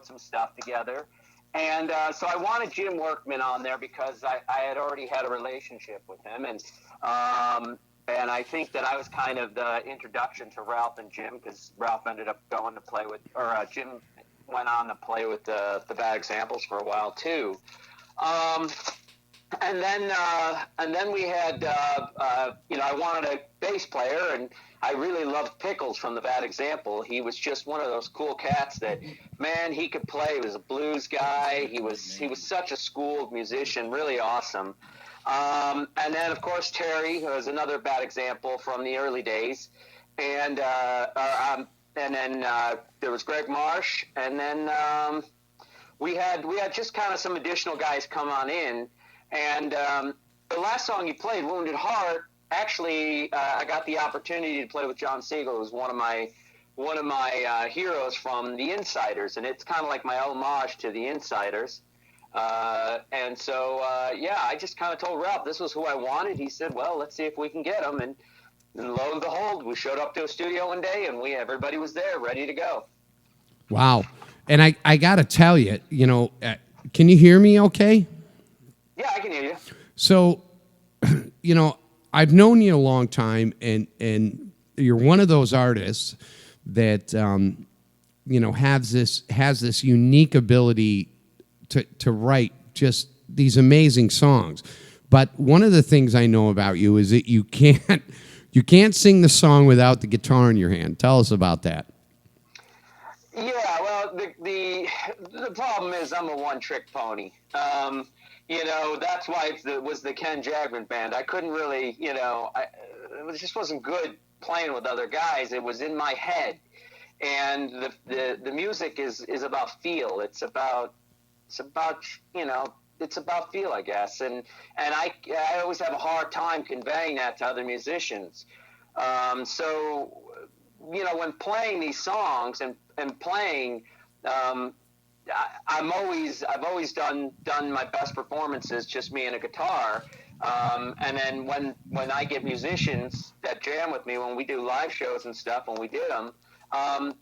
some stuff together. And so I wanted Jim Workman on there because I had already had a relationship with him. And I think that I was kind of the introduction to Ralph and Jim, because Ralph ended up going to play with, Jim went on to play with the Bad Examples for a while too. And then we had, I wanted a bass player, and I really loved Pickles from the Bad Example. He was just one of those cool cats that, man, he could play. He was a blues guy. He was such a schooled musician, really awesome. And then, of course, Terry, who was another Bad Example from the early days. And then there was Greg Marsh, and then we had just kind of some additional guys come on in. And the last song you played, Wounded Heart, actually I got the opportunity to play with John Siegel, who's one of my heroes from The Insiders, and it's kind of like my homage to The Insiders. And so I just kind of told Ralph this was who I wanted. He said, well, let's see if we can get him. And lo and behold, we showed up to a studio one day, and everybody was there, ready to go. Wow. And I got to tell you, can you hear me okay? Yeah, I can hear you. So, I've known you a long time, and you're one of those artists that, has this unique ability to write just these amazing songs. But one of the things I know about you is that you can't sing the song without the guitar in your hand. Tell us about that. Yeah, well, the problem is I'm a one-trick pony. That's why it was the Ken Jagman band. I couldn't really, it just wasn't good playing with other guys. It was in my head, and the music is about feel. It's about feel, I guess, and I always have a hard time conveying that to other musicians. So when playing these songs and playing, I've always done my best performances just me and a guitar. And then when I get musicians that jam with me when we do live shows and stuff, when we did them,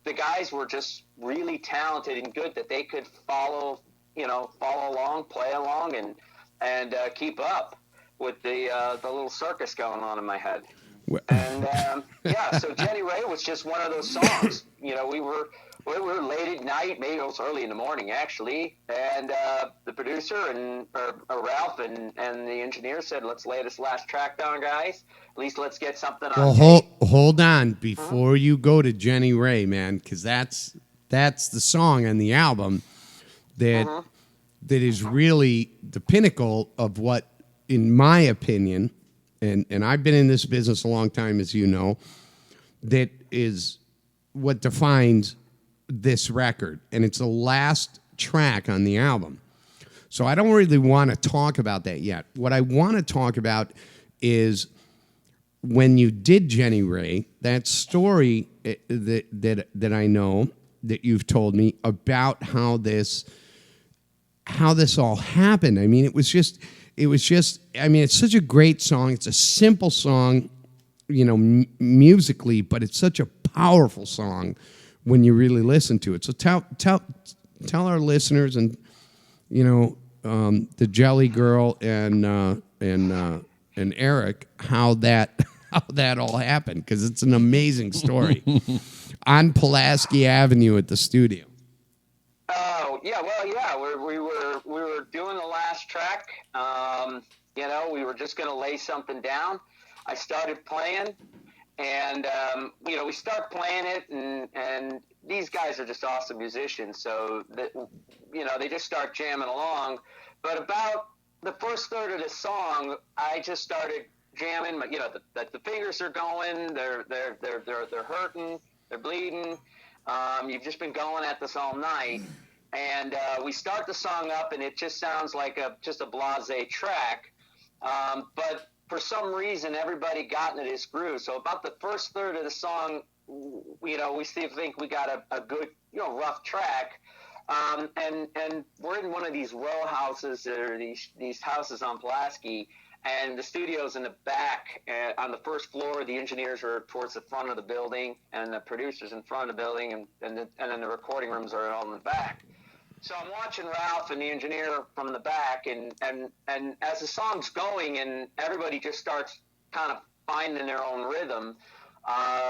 the guys were just really talented and good that they could follow along, play along, and keep up with the little circus going on in my head. And so Jenny Ray was just one of those songs. We were late at night, maybe it was early in the morning actually, and the producer and Ralph and the engineer said, "Let's lay this last track down, guys. At least let's get something on." Well, hold on before you go to Jenny Ray, man, because that's the song on the album that is really the pinnacle of what, in my opinion, and I've been in this business a long time, as you know, that is what defines this record. And it's the last track on the album. So I don't really want to talk about that yet. What I want to talk about is when you did Jenny Ray, that story that I know that you've told me about how this all happened. I mean, it was just, I mean, it's such a great song. It's a simple song, musically, but it's such a powerful song when you really listen to it. So tell our listeners and, the Jelly Girl and Eric how that all happened, because it's an amazing story on Pulaski Avenue at the studio. Oh yeah, well yeah, we were doing the last track. We were just gonna lay something down. I started playing, and we start playing it, and these guys are just awesome musicians. So that they just start jamming along. But about the first third of the song, I just started jamming. The fingers are going. They're hurting. They're bleeding. You've just been going at this all night. And we start the song up, and it just sounds like just a blasé track. But for some reason, everybody got into this groove. So about the first third of the song, we still think we got a good, rough track. And we're in one of these row houses, or these houses on Pulaski, and the studio's in the back. On the first floor, the engineers are towards the front of the building, and the producers in front of the building, and then the recording rooms are all in the back. So I'm watching Ralph and the engineer from the back, and as the song's going, and everybody just starts kind of finding their own rhythm.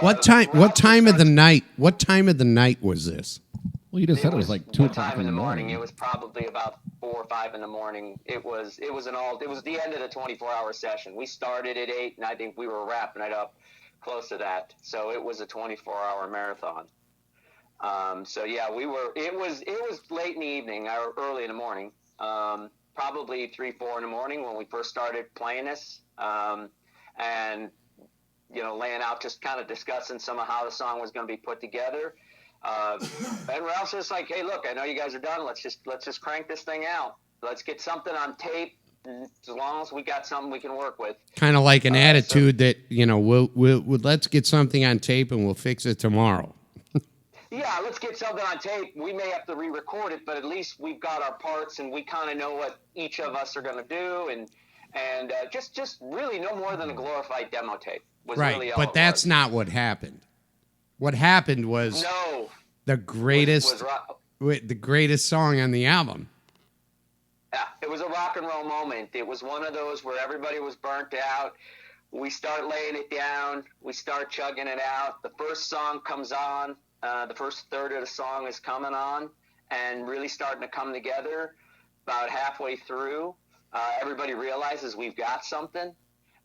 What time of the night? What time of the night was this? Well, you just said it was like 2 o'clock in the morning. It was probably about 4 or 5 in the morning. It was the end of the 24-hour session. We started at 8, and I think we were wrapping it up close to that. So it was a 24-hour marathon. So yeah, it was late in the evening or early in the morning, probably 3, 4 in the morning when we first started playing this, and laying out, just kind of discussing some of how the song was going to be put together. And Ralph's just like, "Hey, look, I know you guys are done. Let's just crank this thing out. Let's get something on tape. As long as we got something we can work with." Kind of like an attitude that we'll let's get something on tape and we'll fix it tomorrow. Yeah, let's get something on tape. We may have to re-record it, but at least we've got our parts, and we kind of know what each of us are going to do, and just really no more than a glorified demo tape was really all. But that's not what happened. What happened was the greatest song on the album. Yeah, it was a rock and roll moment. It was one of those where everybody was burnt out. We start laying it down. We start chugging it out. The first song comes on. The first third of the song is coming on and really starting to come together about halfway through. everybody realizes we've got something.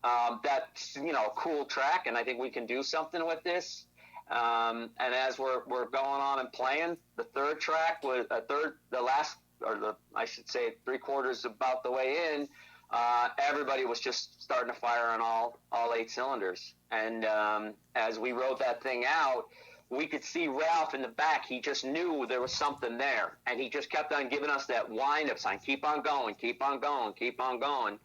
That's a cool track, and I think we can do something with this. And as we're going on and playing, the third track was I should say 3/4 about the way in. Everybody was just starting to fire on all 8 cylinders, and as we wrote that thing out, we could see Ralph in the back. He just knew there was something there, and he just kept on giving us that wind-up sign: keep on going, keep on going, keep on going.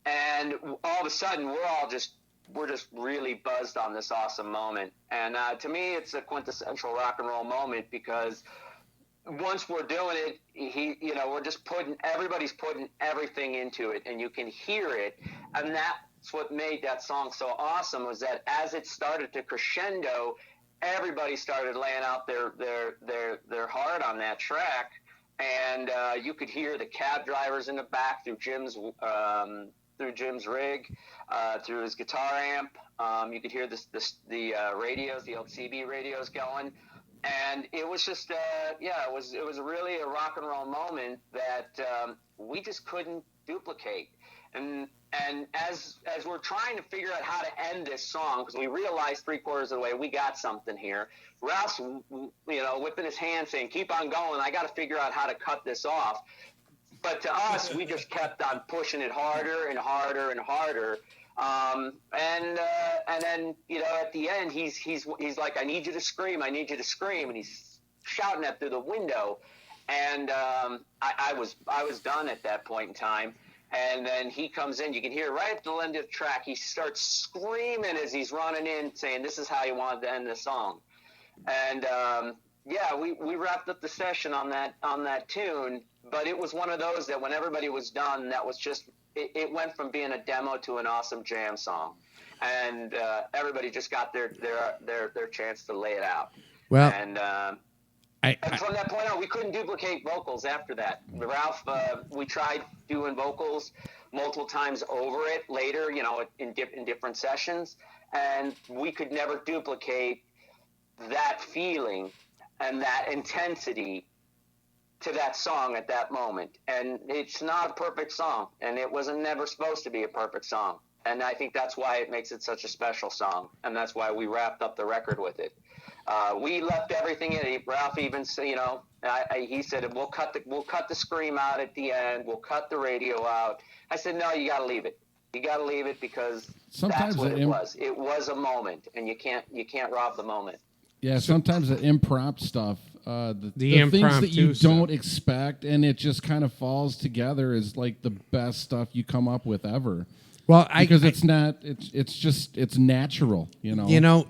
And all of a sudden, we're just really buzzed on this awesome moment. And to me, it's a quintessential rock and roll moment, because once we're doing it, we're just everybody's putting everything into it, and you can hear it. And that's what made that song so awesome, was that as it started to crescendo, everybody started laying out their heart on that track. And you could hear the cab drivers in the back through Jim's rig, through his guitar amp. You could hear the radios, the old CB radios going. And it was just, it was really a rock and roll moment that we just couldn't duplicate. And as we're trying to figure out how to end this song, because we realized 3/4 of the way we got something here, Ralph's, whipping his hand saying, keep on going, I got to figure out how to cut this off. But to us, we just kept on pushing it harder and harder and harder. And then, at the end, he's like, I need you to scream, I need you to scream. And he's shouting that through the window. And I was done at that point in time. And then he comes in, you can hear right at the end of the track, he starts screaming as he's running in, saying, this is how you wanted to end the song. And we wrapped up the session on that tune, but it was one of those that when everybody was done, that was just, it went from being a demo to an awesome jam song. And everybody just got their chance to lay it out. Well, and from that point on, we couldn't duplicate vocals after that. Ralph, we tried doing vocals multiple times over it later, in different sessions, and we could never duplicate that feeling and that intensity to that song at that moment. And it's not a perfect song, and it wasn't never supposed to be a perfect song. And I think that's why it makes it such a special song, and that's why we wrapped up the record with it. We left everything in. Ralph even said, he said, we'll cut the scream out at the end. We'll cut the radio out. I said, no, you got to leave it. You got to leave it, because Sometimes that's what it was. It was a moment, and you can't rob the moment. Yeah, sometimes the improv stuff, the things that you don't expect, and it just kind of falls together, is like the best stuff you come up with ever. Well, because it's natural, It's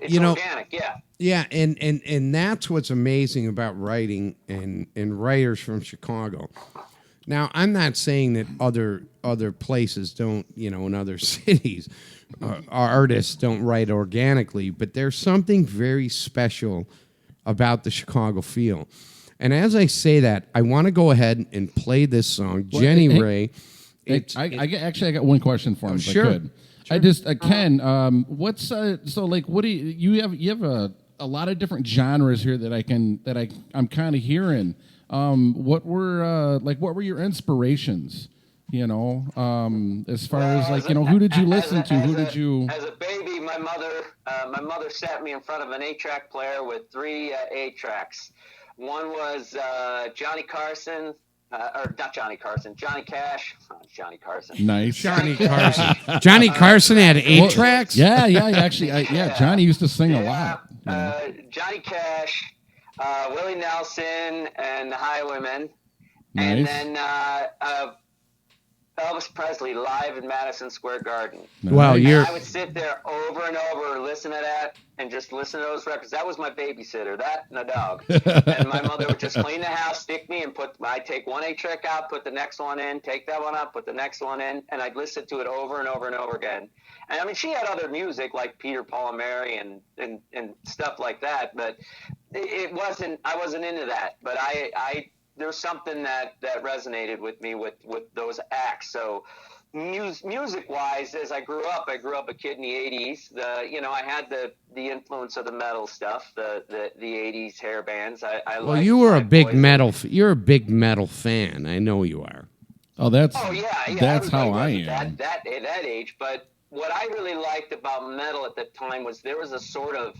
organic, yeah. Yeah, and that's what's amazing about writing and writers from Chicago. Now, I'm not saying that other places don't, in other cities, artists don't write organically, but there's something very special about the Chicago feel. And as I say that, I want to go ahead and play this song, Jenny Ray. I got one question for him. If sure. I could. Sure. I just Ken, what's what do you have a lot of different genres here that I'm kind of hearing. What were your inspirations? As far as who did you listen to? Who did you? As a baby, my mother sat me in front of an 8-track player with 3 8-tracks. One was Johnny Carson. Or not Johnny Carson, Johnny Cash. Oh, Johnny Carson. Nice. Johnny Carson. Johnny Carson had 8 tracks? Yeah, actually, Johnny used to sing a lot. Johnny Cash, Willie Nelson, and the Highwaymen. Nice. And then Elvis Presley live in Madison Square Garden. Well, I would sit there over and over, listen to that, and just listen to those records. That was my babysitter, that and a dog. And my mother would just clean the house, stick me, and I'd take one 8-track out, put the next one in, take that one out, put the next one in, and I'd listen to it over and over and over again. And I mean, she had other music like Peter, Paul, and Mary and stuff like that, but I wasn't into that. But there's something that resonated with me with those acts. So music-wise, as I grew up a kid in the 80s. I had the influence of the metal stuff, the 80s hair bands. Well, you were a big metal. You're a big metal fan. I know you are. Oh, that's Oh yeah, that's how I everybody am. was at that age. But what I really liked about metal at the time was there was a sort of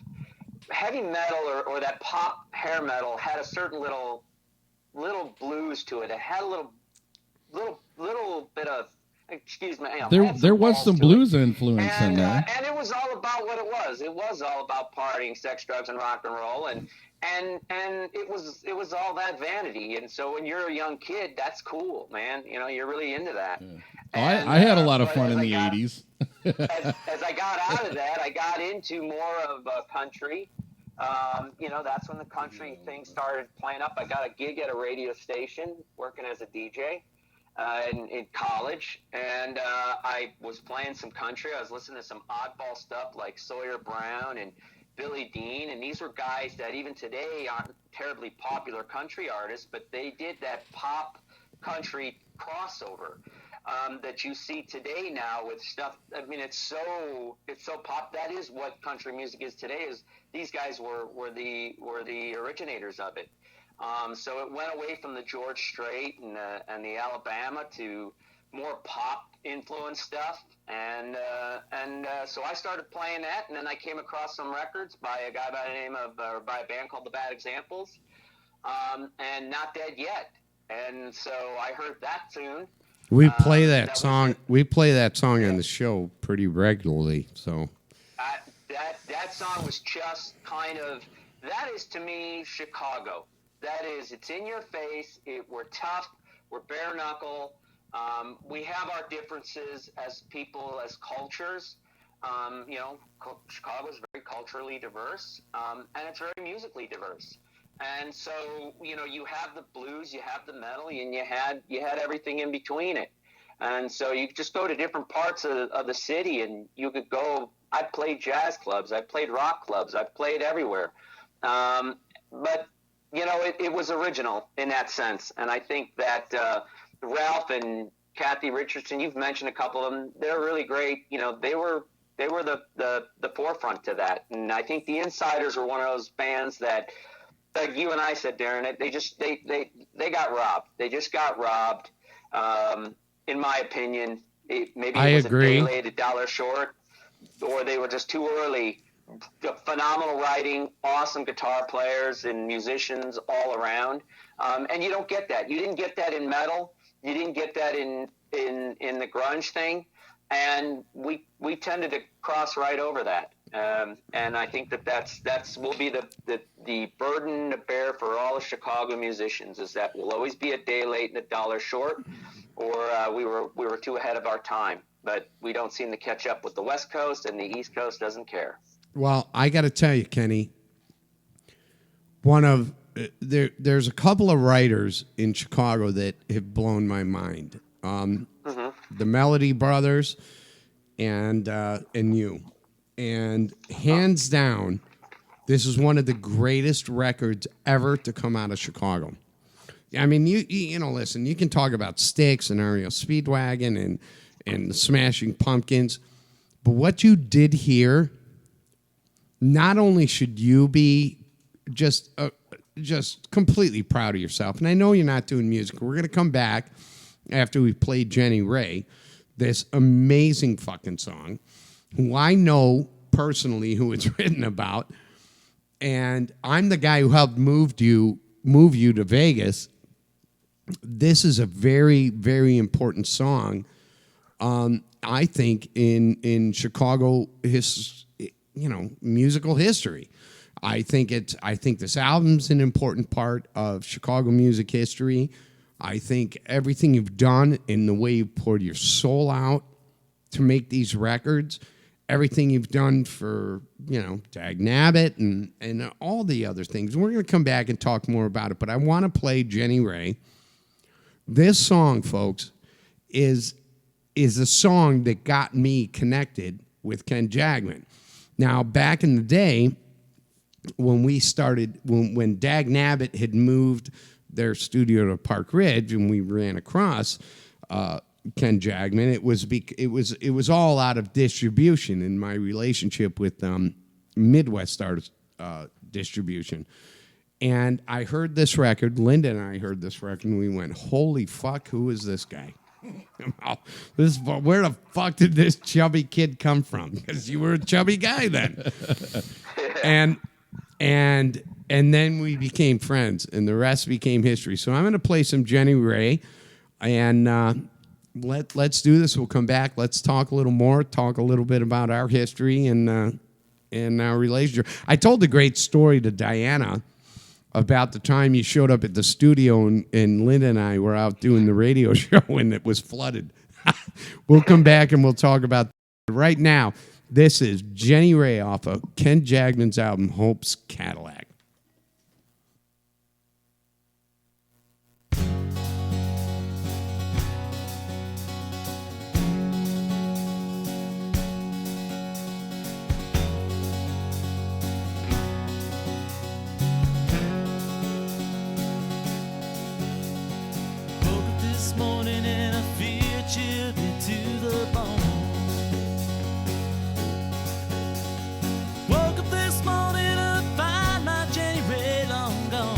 heavy metal or that pop hair metal had a certain little blues to it. It had a little bit of, excuse me, There was balls some to it. blues influence in there. And it was all about what it was. It was all about partying, sex, drugs, and rock and roll, and it was all that vanity. And so when you're a young kid, that's cool, man. You know, you're really into that. Yeah. And, I had a lot of but fun as in I the got- 80s. as I got out of that, I got into more of country. You know, that's when the country thing started playing up. I got a gig at a radio station working as a DJ in college, and I was playing some country. I was listening to some oddball stuff like Sawyer Brown and Billy Dean, and these were guys that even today aren't terribly popular country artists, but they did that pop country crossover that you see today now with stuff. I mean, it's so pop. That is what country music is today. Is these guys were the originators of it. So it went away from the George Strait and the Alabama to more pop influenced stuff, and so I started playing that, and then I came across some records by a guy by the name of by a band called the Bad Examples, and Not Dead Yet, and so I heard that tune. We play that was song. it. We play that song on the show pretty regularly. So That song was just kind of, that is to me Chicago. That is, it's in your face. We're tough. We're bare knuckle. We have our differences as people, as cultures. You know, Chicago is very culturally diverse, and it's very musically diverse. And so, you know, you have the blues, you have the metal, and you had everything in between it. And so you just go to different parts of the city, and you could go. I played jazz clubs, I played rock clubs, I played everywhere. But you know, it was original in that sense. And I think that Ralph and Kathy Richardson, you've mentioned a couple of them. They're really great. You know, they were the forefront to that. And I think the Insiders were one of those bands that, like you and I said, Darren, they got robbed. They just got robbed. In my opinion, maybe I it was agree. a day late, a dollar short, or they were just too early. Phenomenal writing, awesome guitar players and musicians all around, and you don't get that. You didn't get that in metal. You didn't get that in the grunge thing, and we tended to cross right over that. And I think that's will be the burden to bear for all the Chicago musicians, is that we'll always be a day late and a dollar short, or we were too ahead of our time. But we don't seem to catch up with the West Coast, and the East Coast doesn't care. Well, I got to tell you, Kenny, there's a couple of writers in Chicago that have blown my mind. The Melody Brothers and you. And hands down, this is one of the greatest records ever to come out of Chicago. I mean, you know, listen, you can talk about Styx and REO Speedwagon and the Smashing Pumpkins, but what you did here, not only should you be just completely proud of yourself, and I know you're not doing music. We're going to come back after we played Jenny Ray, this amazing fucking song, who I know personally who it's written about, and I'm the guy who helped move you to Vegas. This is a very, very important song, I think, in Chicago musical history. I think this album's an important part of Chicago music history. I think everything you've done in the way you poured your soul out to make these records, everything you've done for, Dag Nabbit and all the other things. We're going to come back and talk more about it, but I want to play Jenny Ray. This song, folks, is a song that got me connected with Ken Jagman. Now, back in the day, when we started, when Dag Nabbit had moved their studio to Park Ridge, and we ran across Ken Jagman, it was all out of distribution in my relationship with Midwest Artist Distribution. And I heard this record. Linda and I heard this record, and we went, "Holy fuck! Who is this guy?" talking about. Where the fuck did this chubby kid come from? Because you were a chubby guy then. and then we became friends, and the rest became history. So I'm going to play some Jenny Ray, and let's do this. We'll come back. Let's talk a little more. Talk a little bit about our history and our relationship. I told a great story to Diana about the time you showed up at the studio, and Linda and I were out doing the radio show, and it was flooded. We'll come back and we'll talk about that. Right now. This is Jenny Ray off of Ken Jagman's album, Hope's Cadillac. Woke up this morning and I feel chilly to the bone. Woke up this morning to find my Jenny Ray long gone.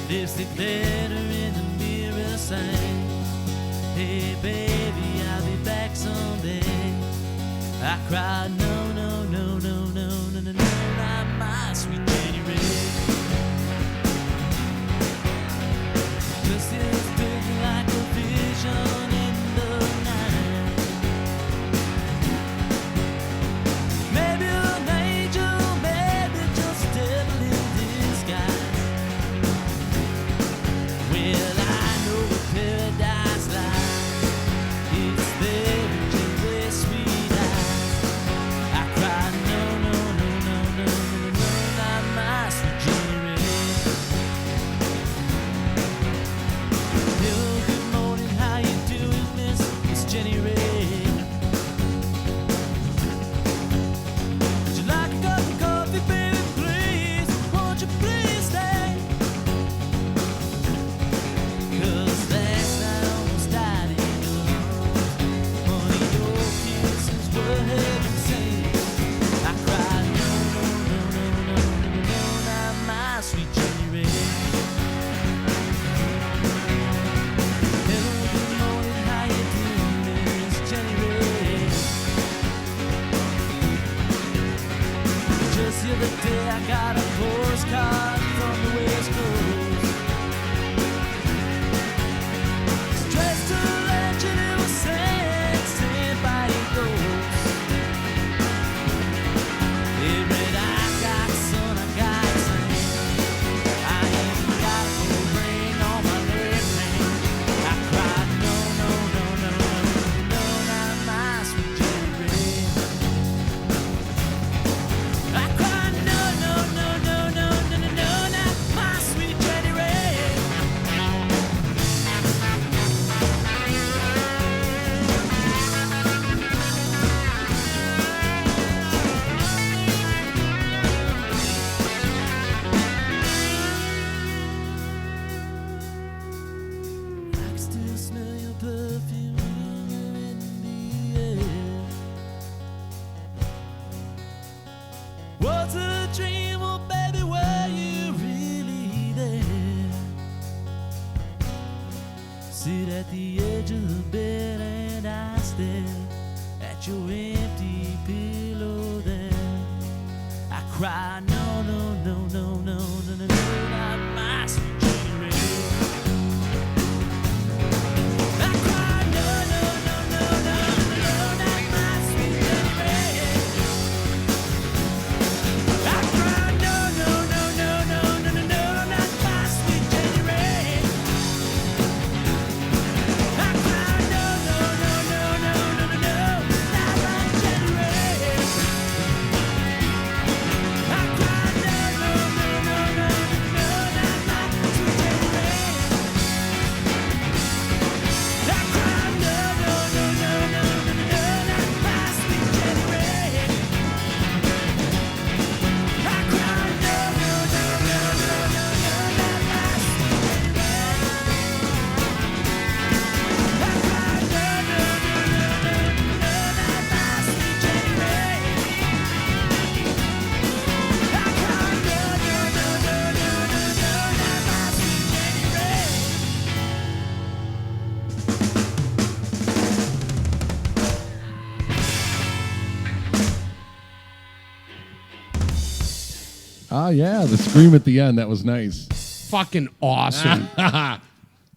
Lipstick glitter in the mirror saying, hey baby, I'll be back someday. I cried, no, no, no, no, no, no, no, no, not my sweet Jenny Ray. Just is big like a vision in the night. Maybe an angel, maybe just a devil in disguise. Well, I know where paradise lies. It's there in your way, sweet eyes. I cried, no, no, no, no, no, no, no, not my sweet Jenny Ray. Hello, good morning, how you doing, Miss Jenny Ray? Would you like a cup of coffee, baby, please? Won't you please stay? 'Cause last night I almost died in your arms. One of your kisses were heaven sent. I cried, no, no, no, no, no, no, no, not my sweet Jenny Ray. Hello, good morning, how you doing, Miss Jenny Ray? Just the other day I got a postcard from the West Coast. Stressed to legend, it was sent by a ghost. It read, I got son, I got son. I even got a gold ring on my left hand. I cried, no, no, no, no, no, no, not my sweet Jenny Ray. I cried, no, no, no, no, no, no, no, no, not my sweet Jenny Ray. I can still smell your perfume in the air. Was it a dream, oh baby, were you really there? Sit at the edge of the bed and I stare at your empty pillow there. I cry, no, no, no, no, no, no, no, no, not my sweet Jenny Ray. I cry, no, no, no, no, no, no, not my sweet Jenny Ray. I cry, no, no, no, no, no, no, no, no, not my sweet Jenny Ray. I cry, no, no, no, no, no, no, no, no, not my Jenny Ray. I cry, no, no, no, no, no, no, no, not Ah, yeah, the scream at the end. That was nice. Fucking awesome.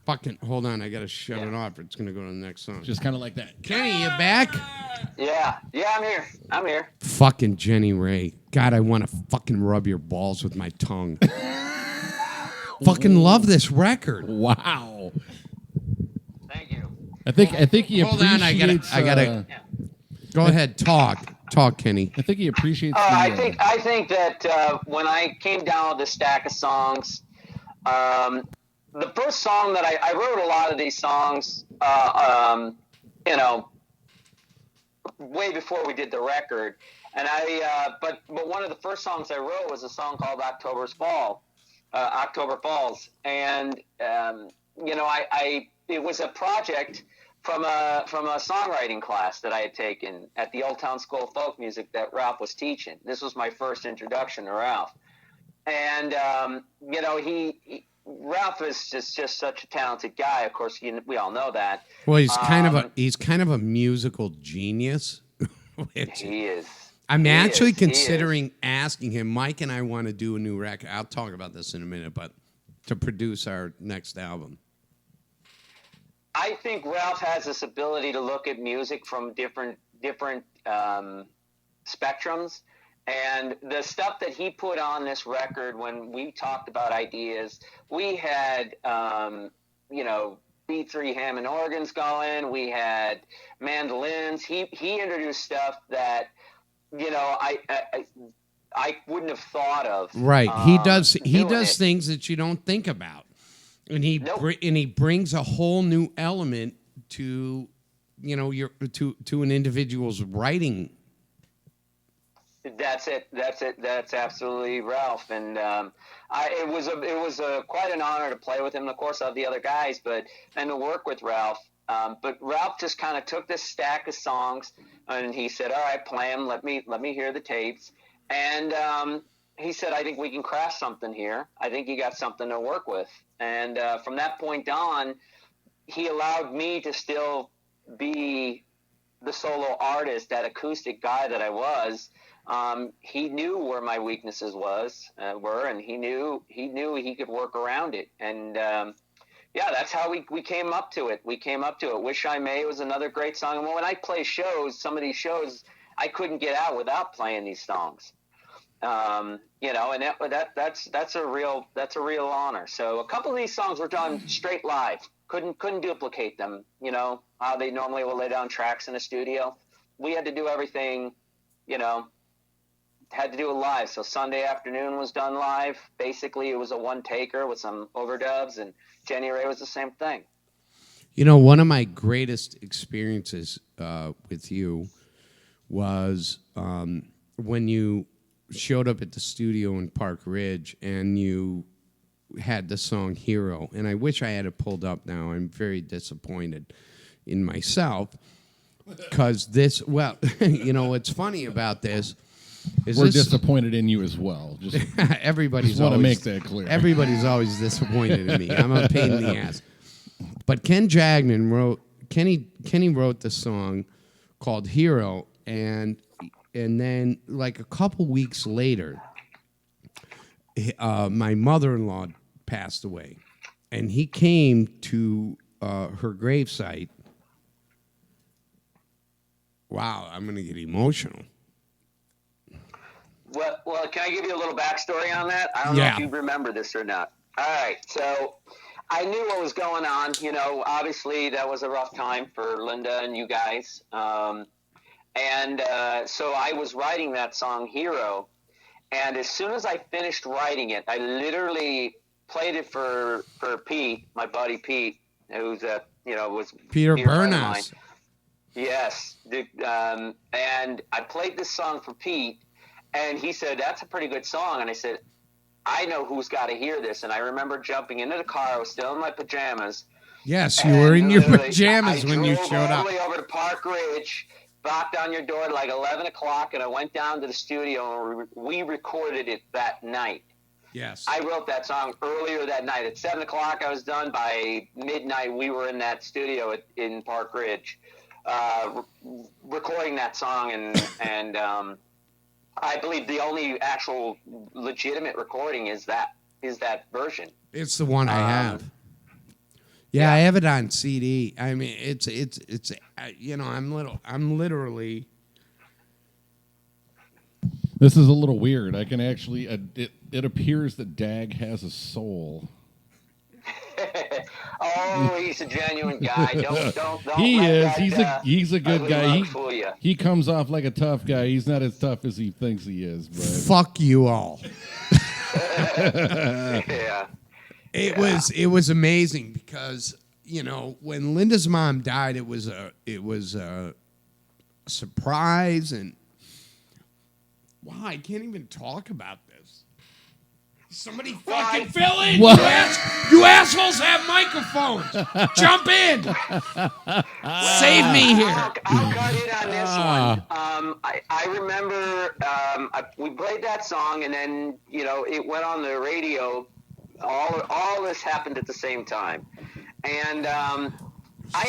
Fucking, hold on. I got to shut it off. It's going to go to the next song. Just kind of like that. Kenny, you back? Yeah, I'm here. I'm here. Fucking Jenny Ray. God, I want to fucking rub your balls with my tongue. Fucking love this record. Wow. Thank you. I think he Hold on, appreciates. I gotta. Go ahead, talk, Kenny. I think he appreciates. I think that when I came down with a stack of songs, the first song that I wrote a lot of these songs, way before we did the record, and but one of the first songs I wrote was a song called October Falls, and it was a project from a songwriting class that I had taken at the Old Town School of Folk Music that Ralph was teaching. This was my first introduction to Ralph, and Ralph is just such a talented guy. Of course, we all know that. Well, he's kind of a musical genius. He is. I'm actually considering asking him. Mike and I want to do a new record. I'll talk about this in a minute, but to produce our next album. I think Ralph has this ability to look at music from different spectrums, and the stuff that he put on this record when we talked about ideas, we had B3 Hammond organs going, we had mandolins. He introduced stuff that I wouldn't have thought of. Right, he does it. things that you don't think about. And he brings a whole new element to to an individual's writing. That's it. That's absolutely Ralph. And it was quite an honor to play with him. Of course, of the other guys, and to work with Ralph. But Ralph just kind of took this stack of songs and he said, "All right, play them. Let me hear the tapes." And he said, "I think we can craft something here. I think you got something to work with." And from that point on, he allowed me to still be the solo artist, that acoustic guy that I was. He knew where my weaknesses were, and he knew he could work around it. And that's how we came up to it. "Wish I May" was another great song. And when I play shows, some of these shows, I couldn't get out without playing these songs. And that's a real honor. So a couple of these songs were done straight live. Couldn't duplicate them. How they normally will lay down tracks in a studio. We had to do everything. Had to do it live. So Sunday Afternoon was done live. Basically, it was a one taker with some overdubs, and Jenny Ray was the same thing. One of my greatest experiences with you was when you showed up at the studio in Park Ridge and you had the song Hero. And I wish I had it pulled up now. I'm very disappointed in myself because what's funny about this is we're disappointed in you as well. Everybody's want to always, make that clear. Everybody's always disappointed in me. I'm a pain in the ass. But Kenny wrote the song called Hero, and then like a couple weeks later, my mother-in-law passed away, and he came to her gravesite. Wow, I'm going to get emotional. Well, can I give you a little backstory on that? I don't know if you remember this or not. All right, so I knew what was going on. Obviously that was a rough time for Linda and you guys. So I was writing that song Hero, and as soon as I finished writing it, I literally played it for Pete, my buddy Pete, who's was Peter Bernas. Yes, and I played this song for Pete, and he said, "That's a pretty good song." And I said, "I know who's got to hear this." And I remember jumping into the car. I was still in my pajamas. Yes, you were in your pajamas when you showed up. I drove all the way over to Park Ridge, knocked on your door at like 11 o'clock, and I went down to the studio, and we recorded it that night. Yes. I wrote that song earlier that night. At 7 o'clock, I was done. By midnight, we were in that studio in Park Ridge, recording that song, and I believe the only actual legitimate recording is that version. It's the one I have. Yeah, I have it on CD. I mean, it's you know, I'm literally. This is a little weird. I can actually. It appears that Dag has a soul. Oh, he's a genuine guy. Don't. He let is. that, He's a good ugly guy. mug fool ya. He comes off like a tough guy. He's not as tough as he thinks he is. But Fuck you all. Yeah. It was amazing because, you know, when Linda's mom died, it was a surprise, and wow, I can't even talk about this. Somebody fucking fill in. What? You assholes have microphones. Jump in. Save me here. I'll cut in on this one. I remember we played that song, and then, you know, it went on the radio. All this happened at the same time. And I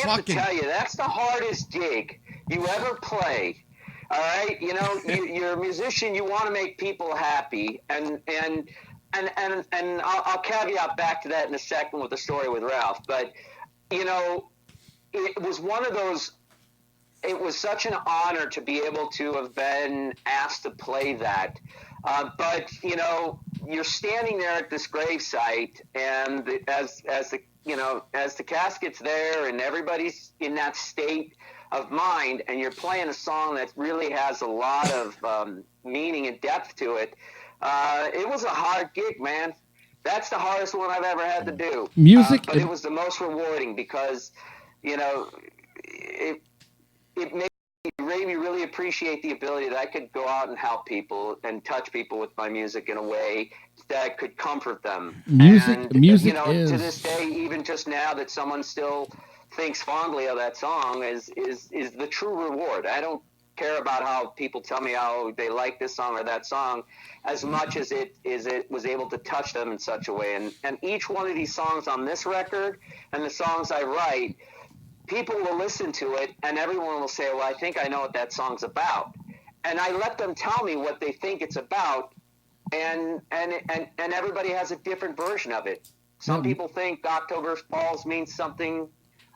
have to tell you, that's the hardest gig you ever play. All right? You know, you're a musician, you want to make people happy. And I'll caveat back to that in a second with the story with Ralph. But, you know, it was one of those, it was such an honor to be able to have been asked to play that. But, you know, you're standing there at this gravesite, and as the casket's there and everybody's in that state of mind, and you're playing a song that really has a lot of meaning and depth to it, it was a hard gig, man. That's the hardest one I've ever had to do. Music, but it was the most rewarding because, you know, it made me really appreciate the ability that I could go out and help people and touch people with my music in a way that could comfort them. Music, you know, is to this day, even just now, that someone still thinks fondly of that song is the true reward. I don't care about how people tell me how they like this song or that song, as much as it was able to touch them in such a way. And each one of these songs on this record and the songs I write, people will listen to it and everyone will say, well, I think I know what that song's about. And I let them tell me what they think it's about, and everybody has a different version of it. Some people think October Falls means something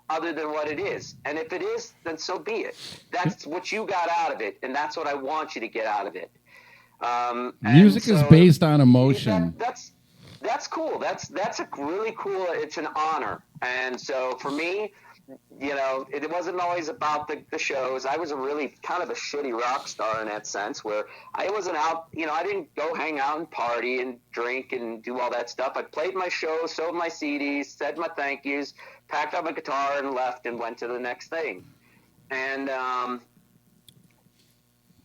other than what it is. And if it is, then so be it. That's what you got out of it, and that's what I want you to get out of it. Music is based on emotion. That's cool. That's a really cool, it's an honor. And so for me, you know, it wasn't always about the shows. I was a really kind of a shitty rock star in that sense, where I wasn't out, you know, I didn't go hang out and party and drink and do all that stuff. I played my shows, sold my CDs, said my thank yous, packed up my guitar and left and went to the next thing. And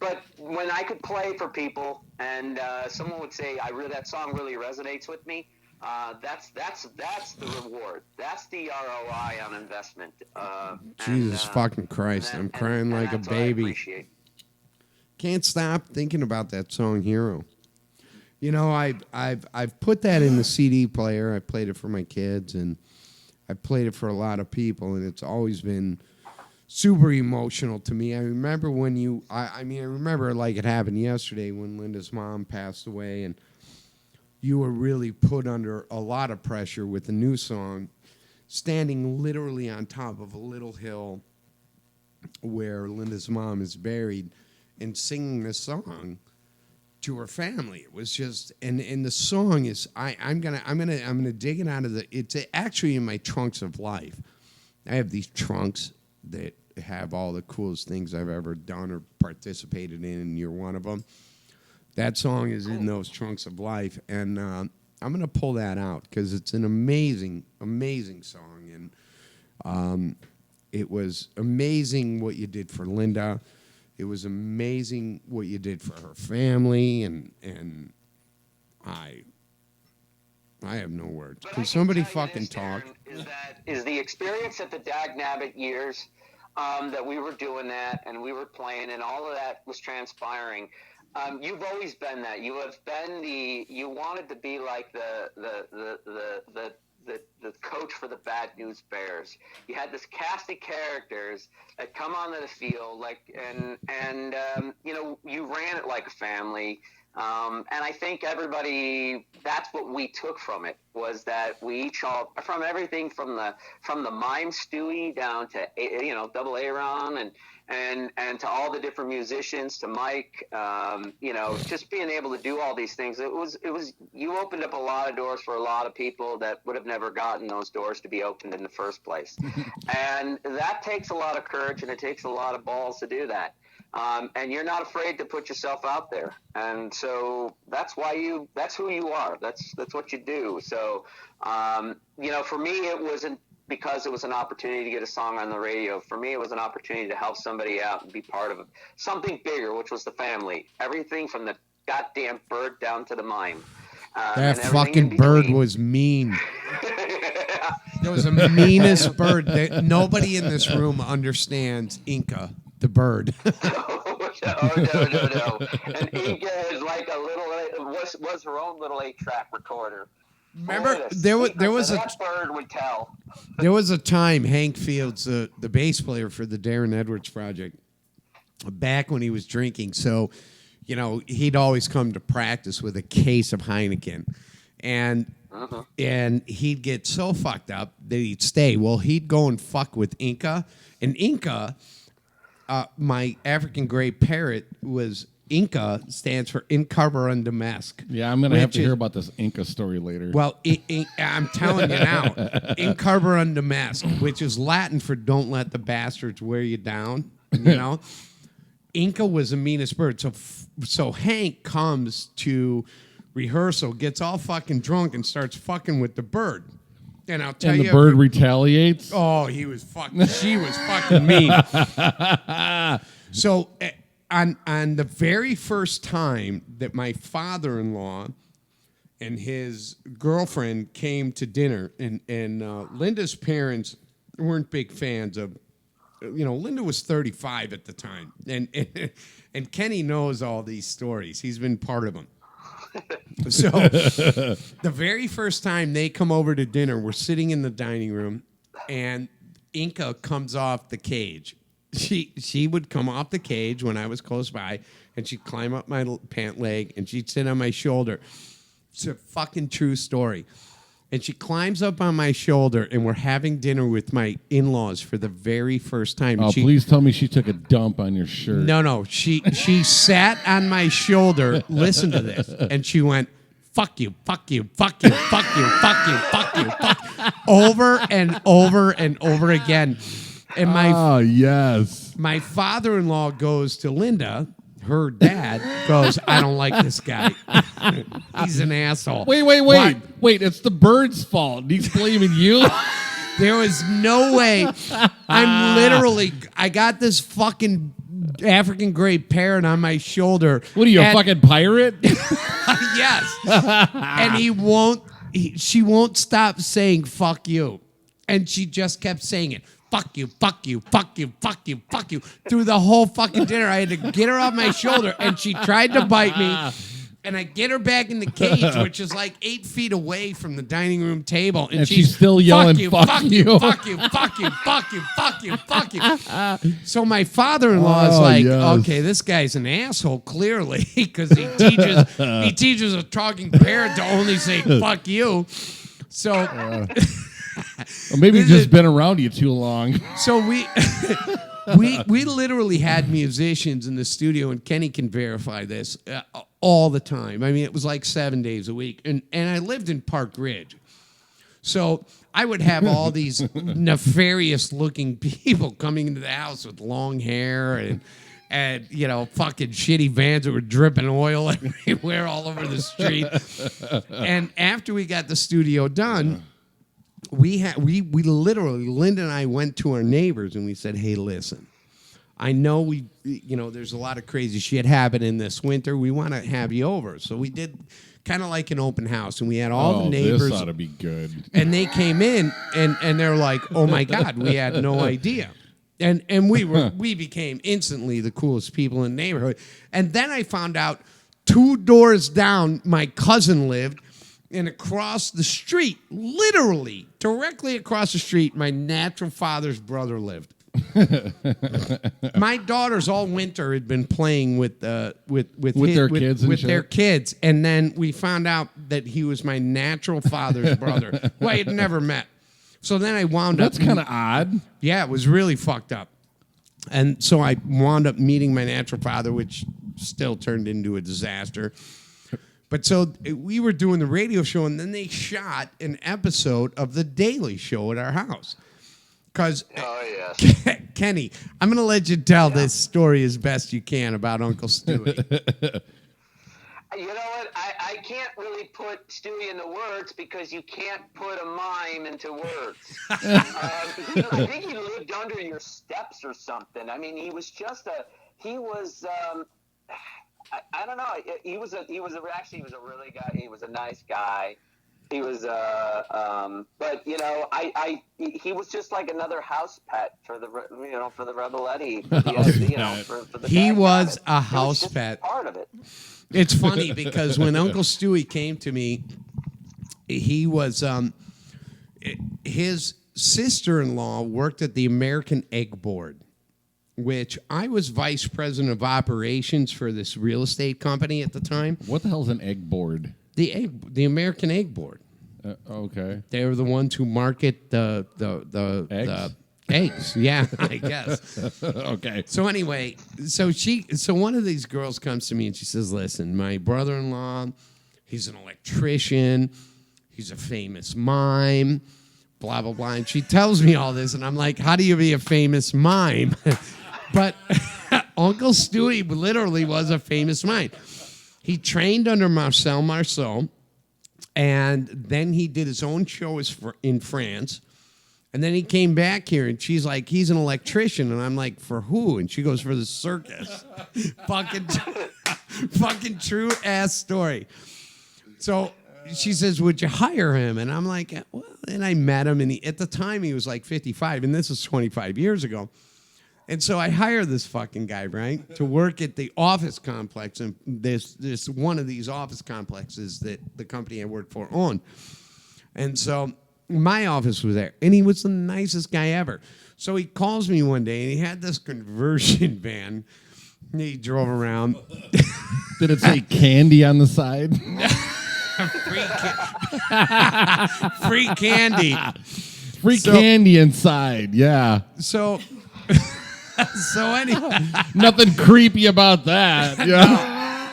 but when I could play for people and someone would say, that song really resonates with me, that's the reward. That's the ROI on investment. Jesus fucking Christ! I'm crying like a baby. Can't stop thinking about that song, "Hero." You know, I've put that in the CD player. I played it for my kids, and I played it for a lot of people, and it's always been super emotional to me. I remember when I remember like it happened yesterday when Linda's mom passed away, and you were really put under a lot of pressure with the new song, standing literally on top of a little hill where Linda's mom is buried and singing this song to her family. It was just, and the song is, I'm gonna dig it out of it's actually in my trunks of life. I have these trunks that have all the coolest things I've ever done or participated in, and you're one of them. That song is in those trunks of life, and I'm going to pull that out because it's an amazing, amazing song, and it was amazing what you did for Linda. It was amazing what you did for her family, and I have no words. Can somebody fucking talk? Is the experience at the Dag Nabbit years that we were doing that and we were playing and all of that was transpiring. You've always been that. You have been you wanted to be like the the coach for the Bad News Bears. You had this cast of characters that come onto the field, you ran it like a family. And I think that's what we took from it, was that we each all, from everything from the mime Stewie down to, Double Aaron and to all the different musicians, to Mike, just being able to do all these things. You opened up a lot of doors for a lot of people that would have never gotten those doors to be opened in the first place. And that takes a lot of courage, and it takes a lot of balls to do that. And you're not afraid to put yourself out there. And so that's who you are. That's what you do. So, for me, it wasn't because it was an opportunity to get a song on the radio. For me, it was an opportunity to help somebody out and be part of something bigger, which was the family. Everything from the goddamn bird down to the mime. That fucking bird was mean. There was the meanest bird. Nobody in this room understands Inca, the bird. No. And Inca is like was her own little 8-track recorder. Remember, there was that bird would tell. There was a time Hank Fields, the bass player for the Darren Edwards Project, back when he was drinking. So, he'd always come to practice with a case of Heineken, and he'd get so fucked up that he'd stay. Well, he'd go and fuck with Inca, and Inca, my African gray parrot was. Inca stands for Incarborundumesque. Yeah, I'm going to have to hear about this Inca story later. Well, I'm telling you now, Incarborundumesque, which is Latin for don't let the bastards wear you down, Inca was the meanest bird. So Hank comes to rehearsal, gets all fucking drunk, and starts fucking with the bird. And I'll tell you. And the bird retaliates? Oh, she was fucking mean. So... On the very first time that my father-in-law and his girlfriend came to dinner, and Linda's parents weren't big fans of, Linda was 35 at the time, and Kenny knows all these stories. He's been part of them. So the very first time they come over to dinner, we're sitting in the dining room, and Inca comes off the cage. She would come off the cage when I was close by, and she'd climb up my pant leg, and she'd sit on my shoulder. It's a fucking true story. And she climbs up on my shoulder, and we're having dinner with my in-laws for the very first time. Oh, please tell me she took a dump on your shirt. No. She sat on my shoulder, listen to this, and she went, fuck you, fuck you, fuck you, fuck you, fuck you, fuck you, fuck you, over and over and over again. And my father-in-law goes to Linda, her dad, goes, I don't like this guy. He's an asshole. Wait. Wait, it's the bird's fault. He's blaming you? There was no way. I got this fucking African gray parrot on my shoulder. What are you, a fucking pirate? Yes. And she won't stop saying, fuck you. And she just kept saying it. Fuck you, fuck you, fuck you, fuck you, fuck you. Through the whole fucking dinner, I had to get her off my shoulder, and she tried to bite me. And I get her back in the cage, which is like 8 feet away from the dining room table. And she's still yelling, fuck you, fuck you, fuck you, fuck you, fuck you, fuck you. So my father-in-law is like, okay, this guy's an asshole, clearly, because he teaches a talking parrot to only say, fuck you. So... Well, maybe he's just been around you too long. So we literally had musicians in the studio, and Kenny can verify this, all the time. I mean, it was like 7 days a week. And I lived in Park Ridge. So I would have all these nefarious-looking people coming into the house with long hair and fucking shitty vans that were dripping oil everywhere all over the street. And after we got the studio done... We literally, Linda and I went to our neighbors and we said, hey, listen, I know there's a lot of crazy shit happening this winter. We want to have you over. So we did kind of like an open house, and we had all the neighbors. This ought to be good. And they came in and they're like, oh my God, we had no idea. And we became instantly the coolest people in the neighborhood. And then I found out 2 doors down, my cousin lived. And across the street, literally directly across the street, my natural father's brother lived. My daughters all winter had been playing with their kids and their kids, and then we found out that he was my natural father's brother, who I had never met. So then I wound up. That's kind of odd. Yeah, it was really fucked up. And so I wound up meeting my natural father, which still turned into a disaster. But so we were doing the radio show, and then they shot an episode of The Daily Show at our house. Because, Kenny, I'm going to let you tell this story as best you can about Uncle Stewie. You know what? I can't really put Stewie into words because you can't put a mime into words. I think he lived under your steps or something. I mean, he was just I don't know. He was a really guy. He was a nice guy. He was, but you know, he was just like another house pet for the Rebel Eddie. He was a house pet. Part of it. It's funny because when Uncle Stewie came to me, he was his sister-in-law worked at the American Egg Board, which I was vice president of operations for this real estate company at the time. What the hell's an egg board? The American Egg Board. Okay. They were the ones who market the eggs. Yeah, I guess. Okay. So anyway, so one of these girls comes to me and she says, "Listen, my brother-in-law, he's an electrician. He's a famous mime, blah, blah, blah." And she tells me all this, and I'm like, how do you be a famous mime? But Uncle Stewie literally was a famous mime. He trained under Marcel Marceau, and then he did his own show in France. And then he came back here, and she's like, he's an electrician. And I'm like, for who? And she goes, for the circus. fucking true-ass story. So she says, would you hire him? And I'm like, well, and I met him, and at the time he was like 55, and this was 25 years ago. And so I hired this fucking guy, right, to work at the office complex, and this one of these office complexes that the company I worked for owned. And so my office was there, and he was the nicest guy ever. So he calls me one day, and he had this conversion van. And he drove around. Did it say candy on the side? Free candy. Free candy inside, yeah. So anyway. Nothing creepy about that. Yeah.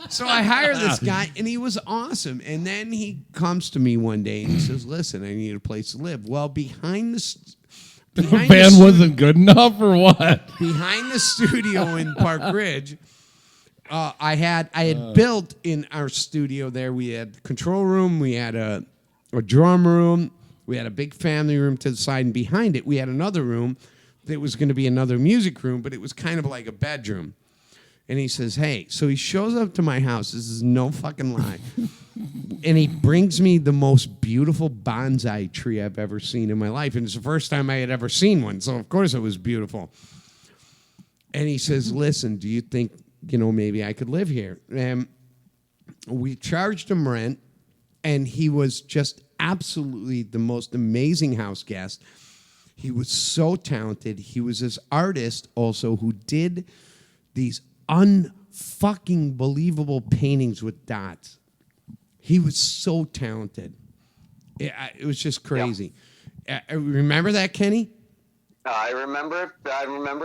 So I hired this guy, and he was awesome. And then he comes to me one day, and he says, listen, I need a place to live. Well, behind the van wasn't good enough or what? Behind the studio in Park Ridge, I had built in our studio there. We had a control room, we had a drum room, we had a big family room to the side, and behind it we had another room that was going to be another music room, but it was kind of like a bedroom. And he says, hey, so he shows up to my house. This is no fucking lie. And he brings me the most beautiful bonsai tree I've ever seen in my life. And it's the first time I had ever seen one. So, of course, it was beautiful. And he says, listen, do you think, maybe I could live here? And we charged him rent, and he was just absolutely the most amazing house guest. He was so talented. He was this artist also who did these unfucking believable paintings with dots. He was so talented. It was just crazy. Yeah. Remember that, Kenny? I remember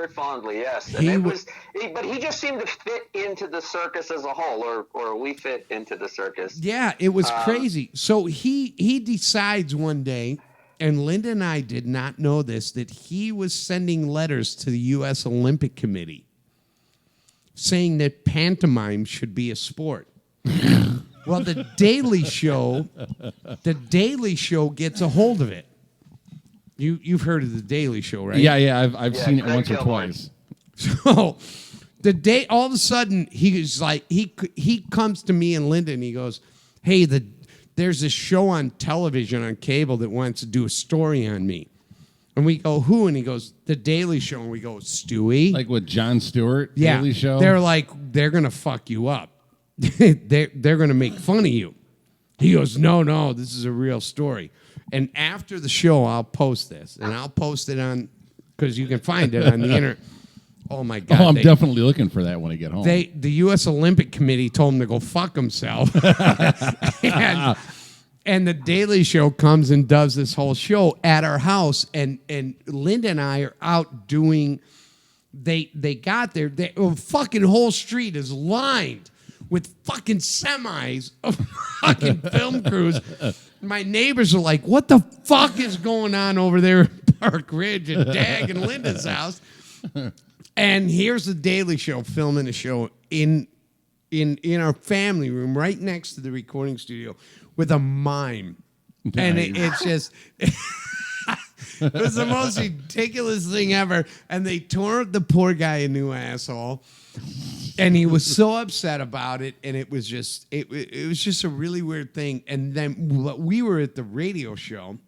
it fondly. Yes, but he just seemed to fit into the circus as a whole, or we fit into the circus. Yeah, it was crazy. So he decides one day, and Linda and I did not know this, that he was sending letters to the U.S. Olympic Committee saying that pantomime should be a sport. Well, the Daily Show gets a hold of it. You've heard of the Daily Show, right? Yeah, I've seen it once or twice. So all of a sudden he's like he comes to me and Linda and he goes, hey, there's this show on television on cable that wants to do a story on me. And we go, who? And he goes, The Daily Show. And we go, Stewie? Like with Jon Stewart, yeah, Daily Show? They're like, they're going to fuck you up. they're going to make fun of you. He goes, no, this is a real story. And after the show, I'll post this. And I'll post it on, because you can find it on the internet. Oh, my God. I'm definitely looking for that when I get home. The U.S. Olympic Committee told him to go fuck himself. and the Daily Show comes and does this whole show at our house. And Linda and I are out doing, they got there. The fucking whole street is lined with fucking semis of fucking film crews. My neighbors are like, what the fuck is going on over there at Park Ridge and Dag and Linda's house? And here's the Daily Show filming a show in our family room right next to the recording studio with a mime. Nice. And it's just... it was the most ridiculous thing ever. And they tore the poor guy a new asshole. And he was so upset about it. And it was just it was just a really weird thing. And then we were at the radio show.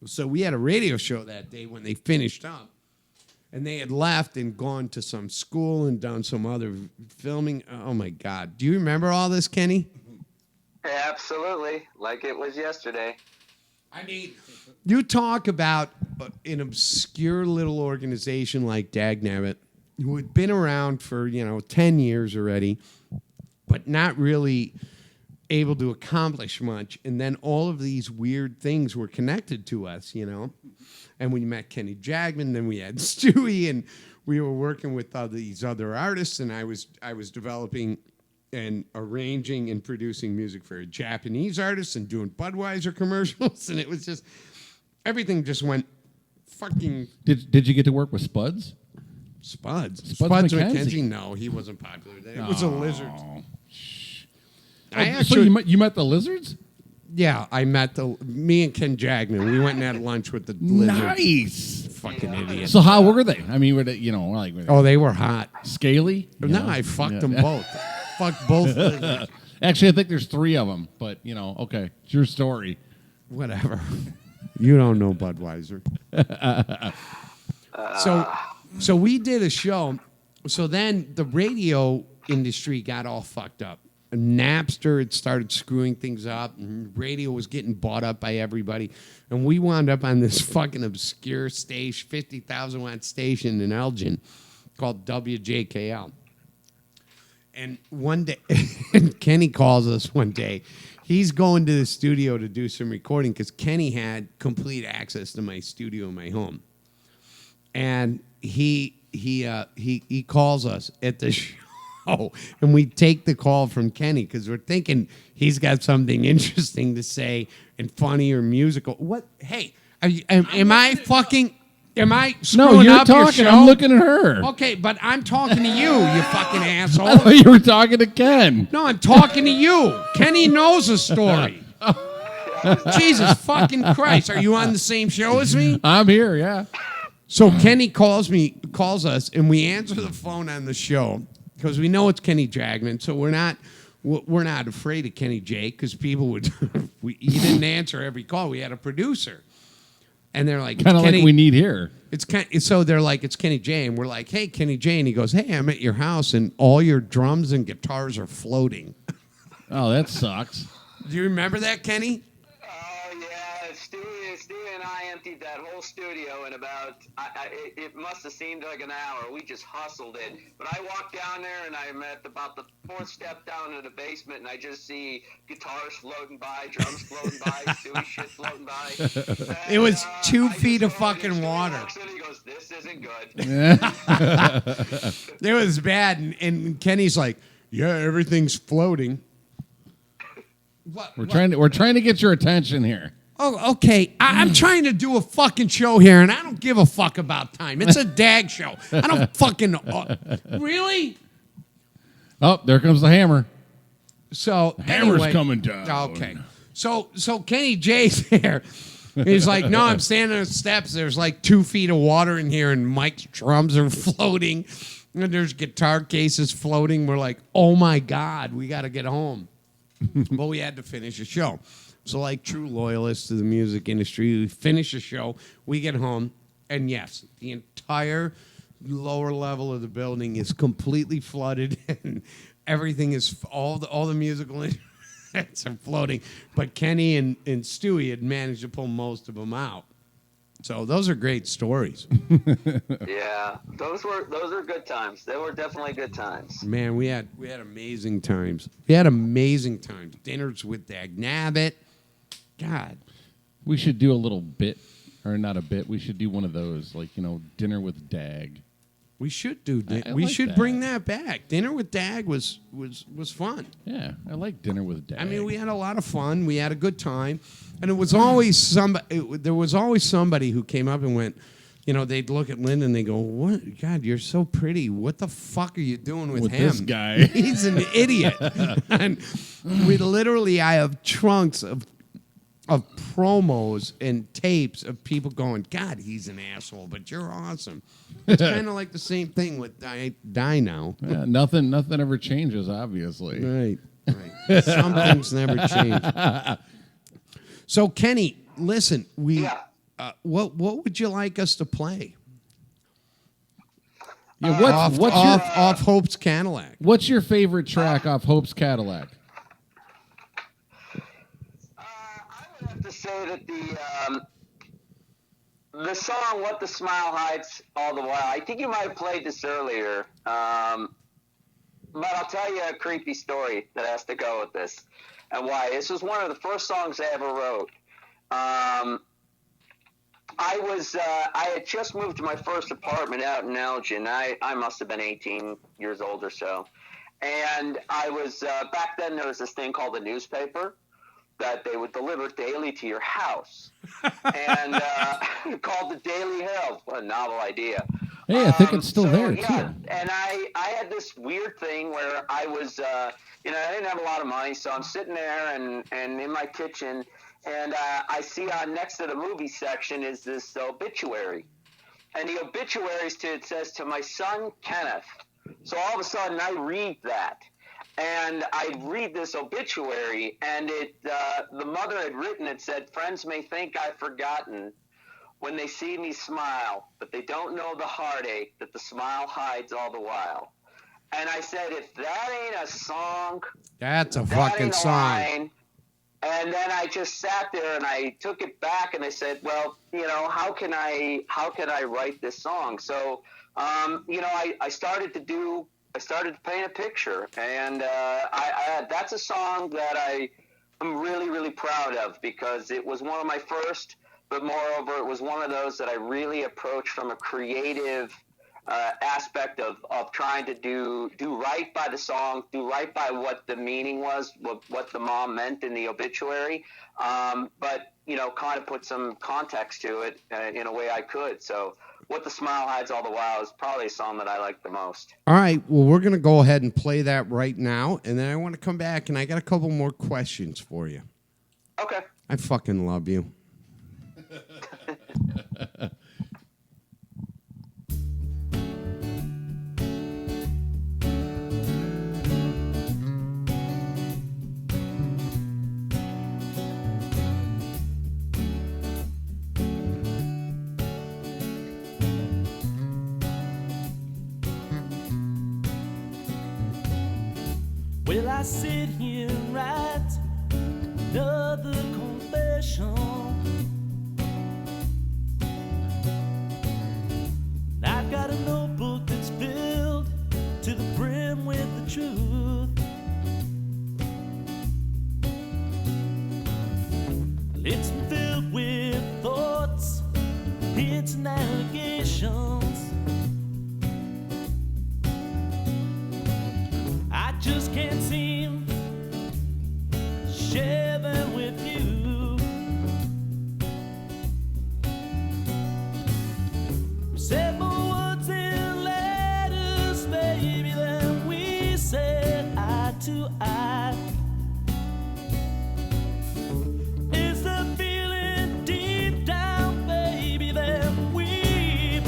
So we had a radio show that day when they finished up. And they had left and gone to some school and done some other filming. Oh, my God. Do you remember all this, Kenny? Absolutely. Like it was yesterday. I mean, you talk about an obscure little organization like Dagnabbit, who had been around for, 10 years already, but not really able to accomplish much. And then all of these weird things were connected to us, And we met Kenny Jagman, then we had Stewie, and we were working with these other artists, and I was developing and arranging and producing music for Japanese artists and doing Budweiser commercials, and it was just, everything just went fucking... Did you get to work with Spuds? Spuds McKenzie? McKenzie? No, he wasn't popular then. It was a lizard. So you met the lizards? Yeah, I met me and Ken Jagman. We went and had lunch with the lizards. Nice. Fucking idiot. So how were they? I mean, were they, were they they were hot. Scaly? No, I fucked them both. Fucked both lizards. Actually, I think there's 3 of them, but, okay. It's your story. Whatever. You don't know Budweiser. So we did a show. So then the radio industry got all fucked up. Napster had started screwing things up, and radio was getting bought up by everybody. And we wound up on this fucking obscure station, 50,000 watt station in Elgin called WJKL. And one day, Kenny calls us one day. He's going to the studio to do some recording because Kenny had complete access to my studio in my home. And he calls us at the show. And we take the call from Kenny because we're thinking he's got something interesting to say and funny or musical. What? Hey, am I screwing No, you're up talking. your show? I'm looking at her. Okay, but I'm talking to you, you fucking asshole. I thought you were talking to Ken. No, I'm talking to you. Kenny knows a story. Jesus fucking Christ. Are you on the same show as me? I'm here, yeah. So Kenny calls us, and we answer the phone on the show because we know it's Kenny Jagman. So we're not afraid of Kenny J because people would. He didn't answer every call. We had a producer, and they're like, kind of like we need here. So they're like, it's Kenny J, and we're like, hey, Kenny J, and he goes, hey, I'm at your house, and all your drums and guitars are floating. Oh, that sucks. Do you remember that, Kenny? Oh, yeah. Stewie and I emptied that whole studio in about, it must have seemed like an hour. We just hustled it. But I walked down there, and I'm at about the 4th step down in the basement, and I just see guitars floating by, drums floating by, Stewie shit floating by. And, it was 2 feet of fucking water. He goes, this isn't good. It was bad, and Kenny's like, yeah, everything's floating. We're trying to get your attention here. Oh, okay. I'm trying to do a fucking show here, and I don't give a fuck about time. It's a dag show. I don't fucking... really? Oh, there comes the hammer. So the hammer's coming down. Okay. So Kenny J's there. He's like, no, I'm standing on the steps. There's like 2 feet of water in here, and Mike's drums are floating, and there's guitar cases floating. We're like, oh, my God, we got to get home. But we had to finish the show. So like true loyalists to the music industry, we finish the show, we get home, and yes, the entire lower level of the building is completely flooded, and everything is all the musical heads are floating. But Kenny and Stewie had managed to pull most of them out. So those are great stories. Yeah, those are good times. They were definitely good times. Man, we had amazing times. We had amazing times. Dinners with Dag Nabbit. God. We should do a little bit, or not a bit. We should do one of those, like, dinner with Dag. We should do. I We like should that. bring that back. Dinner with Dag was fun. Yeah, I like dinner with Dag. I mean, we had a lot of fun. We had a good time, and it was always somebody. There was always somebody who came up and went. They'd look at Lynn and they go, "What? God, you're so pretty. What the fuck are you doing with him? this guy? He's an idiot." And I have trunks of promos and tapes of people going, "God, he's an asshole, but you're awesome." It's kind of like the same thing with Die Now. Yeah, nothing ever changes, obviously. Right. Some things never change. So, Kenny, listen, what would you like us to play? Yeah, off Hope's Cadillac. What's your favorite track off Hope's Cadillac? I would have to say that the song "What the Smile Hides All the While." I think you might have played this earlier, but I'll tell you a creepy story that has to go with this, and why. This was one of the first songs I ever wrote. I had just moved to my first apartment out in Elgin. I must have been 18 years old or so, and I was back then. There was this thing called the newspaper that they would deliver daily to your house, and called the Daily Herald. What a novel idea. Hey, I think it's still there, yeah, too. And I had this weird thing where I was, I didn't have a lot of money, so I'm sitting there and in my kitchen, and I see on next to the movie section is this obituary. And the obituary it says, "To my son, Kenneth." So all of a sudden, I read that. And I read this obituary, and the mother had written, it said, "Friends may think I've forgotten when they see me smile, but they don't know the heartache that the smile hides all the while." And I said, if that ain't a song, That's a that fucking ain't a song. line. And then I just sat there and I took it back and I said, well, how can I write this song? So, I started to paint a picture, and that's a song that I'm really, really proud of, because it was one of my first, but moreover, it was one of those that I really approached from a creative aspect of trying to do right by the song, do right by what the meaning was, what the mom meant in the obituary, but kind of put some context to it in a way I could. So "What the Smile Hides All the While" is probably a song that I like the most. All right, well, we're going to go ahead and play that right now, and then I want to come back, and I got a couple more questions for you. Okay. I fucking love you. Will I sit here and write another confession? I've got a notebook that's filled to the brim with the truth. It's been filled with thoughts, hints and allegations. I just can't seem to share them with you. We said more words in letters, baby, than we said eye to eye. Is the feeling deep down, baby, that we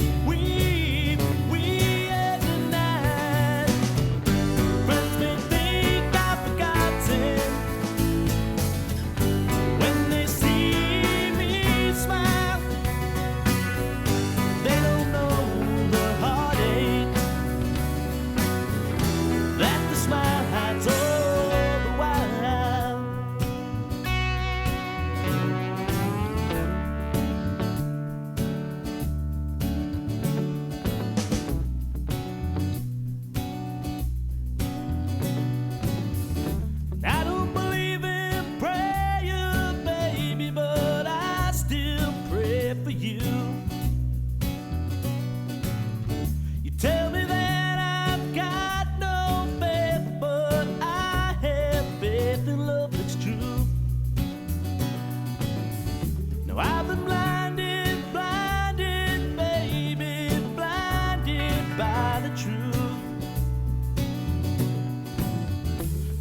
the truth.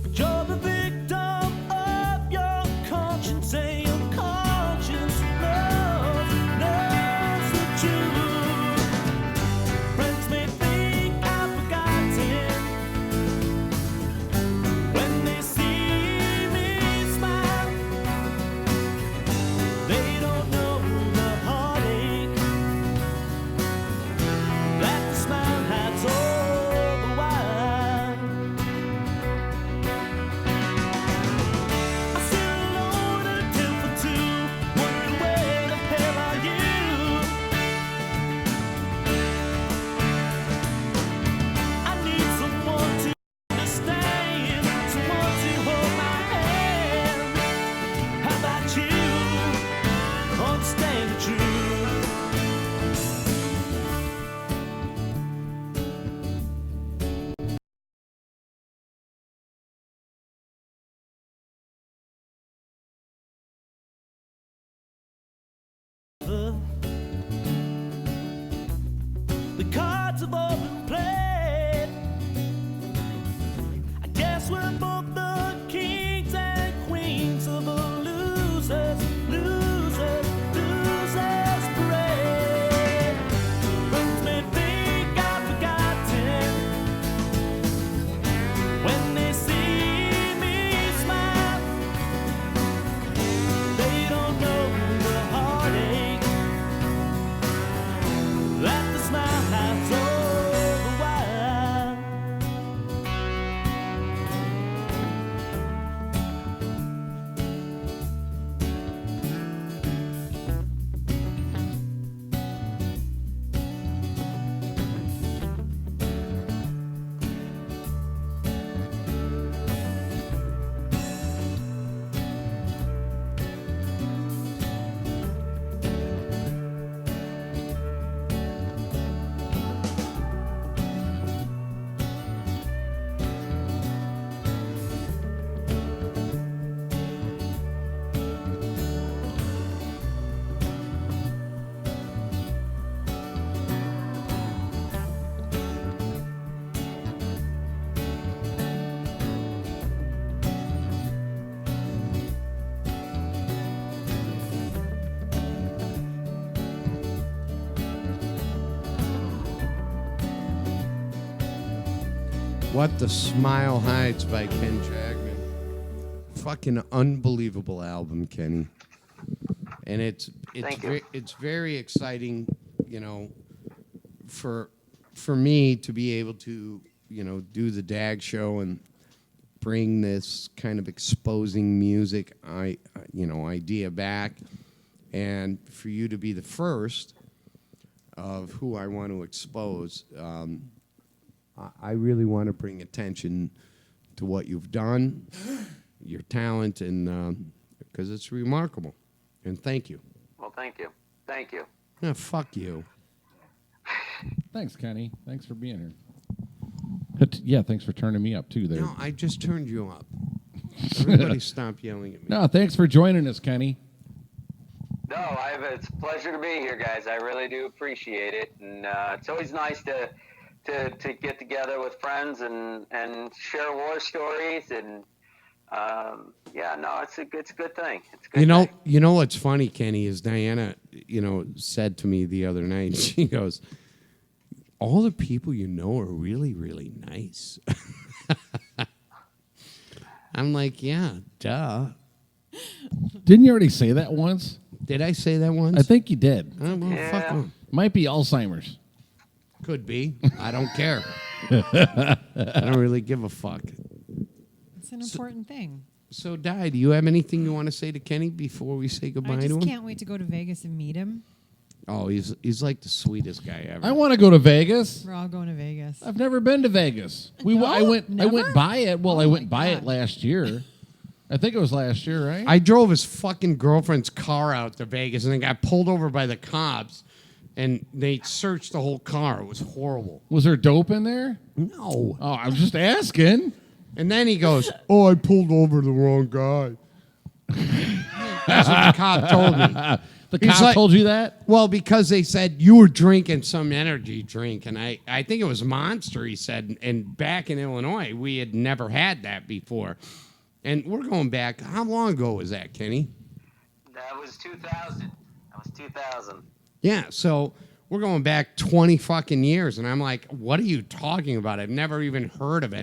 But you're the victim of your conscience, and your conscience knows the truth. Friends may think I've forgotten when they see me smile. They don't know the heartache that the smile hides all the while. I sit alone at a 10 for 2, wondering where the hell are you? I need someone to understand, someone to hold my hand. How about you? Understand the truth. The cards have all been played. I guess we're both the kings and queens of a losers parade. Friends may think I've forgotten when they see me smile. They don't know the heartache that the smile hides all the while. What the Smile Hides by Ken Jagman. Fucking unbelievable album, Kenny. And it's Thank you. it's very exciting, you know, for me to be able to, you know, do the DAG show and bring this kind of exposing music idea back, and for you to be the first of who I want to expose. I really want to bring attention to what you've done, your talent, and because it's remarkable. And thank you. Well, thank you. Thank you. No, fuck you. Thanks, Kenny. Thanks for being here. But, yeah, thanks for turning me up, too, there. No, I just turned you up. Everybody stop yelling at me. No, thanks for joining us, Kenny. No, it's a pleasure to be here, guys. I really do appreciate it, and it's always nice to get together with friends and share war stories, and it's a good thing. It's a good thing. You know what's funny, Kenny, is Diana, said to me the other night. She goes, "All the people you know are really, really nice." I'm like, yeah, duh. Didn't you already say that once? Did I say that once? I think you did. Oh, well, fuck Yeah. 'em. Might be Alzheimer's. Could be. I don't care. I don't really give a fuck. It's an important thing. So, Di, do you have anything you want to say to Kenny before we say goodbye I to just him? can't wait to go to Vegas and meet him. Oh, he's like the sweetest guy ever. I want to go to Vegas. We're all going to Vegas. I've never been to Vegas. No? I went Never? by it. Well, Oh I my went by it God. last year. I think it was last year, right? I drove his fucking girlfriend's car out to Vegas and then got pulled over by the cops, and they searched the whole car. It was horrible. Was there dope in there? No. Oh, I was just asking. And then he goes, "Oh, I pulled over the wrong guy." That's what the cop told me. The He's cop like- told you that? Well, because they said you were drinking some energy drink, and I think it was Monster, he said. And back in Illinois, we had never had that before. And we're going back. How long ago was that, Kenny? That was 2000. That was 2000. Yeah, so we're going back 20 fucking years. And I'm like, what are you talking about? I've never even heard of it.